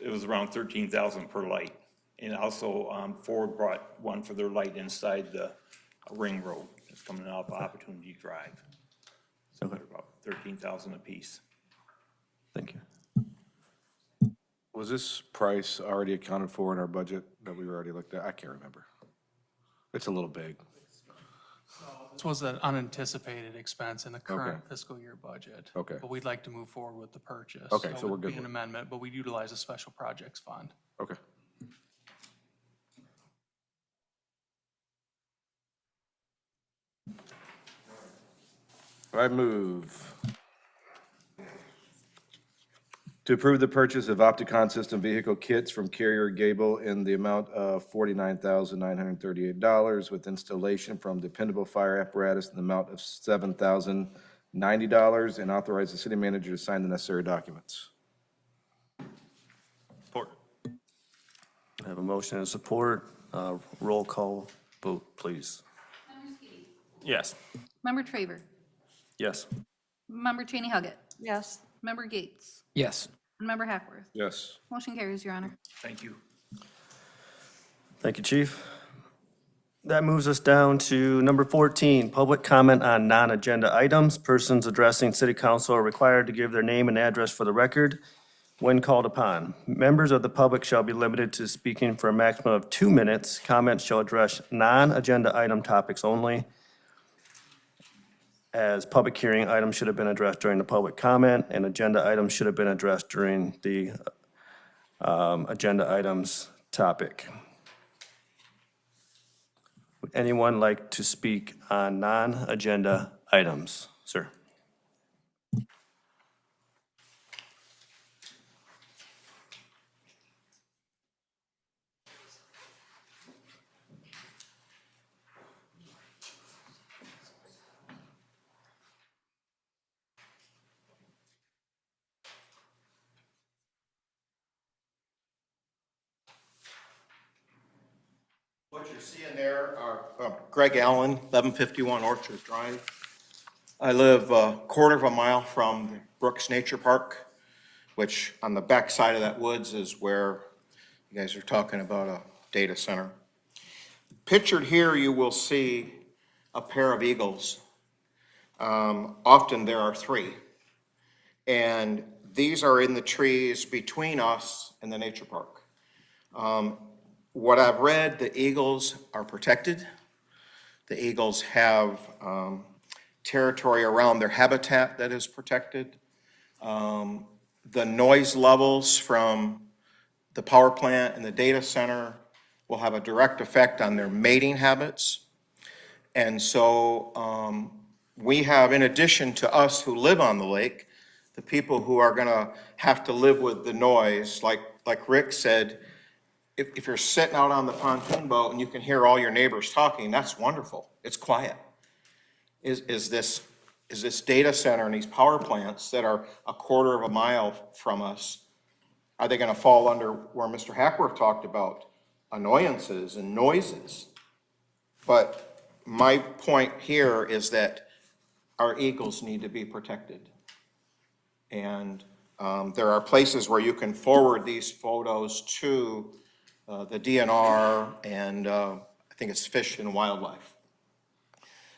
It was around 13,000 per light. And also Ford brought one for their light inside the ring road that's coming off Opportunity Drive. So they're about 13,000 apiece. Thank you. Was this price already accounted for in our budget that we already looked at? I can't remember. It's a little big. This was an unanticipated expense in the current Okay. fiscal year budget. Okay. But we'd like to move forward with the purchase. Okay, so it we're would be good an with- amendment, but we'd utilize a special projects fund. Okay. I move to approve the purchase of Opticon system vehicle kits from Carrier Gable in the amount of $49,938 with installation from Dependable Fire Apparatus in the amount of $7,090 and authorize the city manager to sign the necessary documents. Support. I have a motion and support. Roll call vote, please. Yes. Member Traver, Yes. Member Cheney Huggett, Yes. Member Gates, Yes. and Member Hackworth. Yes. Motion carries, Your Honor. Thank you. Thank you, Chief. That moves us down to number 14, public comment on non-agenda items. Persons addressing city council are required to give their name and address for the record when called upon. Members of the public shall be limited to speaking for a maximum of 2 minutes. Comments shall address non-agenda item topics only, as public hearing items should have been addressed during the public comment, and agenda items should have been addressed during the agenda items topic. Would anyone like to speak on non-agenda items? Sir. What you're seeing there are Greg Allen, 1151 Orchard Drive. I live a quarter of a mile from Brooks Nature Park, which on the back side of that woods is where you guys are talking about a data center. Pictured here, you will see a pair of eagles. Often there are three. And these are in the trees between us and the nature park. What I've read, the eagles are protected. The eagles have territory around their habitat that is protected. The noise levels from the power plant and the data center will have a direct effect on their mating habits. And so we have, in addition to us who live on the lake, the people who are gonna have to live with the noise, like Rick said, if you're sitting out on the pontoon boat and you can hear all your neighbors talking, that's wonderful. It's quiet. Is this is this data center and these power plants that are a quarter of a mile from us, are they gonna fall under where Mr. Hackworth talked about annoyances and noises? But my point here is that our eagles need to be protected. And there are places where you can forward these photos to the DNR and I think it's Fish and Wildlife.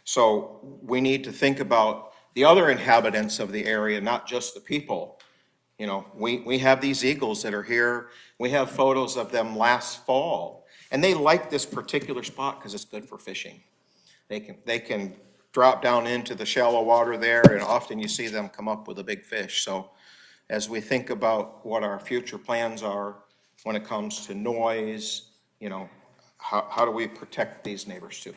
So we need to think about the other inhabitants of the area, not just the people. You know, we have these eagles that are here. We have photos of them last fall. And they like this particular spot because it's good for fishing. They can drop down into the shallow water there, and often you see them come up with a big fish. So as we think about what our future plans are when it comes to noise, you know, how do we protect these neighbors too?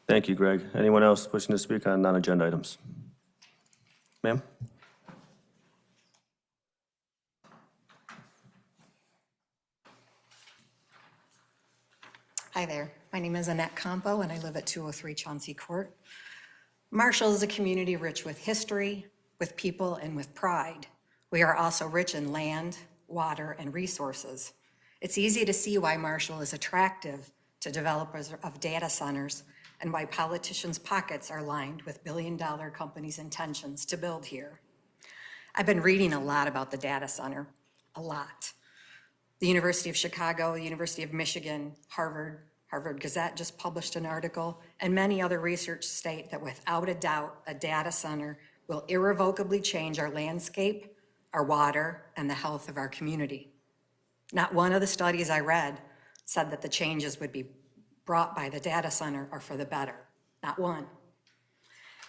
Thank you, Greg. Anyone else wishing to speak on non-agenda items? Ma'am? Hi there. My name is Annette Campo, and I live at 203 Chauncey Court. Marshall is a community rich with history, with people, and with pride. We are also rich in land, water, and resources. It's easy to see why Marshall is attractive to developers of data centers and why politicians' pockets are lined with billion-dollar companies' intentions to build here. I've been reading a lot about the data center, a lot. The University of Chicago, the University of Michigan, Harvard Gazette just published an article, and many other research state that without a doubt, a data center will irrevocably change our landscape, our water, and the health of our community. Not one of the studies I read said that the changes would be brought by the data center are for the better. Not one.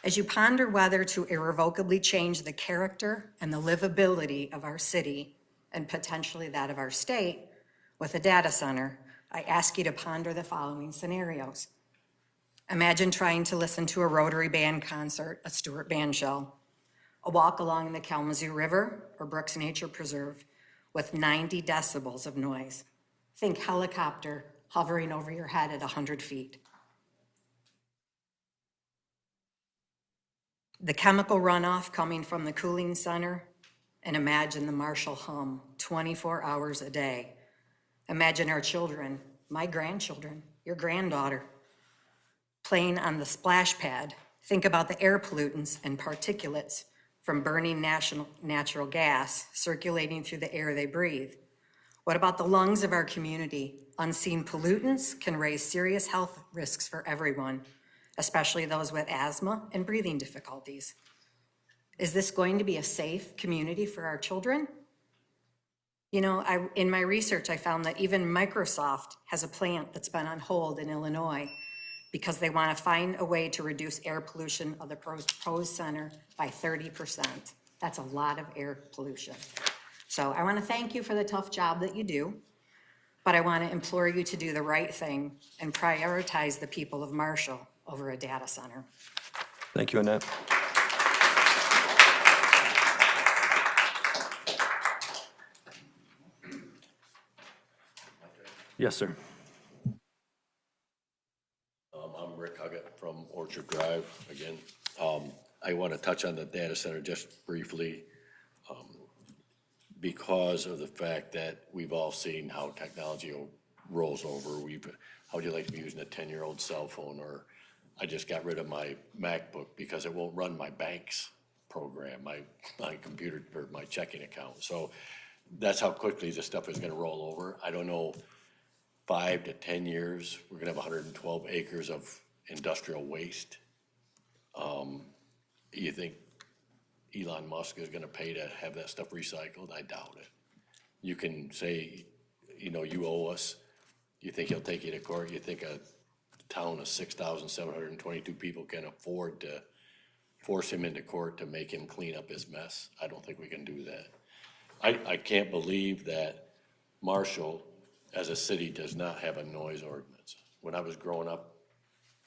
As you ponder whether to irrevocably change the character and the livability of our city and potentially that of our state with a data center, I ask you to ponder the following scenarios. Imagine trying to listen to a Rotary Band concert, a Stewart Band show, a walk along the Kalamazoo River or Brooks Nature Preserve with 90 decibels of noise. Think helicopter hovering over your head at 100 feet. The chemical runoff coming from the cooling center, and imagine the Marshall hum 24 hours a day. Imagine our children, my grandchildren, your granddaughter, playing on the splash pad. Think about the air pollutants and particulates from burning natural gas circulating through the air they breathe. What about the lungs of our community? Unseen pollutants can raise serious health risks for everyone, especially those with asthma and breathing difficulties. Is this going to be a safe community for our children? You know, in my research, I found that even Microsoft has a plant that's been on hold in Illinois because they want to find a way to reduce air pollution of the proposed center by 30%. That's a lot of air pollution. So I want to thank you for the tough job that you do, but I want to implore you to do the right thing and prioritize the people of Marshall over a data center. Thank you, Annette. Yes, sir. I'm Rick Huggett from Orchard Drive again. I want to touch on the data center just briefly because of the fact that we've all seen how technology rolls over. How do you like to be using a 10-year-old cell phone? Or I just got rid of my MacBook because it won't run my bank's program, my computer or my checking account. So that's how quickly this stuff is going to roll over. I don't know, 5 to 10 years, we're gonna have 112 acres of industrial waste. You think Elon Musk is gonna pay to have that stuff recycled? I doubt it. You can say, you know, you owe us. You think he'll take you to court? You think a town of 6,722 people can afford to force him into court to make him clean up his mess? I don't think we can do that. I can't believe that Marshall, as a city, does not have a noise ordinance. When I was growing up,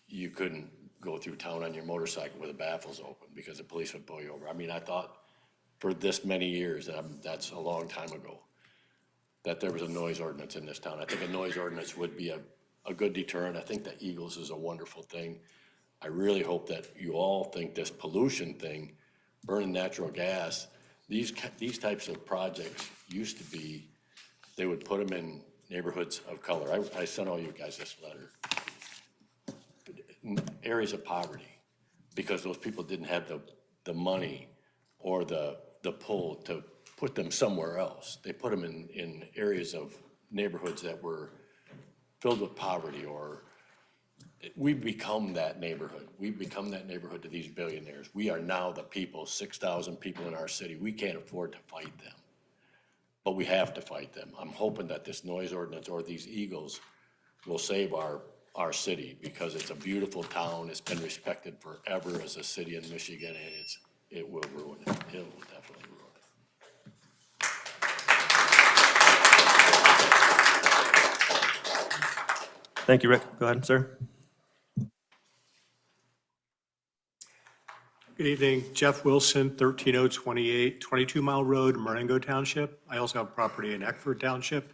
you couldn't go through town on your motorcycle with the baffles open because the police would pull you over. I mean, I thought for this many years, that's a long time ago. that there was a noise ordinance in this town. I think a noise ordinance would be a good deterrent. I think that Eagles is a wonderful thing. I really hope that you all think this pollution thing, burning natural gas, these types of projects used to be, they would put them in neighborhoods of color. I sent all you guys this letter. Areas of poverty, because those people didn't have the money or the pull to put them somewhere else. They put them in areas of neighborhoods that were filled with poverty, or we've become that neighborhood. We've become that neighborhood to these billionaires. We are now the people, 6,000 people in our city. We can't afford to fight them, but we have to fight them. I'm hoping that this noise ordinance or these Eagles will save our city, because it's a beautiful town. It's been respected forever as a city in Michigan, and it will ruin it. It will definitely ruin it. Thank you, Rick. Go ahead, sir. Good evening, Jeff Wilson, 13028, 22 Mile Road, Marengo Township. I also have property in Eckford Township.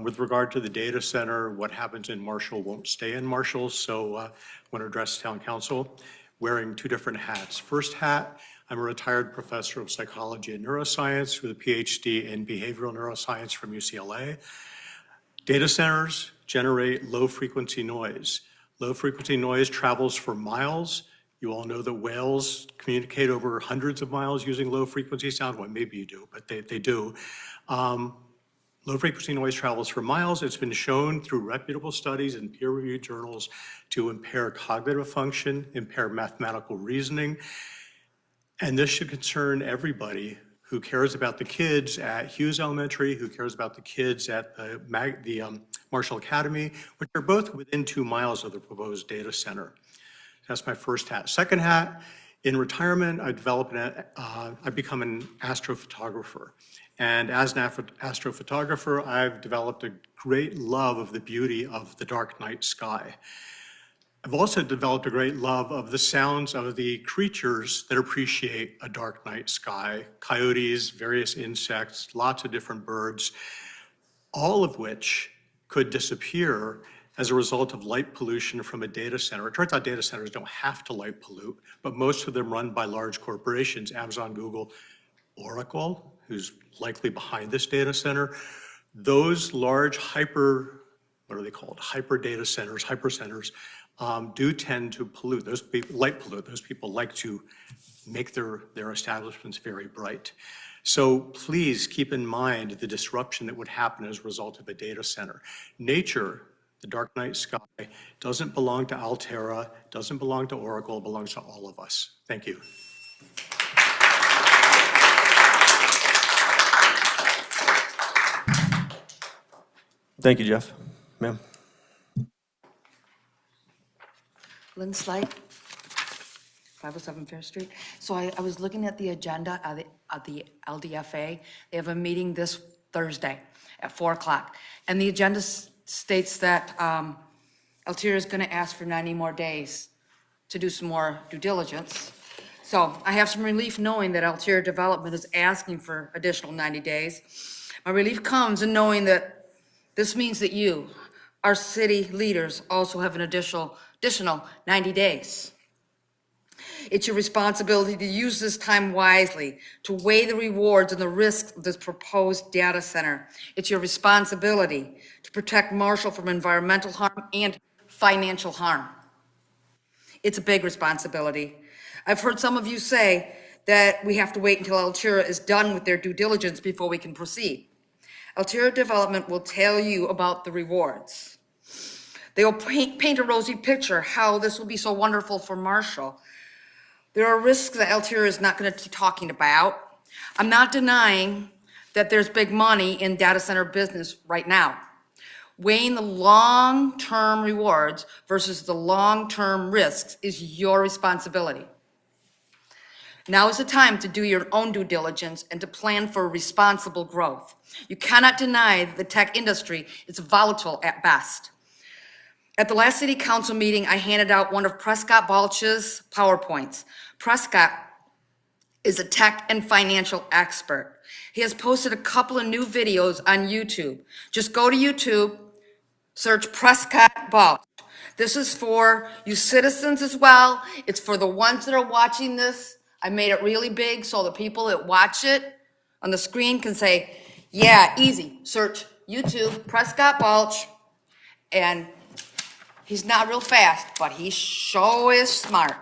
With regard to the data center, what happens in Marshall won't stay in Marshall, so I want to address town council wearing two different hats. First hat, I'm a retired professor of psychology and neuroscience with a PhD in behavioral neuroscience from UCLA. Data centers generate low-frequency noise. Low-frequency noise travels for miles. You all know that whales communicate over hundreds of miles using low-frequency sound. Well, maybe you do, but they do. Low-frequency noise travels for miles. It's been shown through reputable studies and peer-reviewed journals to impair cognitive function, impair mathematical reasoning. And this should concern everybody who cares about the kids at Hughes Elementary, who cares about the kids at the Marshall Academy, which are both within 2 miles of the proposed data center. That's my first hat. Second hat, in retirement, I've become an astrophotographer. And as an astrophotographer, I've developed a great love of the beauty of the dark night sky. I've also developed a great love of the sounds of the creatures that appreciate a dark night sky. Coyotes, various insects, lots of different birds, all of which could disappear as a result of light pollution from a data center. It turns out data centers don't have to light pollute, but most of them run by large corporations, Amazon, Google, Oracle, who's likely behind this data center. Those large hyper data centers, hypercenters, do tend to pollute. Those people light pollute. Those people like to make their establishments very bright. So please keep in mind the disruption that would happen as a result of a data center. Nature, the dark night sky, doesn't belong to Altera, doesn't belong to Oracle, it belongs to all of us. Thank you. Thank you, Jeff. Ma'am. Lynn Slight, 507 Fair Street. So I was looking at the agenda of the LDFA. They have a meeting this Thursday at 4 o'clock. And the agenda states that Altair is going to ask for 90 more days to do some more due diligence. So I have some relief knowing that Altair Development is asking for additional 90 days. My relief comes in knowing that this means that you, our city leaders, also have an additional 90 days. It's your responsibility to use this time wisely, to weigh the rewards and the risks of this proposed data center. It's your responsibility to protect Marshall from environmental harm and financial harm. It's a big responsibility. I've heard some of you say that we have to wait until Altura is done with their due diligence before we can proceed. Altura Development will tell you about the rewards. They will paint a rosy picture how this will be so wonderful for Marshall. There are risks that Altura is not going to be talking about. I'm not denying that there's big money in data center business right now. Weighing the long-term rewards versus the long-term risks is your responsibility. Now is the time to do your own due diligence and to plan for responsible growth. You cannot deny that the tech industry is volatile at best. At the last city council meeting, I handed out one of Prescott Balch's PowerPoints. Prescott is a tech and financial expert. He has posted a couple of new videos on YouTube. Just go to YouTube, search Prescott Balch. This is for you citizens as well. It's for the ones that are watching this. I made it really big so the people that watch it on the screen can say, yeah, easy. Search YouTube, Prescott Balch, and he's not real fast, but he sure is smart.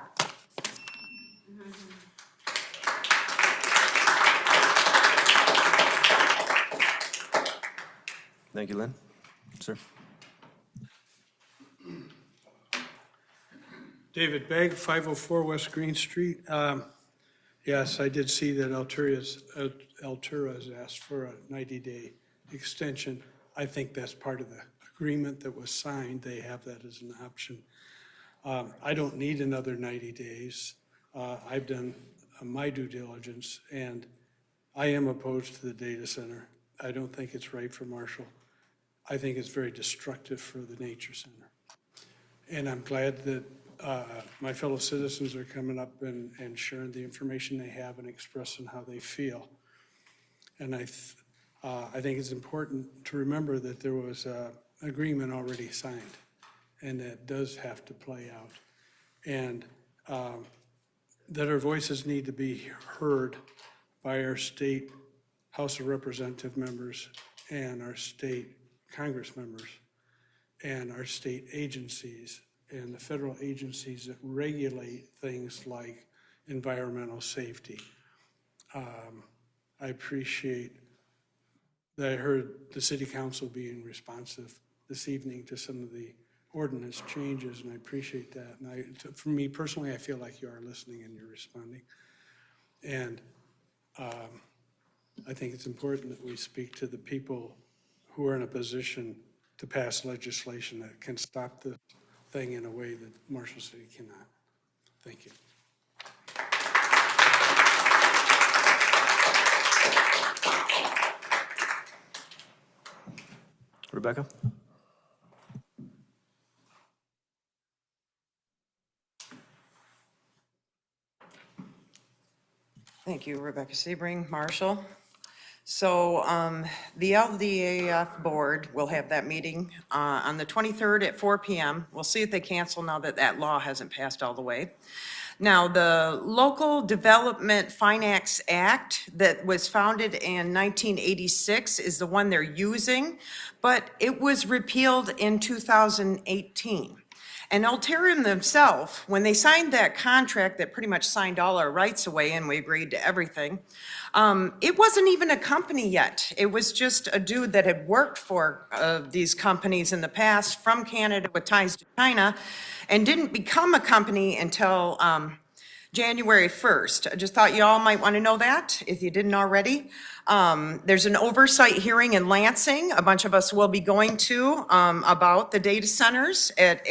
Thank you, Lynn. Sir? David Begg, 504 West Green Street. Yes, I did see that Altura has asked for a 90-day extension. I think that's part of the agreement that was signed. They have that as an option. I don't need another 90 days. I've done my due diligence, and I am opposed to the data center. I don't think it's right for Marshall. I think it's very destructive for the nature center. And I'm glad that my fellow citizens are coming up and sharing the information they have and expressing how they feel. And I think it's important to remember that there was an agreement already signed, and that does have to play out. And that our voices need to be heard by our state House of Representative members and our state Congress members and our state agencies and the federal agencies that regulate things like environmental safety. I appreciate that I heard the city council being responsive this evening to some of the ordinance changes, and I appreciate that. And for me personally, I feel like you are listening and you're responding. And I think it's important that we speak to the people who are in a position to pass legislation that can stop this thing in a way that Marshall City cannot. Thank you. Rebecca? Thank you, Rebecca Sebring, Marshall. So the LDAF board will have that meeting on the 23rd at 4 p.m. We'll see if they cancel now that that law hasn't passed all the way. Now, the Local Development Finance Act that was founded in 1986 is the one they're using, but it was repealed in 2018. And Alterium themselves, when they signed that contract that pretty much signed all our rights away and we agreed to everything, it wasn't even a company yet. It was just a dude that had worked for these companies in the past from Canada with ties to China and didn't become a company until January 1st. I just thought you all might want to know that if you didn't already. There's an oversight hearing in Lansing. A bunch of us will be going to about the data centers at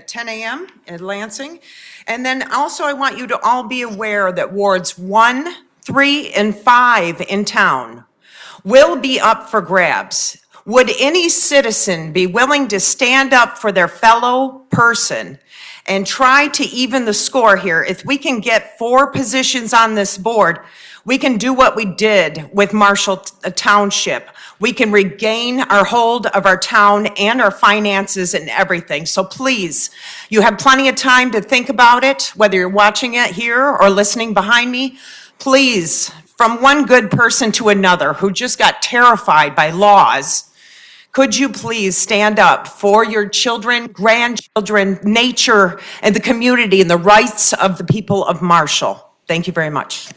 10 a.m. in Lansing. And then also I want you to all be aware that wards 1, 3, and 5 in town will be up for grabs. Would any citizen be willing to stand up for their fellow person and try to even the score here? If we can get 4 positions on this board, we can do what we did with Marshall Township. We can regain our hold of our town and our finances and everything. So please, you have plenty of time to think about it, whether you're watching it here or listening behind me. Please, from one good person to another who just got terrified by laws, could you please stand up for your children, grandchildren, nature, and the community and the rights of the people of Marshall? Thank you very much.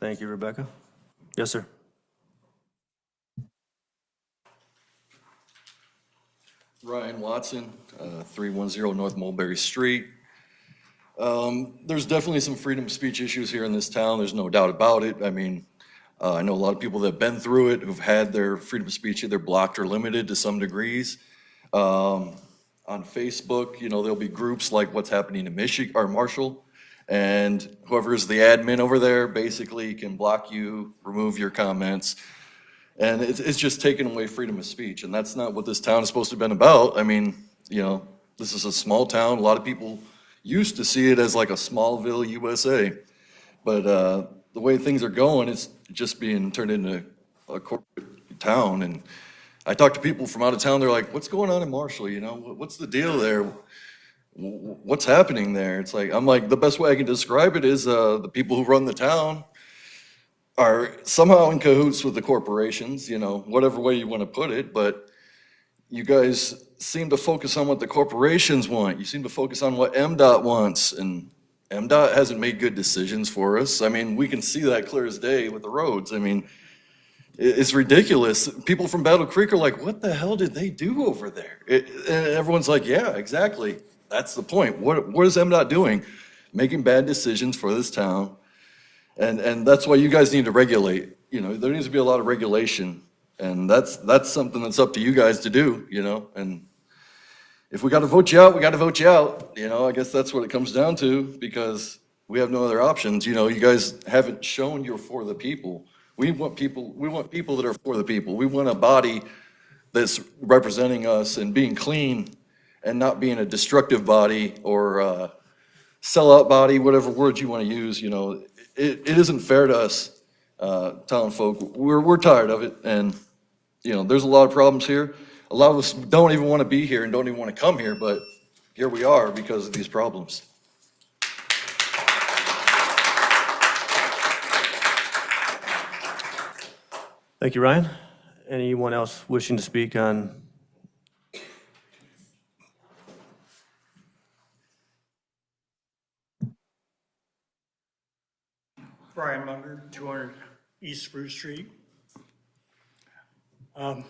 Thank you, Rebecca. Yes, sir. Ryan Watson, 310 North Mulberry Street. There's definitely some freedom of speech issues here in this town. There's no doubt about it. I mean, I know a lot of people that have been through it who've had their freedom of speech either blocked or limited to some degrees. On Facebook, you know, there'll be groups like what's happening in Michigan or Marshall, and whoever is the admin over there basically can block you, remove your comments. And it's just taking away freedom of speech, and that's not what this town is supposed to have been about. I mean, you know, This is a small town. A lot of people used to see it as like a Smallville, USA. But the way things are going, it's just being turned into a corporate town. And I talk to people from out of town, they're like, what's going on in Marshall, you know? What's the deal there? What's happening there? It's like, I'm like, the best way I can describe it is the people who run the town are somehow in cahoots with the corporations, you know, whatever way you want to put it, but you guys seem to focus on what the corporations want. You seem to focus on what MDOT wants, and MDOT hasn't made good decisions for us. I mean, we can see that clear as day with the roads. I mean, it's ridiculous. People from Battle Creek are like, what the hell did they do over there? And everyone's like, yeah, exactly. That's the point. What is MDOT doing? Making bad decisions for this town. And that's why you guys need to regulate. You know, there needs to be a lot of regulation. And that's something that's up to you guys to do, you know? And if we got to vote you out, we got to vote you out. You know, I guess that's what it comes down to, because we have no other options. You know, you guys haven't shown you're for the people. We want people that are for the people. We want a body that's representing us and being clean and not being a destructive body or a sellout body, whatever words you want to use. You know, it isn't fair to us, town folk. We're tired of it, and you know, there's a lot of problems here. A lot of us don't even want to be here and don't even want to come here, but here we are because of these problems. Thank you, Ryan. Anyone else wishing to speak on? Brian Munger, 200 East Spruce Street. I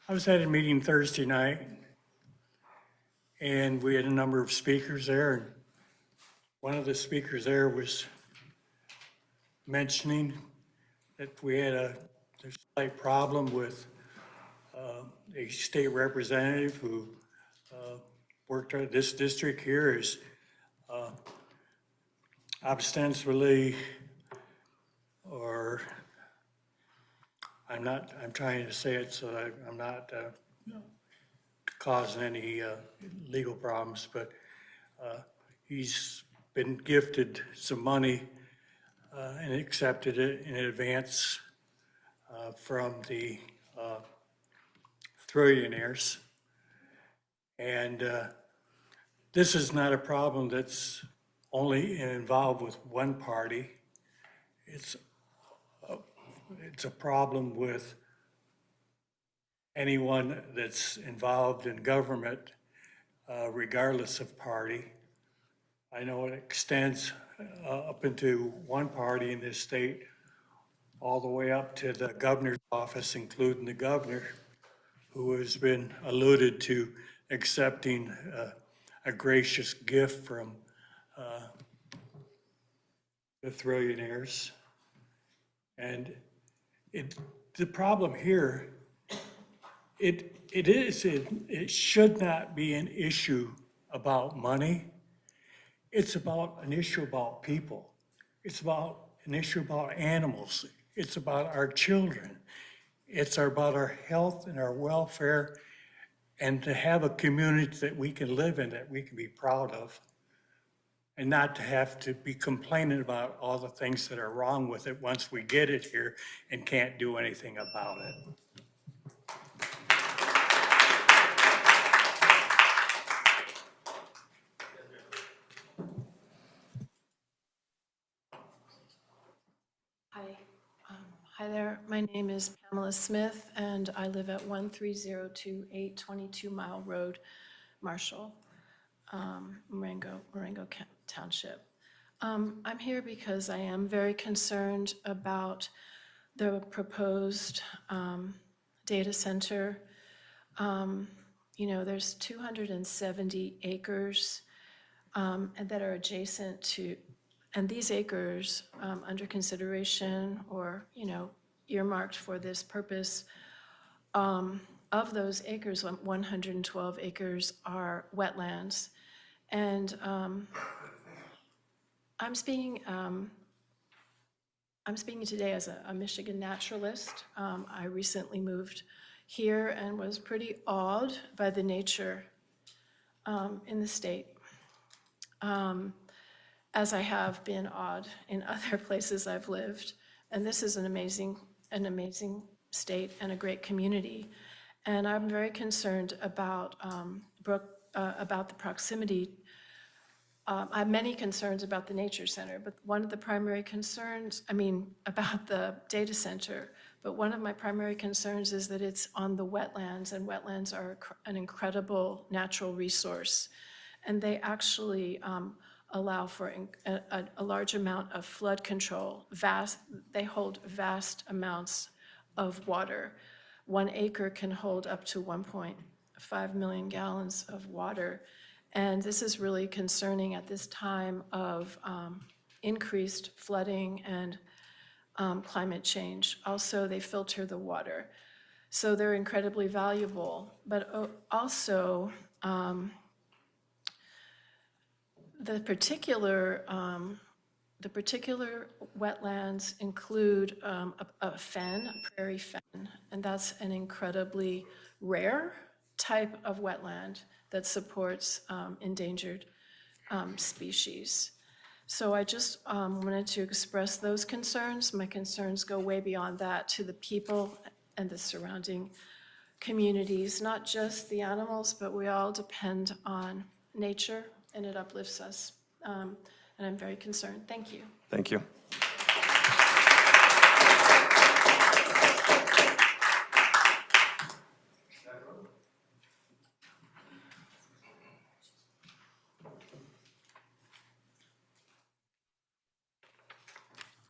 was at a meeting Thursday night, and we had a number of speakers there. And one of the speakers there was mentioning that we had a slight problem with a state representative who worked at this district here is ostensibly, or I'm trying to say it so that I'm not causing any legal problems, but he's been gifted some money and accepted it in advance from the trillionaires. And this is not a problem that's only involved with one party. It's a problem with anyone that's involved in government, regardless of party. I know it extends up into one party in this state, all the way up to the governor's office, including the governor, who has been alluded to accepting a gracious gift from the trillionaires. And the problem here, it should not be an issue about money. It's about an issue about people. It's about an issue about animals. It's about our children. It's about our health and our welfare, and to have a community that we can live in, that we can be proud of, and not to have to be complaining about all the things that are wrong with it once we get it here and can't do anything about it. Hi. Hi there. My name is Pamela Smith, and I live at 13028 22 Mile Road, Marshall, Marengo Township. I'm here because I am very concerned about the proposed data center. You know, there's 270 acres that are adjacent to, and these acres under consideration or, you know, earmarked for this purpose, of those acres, 112 acres are wetlands. And I'm speaking today as a Michigan naturalist. I recently moved here and was pretty awed by the nature in the state, as I have been odd in other places I've lived. And this is an amazing state and a great community. And I'm very concerned about about the proximity. I have many concerns about the nature center, but one of the primary concerns, about the data center, but one of my primary concerns is that it's on the wetlands, and wetlands are an incredible natural resource. And they actually allow for a large amount of flood control. They hold vast amounts of water. 1 acre can hold up to 1.5 million gallons of water. And this is really concerning at this time of increased flooding and climate change. Also, they filter the water. So they're incredibly valuable. But also, the particular wetlands include a fen, a prairie fen, and that's an incredibly rare type of wetland that supports endangered species. So I just wanted to express those concerns. My concerns go way beyond that to the people and the surrounding communities, not just the animals, but we all depend on nature, and it uplifts us. And I'm very concerned. Thank you. Thank you.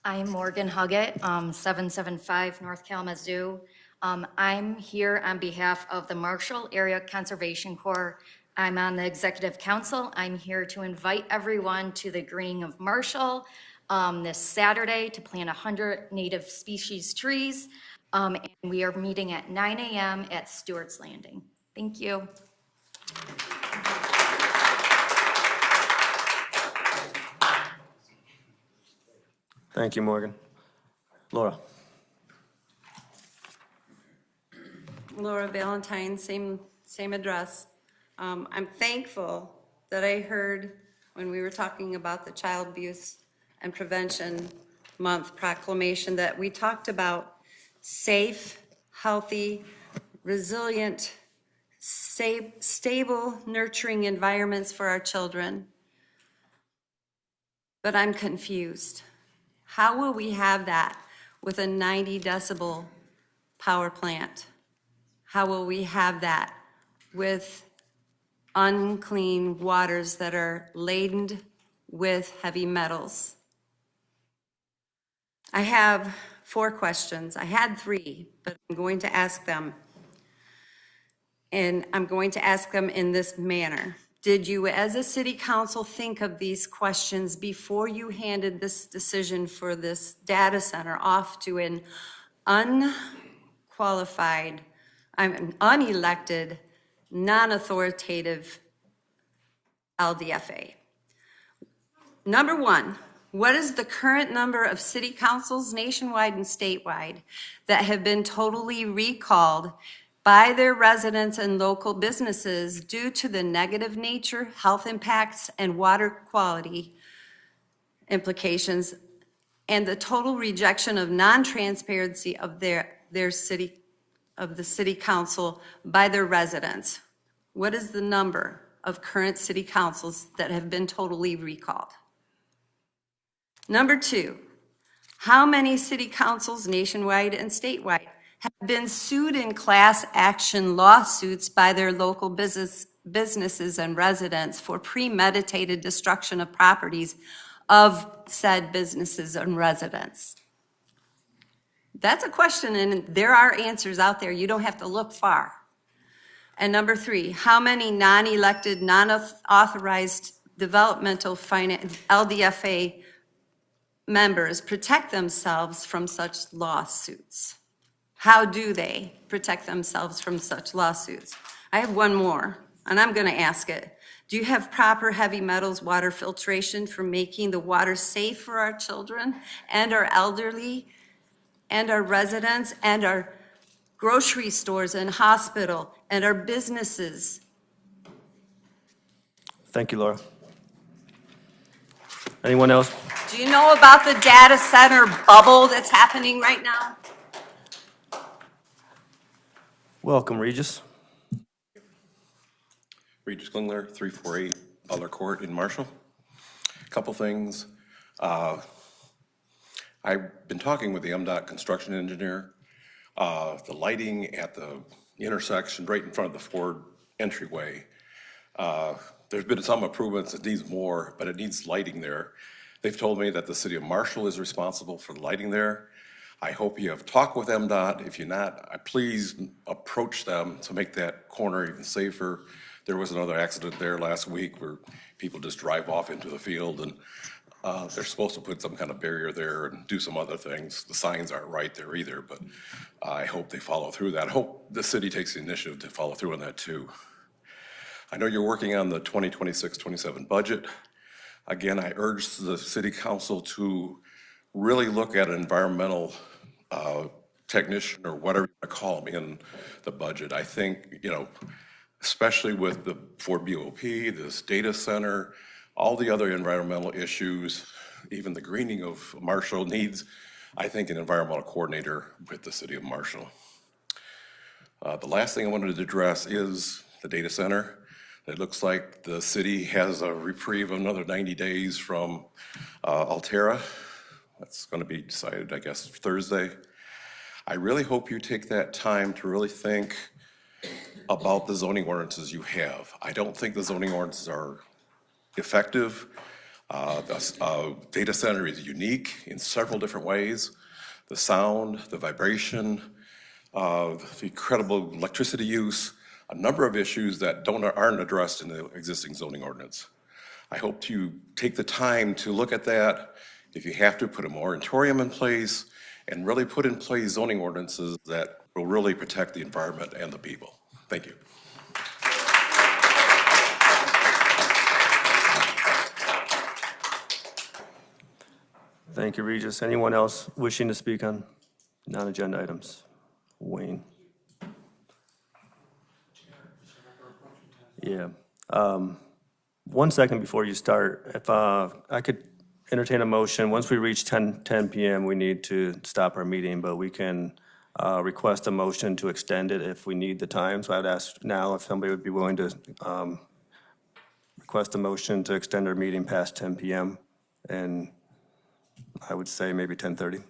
I'm Morgan Huggett, 775 North Kalamazoo. I'm here on behalf of the Marshall Area Conservation Corps. I'm on the Executive Council. I'm here to invite everyone to the greening of Marshall this Saturday to plant 100 native species trees. And we are meeting at 9 a.m. at Stewart's Landing. Thank you. Thank you, Morgan. Laura. Laura Valentine, same address. I'm thankful that I heard when we were talking about the Child Abuse and Prevention Month proclamation that we talked about safe, healthy, resilient, stable, nurturing environments for our children. But I'm confused. How will we have that with a 90 decibel power plant? How will we have that with unclean waters that are laden with heavy metals? I have 4 questions. I had 3, but I'm going to ask them. And I'm going to ask them in this manner. Did you, as a city council, think of these questions before you handed this decision for this data center off to an unelected, non-authoritative LDFA? Number 1, what is the current number of city councils nationwide and statewide that have been totally recalled by their residents and local businesses due to the negative nature, health impacts, and water quality implications, and the total rejection of non-transparency of the city council by their residents? What is the number of current city councils that have been totally recalled? Number 2, how many city councils nationwide and statewide have been sued in class action lawsuits by their local businesses and residents for premeditated destruction of properties of said businesses and residents? That's a question, and there are answers out there. You don't have to look far. And number 3, how many non-elected, non-authorized developmental LDFA members protect themselves from such lawsuits? How do they protect themselves from such lawsuits? I have one more, and I'm going to ask it. Do you have proper heavy metals water filtration for making the water safe for our children and our elderly and our residents and our grocery stores and hospital and our businesses Thank you, Laura. Anyone else? Do you know about the data center bubble that's happening right now? Welcome, Regis. Regis Klingler, 348 Butler Court in Marshall. Couple things. I've been talking with the MDOT construction engineer. The lighting at the intersection right in front of the Ford entryway, there's been some improvements. It needs more, but it needs lighting there. They've told me that the city of Marshall is responsible for the lighting there. I hope you have talked with MDOT. If you're not, please approach them to make that corner even safer. There was another accident there last week where people just drive off into the field, and they're supposed to put some kind of barrier there and do some other things. The signs aren't right there either, but I hope they follow through that. I hope the city takes the initiative to follow through on that too. I know you're working on the 2026-27 budget. Again, I urge the city council to really look at an environmental technician or whatever you want to call them in the budget. I think, especially with the Ford BOP, this data center, all the other environmental issues, even the greening of Marshall needs, I think, an environmental coordinator with the city of Marshall. The last thing I wanted to address is the data center. It looks like the city has a reprieve of another 90 days from Altera. That's going to be decided, I guess, Thursday. I really hope you take that time to really think about the zoning ordinances you have. I don't think the zoning ordinances are effective. The data center is unique in several different ways. The sound, the vibration, the incredible electricity use, a number of issues that aren't addressed in the existing zoning ordinance. I hope you take the time to look at that. If you have to, put a moratorium in place and really put in place zoning ordinances that will really protect the environment and the people. Thank you. Thank you, Regis. Anyone else wishing to speak on non-agenda items? Wayne. Yeah. 1 second before you start, if I could entertain a motion, once we reach 10 p.m., we need to stop our meeting, but we can request a motion to extend it if we need the time. So I'd ask now if somebody would be willing to request a motion to extend our meeting past 10 p.m. And I would say maybe 10:30.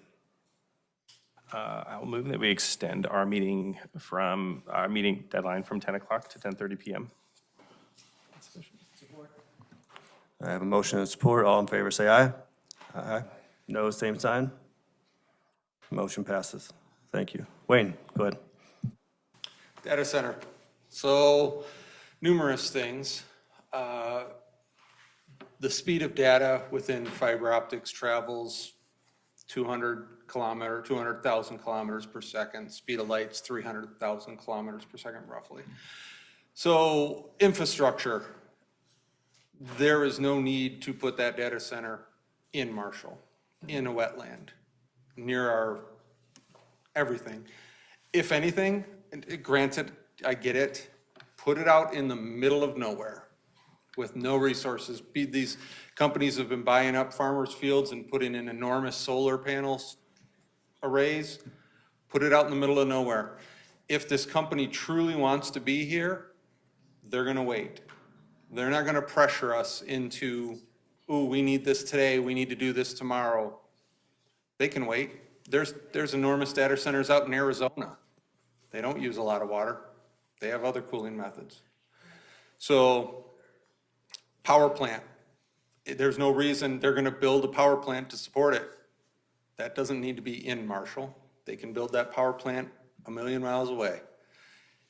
I'll move that we extend our meeting deadline from 10 o'clock to 10:30 p.m. I have a motion and support. All in favor, say aye. Aye. No, same sign. Motion passes. Thank you. Wayne, go ahead. Data center. So numerous things. The speed of data within fiber optics travels 200,000 kilometers per second. Speed of light's 300,000 kilometers per second roughly. So infrastructure, there is no need to put that data center in Marshall, in a wetland, near our everything. If anything, granted, I get it, put it out in the middle of nowhere with no resources. These companies have been buying up farmers' fields and putting in enormous solar panels arrays, put it out in the middle of nowhere. If this company truly wants to be here, they're gonna wait. They're not gonna pressure us into, ooh, we need this today, we need to do this tomorrow. They can wait. There's enormous data centers out in Arizona. They don't use a lot of water. They have other cooling methods. So, power plant. There's no reason they're gonna build a power plant to support it. That doesn't need to be in Marshall. They can build that power plant a million miles away.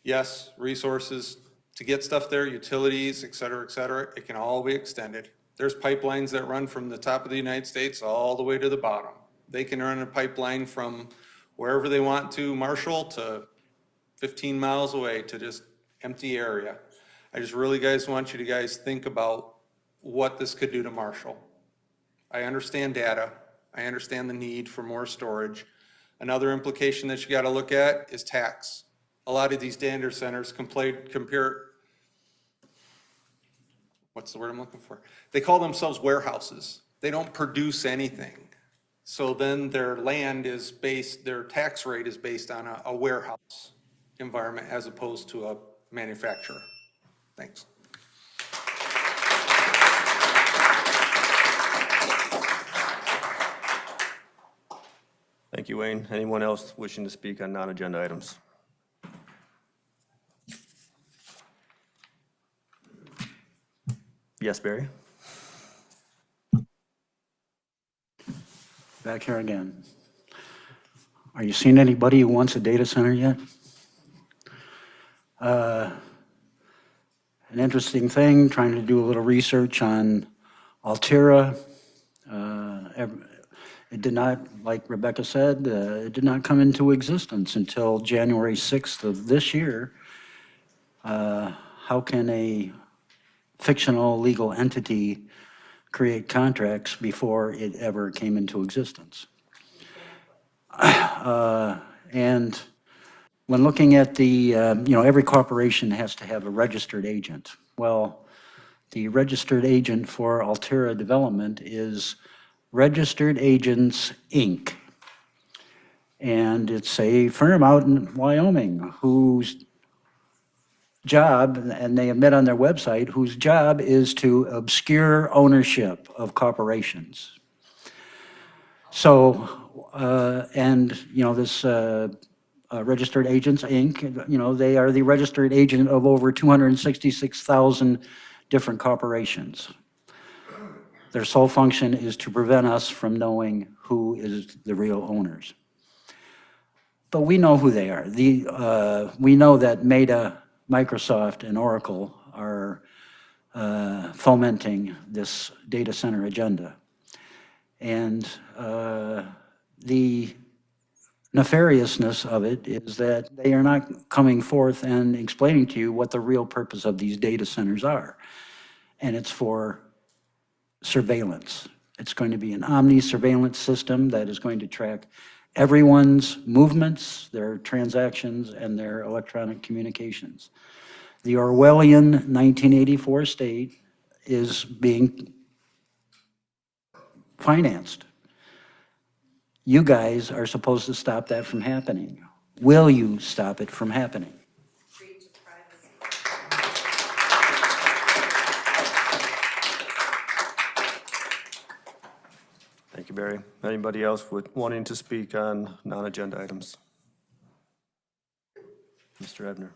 Yes, resources to get stuff there, utilities, et cetera, it can all be extended. There's pipelines that run from the top of the United States all the way to the bottom. They can run a pipeline from wherever they want to, Marshall, to 15 miles away to just empty area. I just really want you to guys think about what this could do to Marshall. I understand data. I understand the need for more storage. Another implication that you gotta look at is tax. A lot of these data centers compare, what's the word I'm looking for? They call themselves warehouses. They don't produce anything. So then their land is based, their tax rate is based on a warehouse environment as opposed to a manufacturer. Thanks. Thank you, Wayne. Anyone else wishing to speak on non-agenda items? Yes, Barry? Back here again. Are you seeing anybody who wants a data center yet? An interesting thing, trying to do a little research on Altera. It did not, like Rebecca said, it did not come into existence until January 6th of this year. How can a fictional legal entity create contracts before it ever came into existence? And when looking at the, every corporation has to have a registered agent. Well, the registered agent for Altera Development is Registered Agents, Inc. And it's a firm out in Wyoming whose job, and they admit on their website, whose job is to obscure ownership of corporations. So, this Registered Agents, Inc., they are the registered agent of over 266,000 different corporations. Their sole function is to prevent us from knowing who is the real owners. But we know who they are. We know that Meta, Microsoft, and Oracle are fomenting this data center agenda. And the nefariousness of it is that they are not coming forth and explaining to you what the real purpose of these data centers are. And it's for surveillance. It's going to be an omni-surveillance system that is going to track everyone's movements, their transactions, and their electronic communications. The Orwellian 1984 state is being financed. You guys are supposed to stop that from happening. Will you stop it from happening? Thank you, Barry. Anybody else wanting to speak on non-agenda items? Mr. Ebner.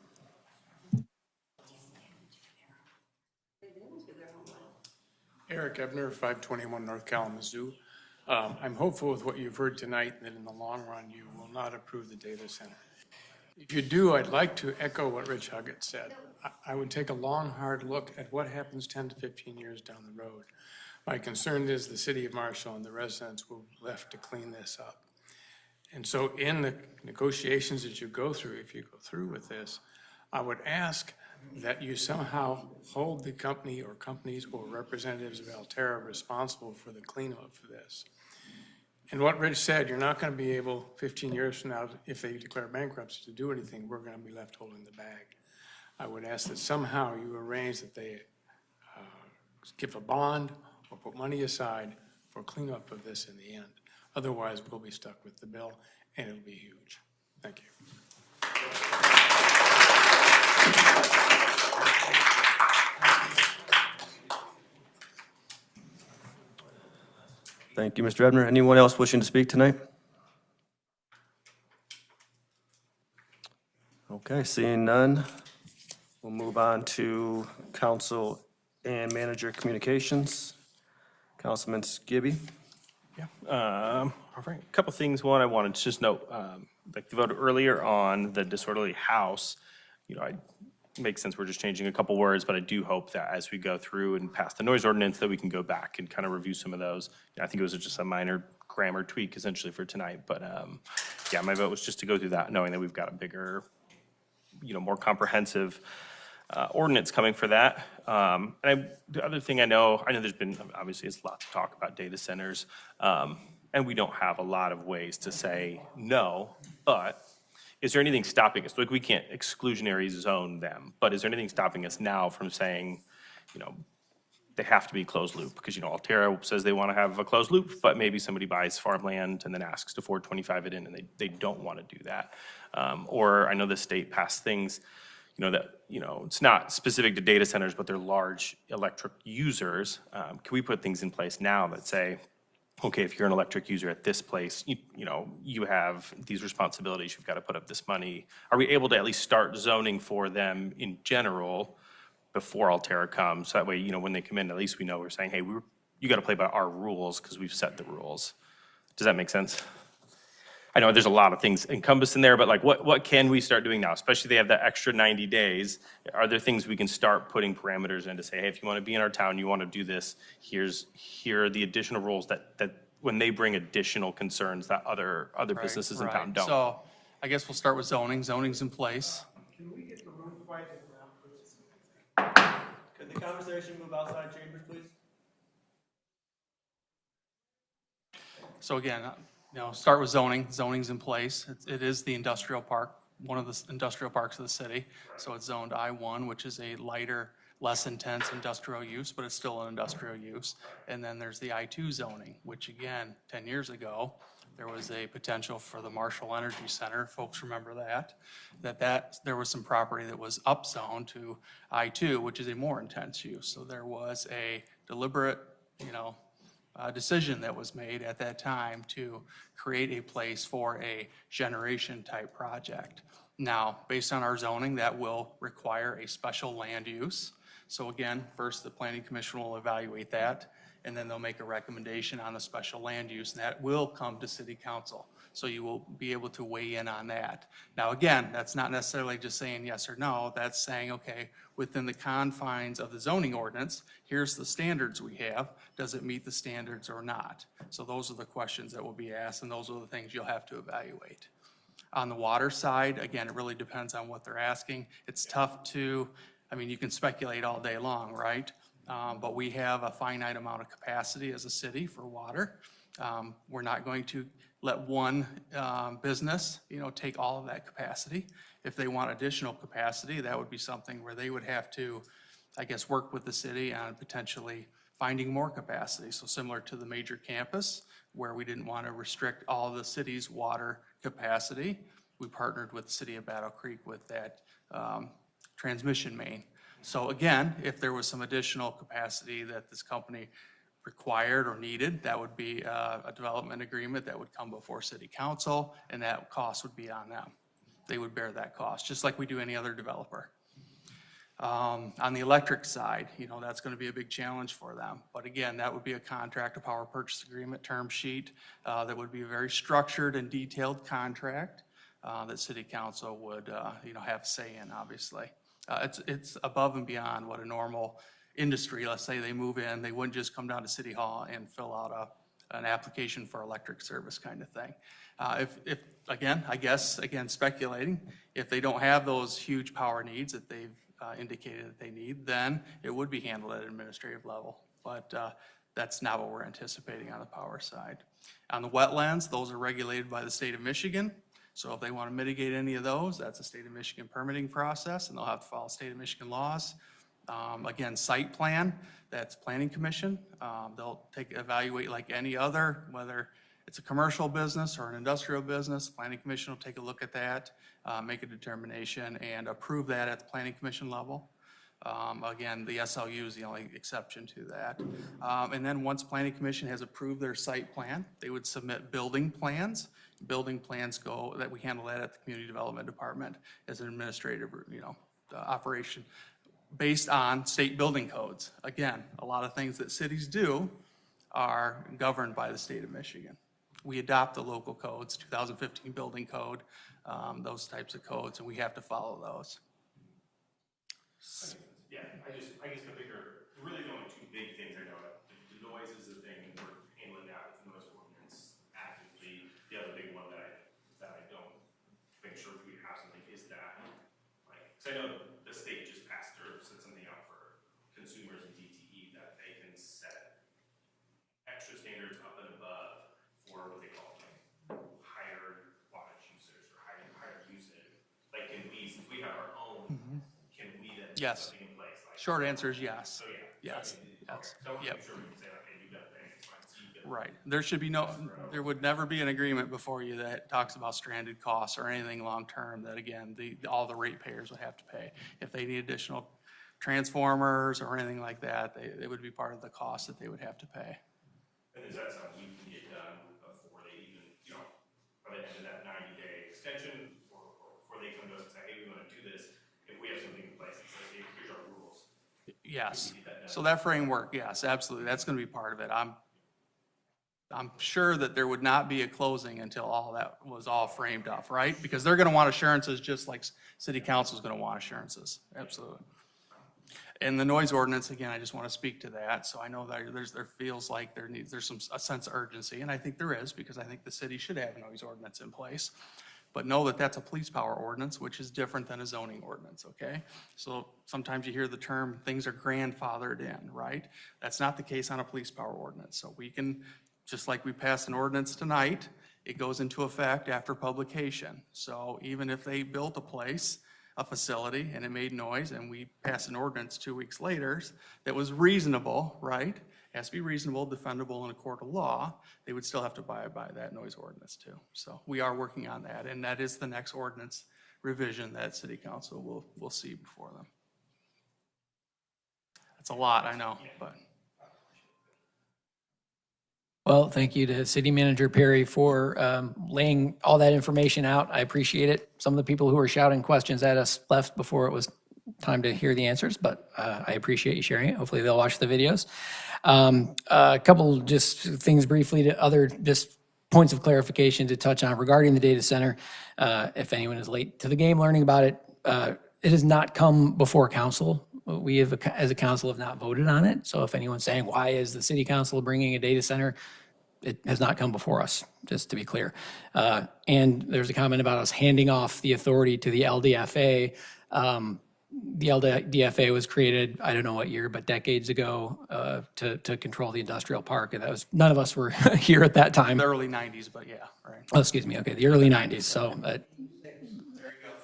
Eric Ebner, 521 North Kalamazoo. I'm hopeful with what you've heard tonight that in the long run, you will not approve the data center. If you do, I'd like to echo what Rich Huggett said. I would take a long, hard look at what happens 10 to 15 years down the road. My concern is the city of Marshall and the residents will be left to clean this up. And so in the negotiations that you go through, if you go through with this, I would ask that you somehow hold the company or companies or representatives of Altera responsible for the cleanup for this. And what Rich said, you're not going to be able 15 years from now, if they declare bankruptcy, to do anything. We're going to be left holding the bag. I would ask that somehow you arrange that they give a bond or put money aside for cleanup of this in the end. Otherwise, we'll be stuck with the bill, and it'll be huge. Thank you. Thank you, Mr. Ebner. Anyone else wishing to speak tonight? Okay, seeing none, we'll move on to council and manager communications. Councilman Skibby. Yeah, all right, a couple things. One, I wanted to just note, like the vote earlier on the disorderly house, I makes sense, we're just changing a couple words, but I do hope that as we go through and pass the noise ordinance, that we can go back and kind of review some of those. I think it was just a minor grammar tweak essentially for tonight, but yeah, my vote was just to go through that, knowing that we've got a bigger, more comprehensive ordinance coming for that. And the other thing I know there's been, obviously it's a lot to talk about data centers, and we don't have a lot of ways to say no, but is there anything stopping us? Like, we can't exclusionary zone them, but is there anything stopping us now from saying, they have to be closed loop, because, Altera says they want to have a closed loop, but maybe somebody buys farmland and then asks to 425 it in, and they don't want to do that. Or I know the state passed things, it's not specific to data centers, but they're large electric users. Can we put things in place now that say, okay, if you're an electric user at this place, you have these responsibilities, you've got to put up this money. Are we able to at least start zoning for them in general before Altera comes? So that way, when they come in, at least we know we're saying, hey, you got to play by our rules because we've set the rules. Does that make sense? I know there's a lot of things encompassed in there, but like what can we start doing now? Especially they have that extra 90 days. Are there things we can start putting parameters in to say, hey, if you want to be in our town, you want to do this, here are the additional rules that when they bring additional concerns that other businesses in town don't. So I guess we'll start with zoning. Zoning's in place. Can we get the room quieted down, please? Could the conversation move outside chambers, please? So again, start with zoning. Zoning's in place. It is the industrial park, one of the industrial parks of the city. So it's zoned I-1, which is a lighter, less intense industrial use, but it's still an industrial use. And then there's the I-2 zoning, which again, 10 years ago, there was a potential for the Marshall Energy Center. Folks remember that there was some property that was upzoned to I-2, which is a more intense use. So there was a deliberate, decision that was made at that time to create a place for a generation type project. Now, based on our zoning, that will require a special land use. So again, first the planning commission will evaluate that, and then they'll make a recommendation on the special land use, and that will come to city council. So you will be able to weigh in on that. Now, again, that's not necessarily just saying yes or no. That's saying, okay, within the confines of the zoning ordinance, here's the standards we have. Does it meet the standards or not? So those are the questions that will be asked, and those are the things you'll have to evaluate. On the water side, again, it really depends on what they're asking. It's tough to, you can speculate all day long, right? But we have a finite amount of capacity as a city for water. We're not going to let one business, take all of that capacity. If they want additional capacity, that would be something where they would have to, work with the city on potentially finding more capacity. So similar to the major campus, where we didn't want to restrict all the city's water capacity, we partnered with the city of Battle Creek with that transmission main. So again, if there was some additional capacity that this company required or needed, that would be a development agreement that would come before city council, and that cost would be on them. They would bear that cost, just like we do any other developer. On the electric side, that's going to be a big challenge for them. But again, that would be a contract, a power purchase agreement term sheet that would be a very structured and detailed contract that city council would have say in, obviously. It's above and beyond what a normal industry, let's say they move in, they wouldn't just come down to City Hall and fill out an application for electric service kind of thing. If again, speculating, if they don't have those huge power needs that they've indicated that they need, then it would be handled at an administrative level. But that's not what we're anticipating on the power side. On the wetlands, those are regulated by the state of Michigan. So if they want to mitigate any of those, that's a state of Michigan permitting process, and they'll have to follow state of Michigan laws. Again, site plan, that's planning commission. They'll evaluate like any other, whether it's a commercial business or an industrial business. Planning commission will take a look at that, make a determination, and approve that at the planning commission level. Again, the SLU is the only exception to that. And then once planning commission has approved their site plan, they would submit building plans. Building plans we handle that at the community development department as an administrative, operation based on state building codes. Again, a lot of things that cities do are governed by the state of Michigan. We adopt the local codes, 2015 building code, those types of codes, and we have to follow those. Yeah, I guess really the only two big things I know, the noise is the thing, and we're handling that with the noise ordinance actively. The other big one that I don't make sure we have something is that, because I know the state just passed or set something out for consumers and DTE that they can set extra standards up and above for what they call higher wattage users or higher usage. Like, can we, since we have our own, can we then put Yes. something in place? Short answer is yes. So yeah. Yes. yes. So I want to Yep. make sure we can say, like, hey, you got things, it's fine, so you get- Right. There should be there would never be an agreement before you that talks about stranded costs or anything long-term that, again, all the ratepayers would have to pay. If they need additional transformers or anything like that, they would be part of the cost that they would have to pay. And is that something you can get done before they even, by the end of that 90-day extension, or before they come to us and say, hey, we want to do this, if we have something in place that says, hey, here's our rules? Yes. So that framework, yes, absolutely. That's going to be part of it. I'm sure that there would not be a closing until all that was all framed up, right? Because they're going to want assurances just like city council is going to want assurances. Absolutely. And the noise ordinance, again, I just want to speak to that. So I know that there feels like there's a sense of urgency, and I think there is, because I think the city should have a noise ordinance in place. But know that that's a police power ordinance, which is different than a zoning ordinance, okay? So sometimes you hear the term, things are grandfathered in, right? That's not the case on a police power ordinance. So we can, just like we passed an ordinance tonight, it goes into effect after publication. So even if they built a facility, and it made noise, and we passed an ordinance 2 weeks later that was reasonable, right? It has to be reasonable, defendable in a court of law, they would still have to abide by that noise ordinance too. So we are working on that, and that is the next ordinance revision that city council will see before them. That's a lot, I know, but. Well, thank you to City Manager Perry for laying all that information out. I appreciate it. Some of the people who were shouting questions at us left before it was time to hear the answers, but I appreciate you sharing it. Hopefully they'll watch the videos. A couple just things briefly to other just points of clarification to touch on regarding the data center. If anyone is late to the game learning about it, it has not come before council. We have, as a council, have not voted on it. So if anyone's saying, why is the city council bringing a data center? It has not come before us, just to be clear. And there's a comment about us handing off the authority to the LDFA. The LDFA was created, I don't know what year, but decades ago to control the industrial park. And that was, none of us were here at that time. The early 90s, but yeah, right. Oh, excuse me. Okay, the early 90s. So,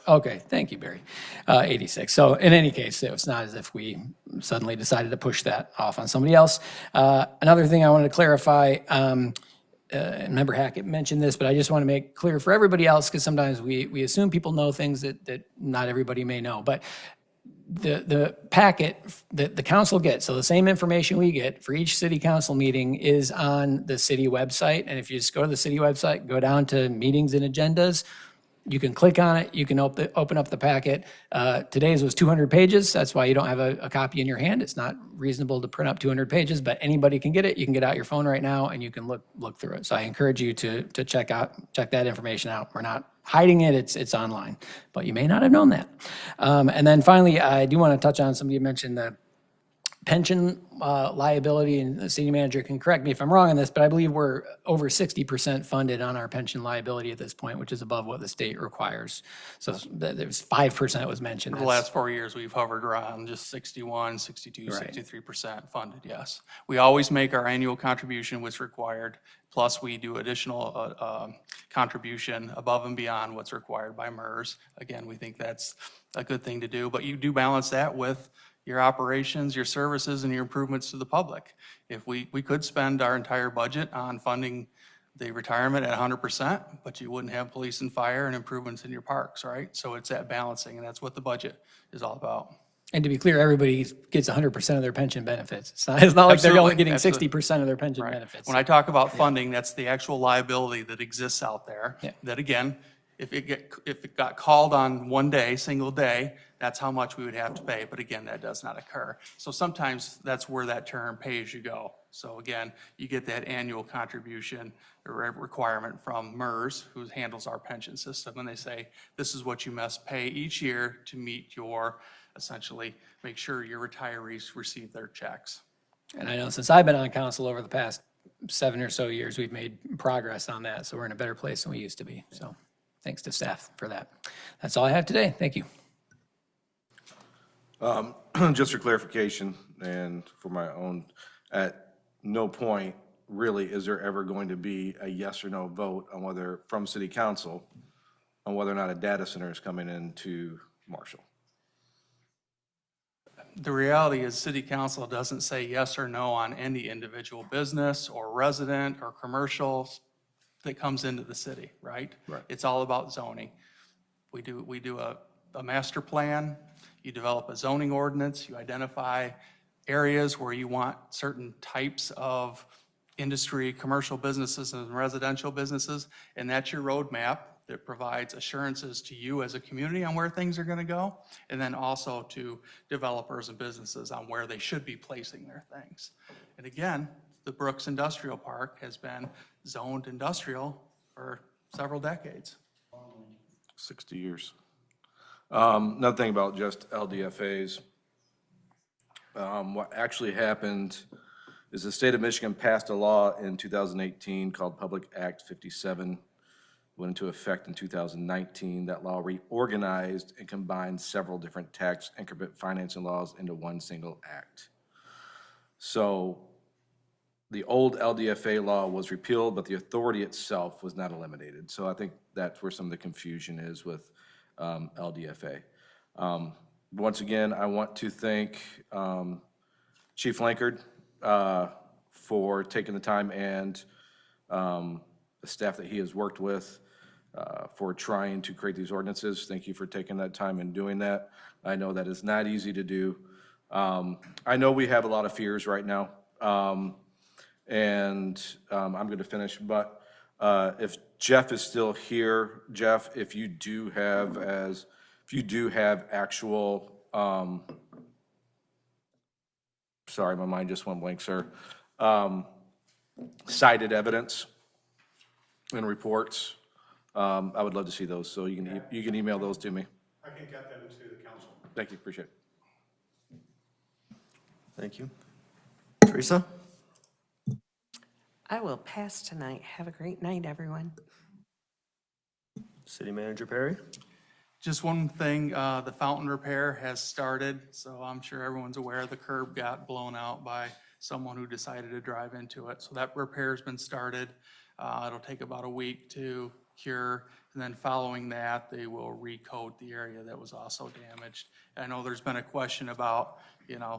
okay, thank you, Barry. 86. So in any case, it was not as if we suddenly decided to push that off on somebody else. Another thing I wanted to clarify, Member Hackett mentioned this, but I just want to make clear for everybody else, because sometimes we assume people know things that not everybody may know. But the packet that the council gets, so the same information we get for each city council meeting is on the city website. And if you just go to the city website, go down to meetings and agendas, you can click on it, you can open up the packet. Today's was 200 pages, that's why you don't have a copy in your hand. It's not reasonable to print up 200 pages, but anybody can get it. You can get out your phone right now and you can look through it. So I encourage you to check that information out. We're not hiding it, it's online, but you may not have known that. And then finally, I do want to touch on, somebody mentioned the pension liability, and the city manager can correct me if I'm wrong on this, but I believe we're over 60% funded on our pension liability at this point, which is above what the state requires. So there's 5% was mentioned. For the last 4 years, we've hovered around just 61, 62, Right. 63% funded, yes. We always make our annual contribution what's required, plus we do additional contribution above and beyond what's required by MERS. Again, we think that's a good thing to do, but you do balance that with your operations, your services, and your improvements to the public. If we could spend our entire budget on funding the retirement at 100%, but you wouldn't have police and fire and improvements in your parks, right? So it's that balancing, and that's what the budget is all about. And to be clear, everybody gets 100% of their pension benefits. It's not like they're only getting 60% of their pension benefits. When I talk about funding, that's the actual liability that exists out there. Yeah. That again, if it got called on one day, single day, that's how much we would have to pay. But again, that does not occur. So sometimes that's where that term pay as you go. So again, you get that annual contribution or requirement from MERS, who handles our pension system, and they say, this is what you must pay each year to meet your, essentially, make sure your retirees receive their checks. And I know since I've been on council over the past 7 or so years, we've made progress on that. So we're in a better place than we used to be. So thanks to staff for that. That's all I have today. Thank you. Just for clarification and for my own, at no point really is there ever going to be a yes or no vote on whether, from city council, on whether or not a data center is coming into Marshall. the reality is city council doesn't say yes or no on any individual business or resident or commercial that comes into the city, right? Right. It's all about zoning. We do a master plan, you develop a zoning ordinance, you identify areas where you want certain types of industry, commercial businesses and residential businesses, and that's your roadmap that provides assurances to you as a community on where things are gonna go, and then also to developers and businesses on where they should be placing their things. And again, the Brooks Industrial Park has been zoned industrial for several decades. 60 years. Another thing about just LDFAs. What actually happened is the state of Michigan passed a law in 2018 called Public Act 57. Went into effect in 2019. That law reorganized and combined several different tax increment financing laws into one single act. So the old LDFA law was repealed, but the authority itself was not eliminated. So I think that's where some of the confusion is with LDFA. Once again, I want to thank Chief Lankard for taking the time and the staff that he has worked with for trying to create these ordinances. Thank you for taking that time and doing that. I know that is not easy to do. I know we have a lot of fears right now, and I'm going to finish, but if Jeff is still here, Jeff, if you do have actual, sorry, my mind just went blank, sir, cited evidence and reports, I would love to see those, so you can email those to me. I can get them to the council. Thank you, appreciate it. Thank you. Teresa? I will pass tonight. Have a great night, everyone. City Manager Perry? Just one thing, the fountain repair has started, so I'm sure everyone's aware the curb got blown out by someone who decided to drive into it. So that repair's been started. It'll take about a week to cure, and then following that, they will recoat the area that was also damaged. I know there's been a question about,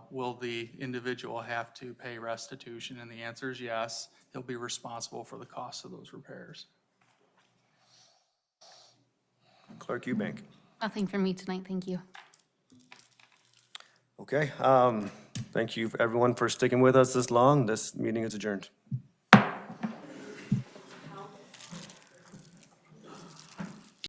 will the individual have to pay restitution? And the answer is yes. He'll be responsible for the cost of those repairs. Clerk Eubank? Nothing for me tonight, thank you. Okay, thank you everyone for sticking with us this long. This meeting is adjourned.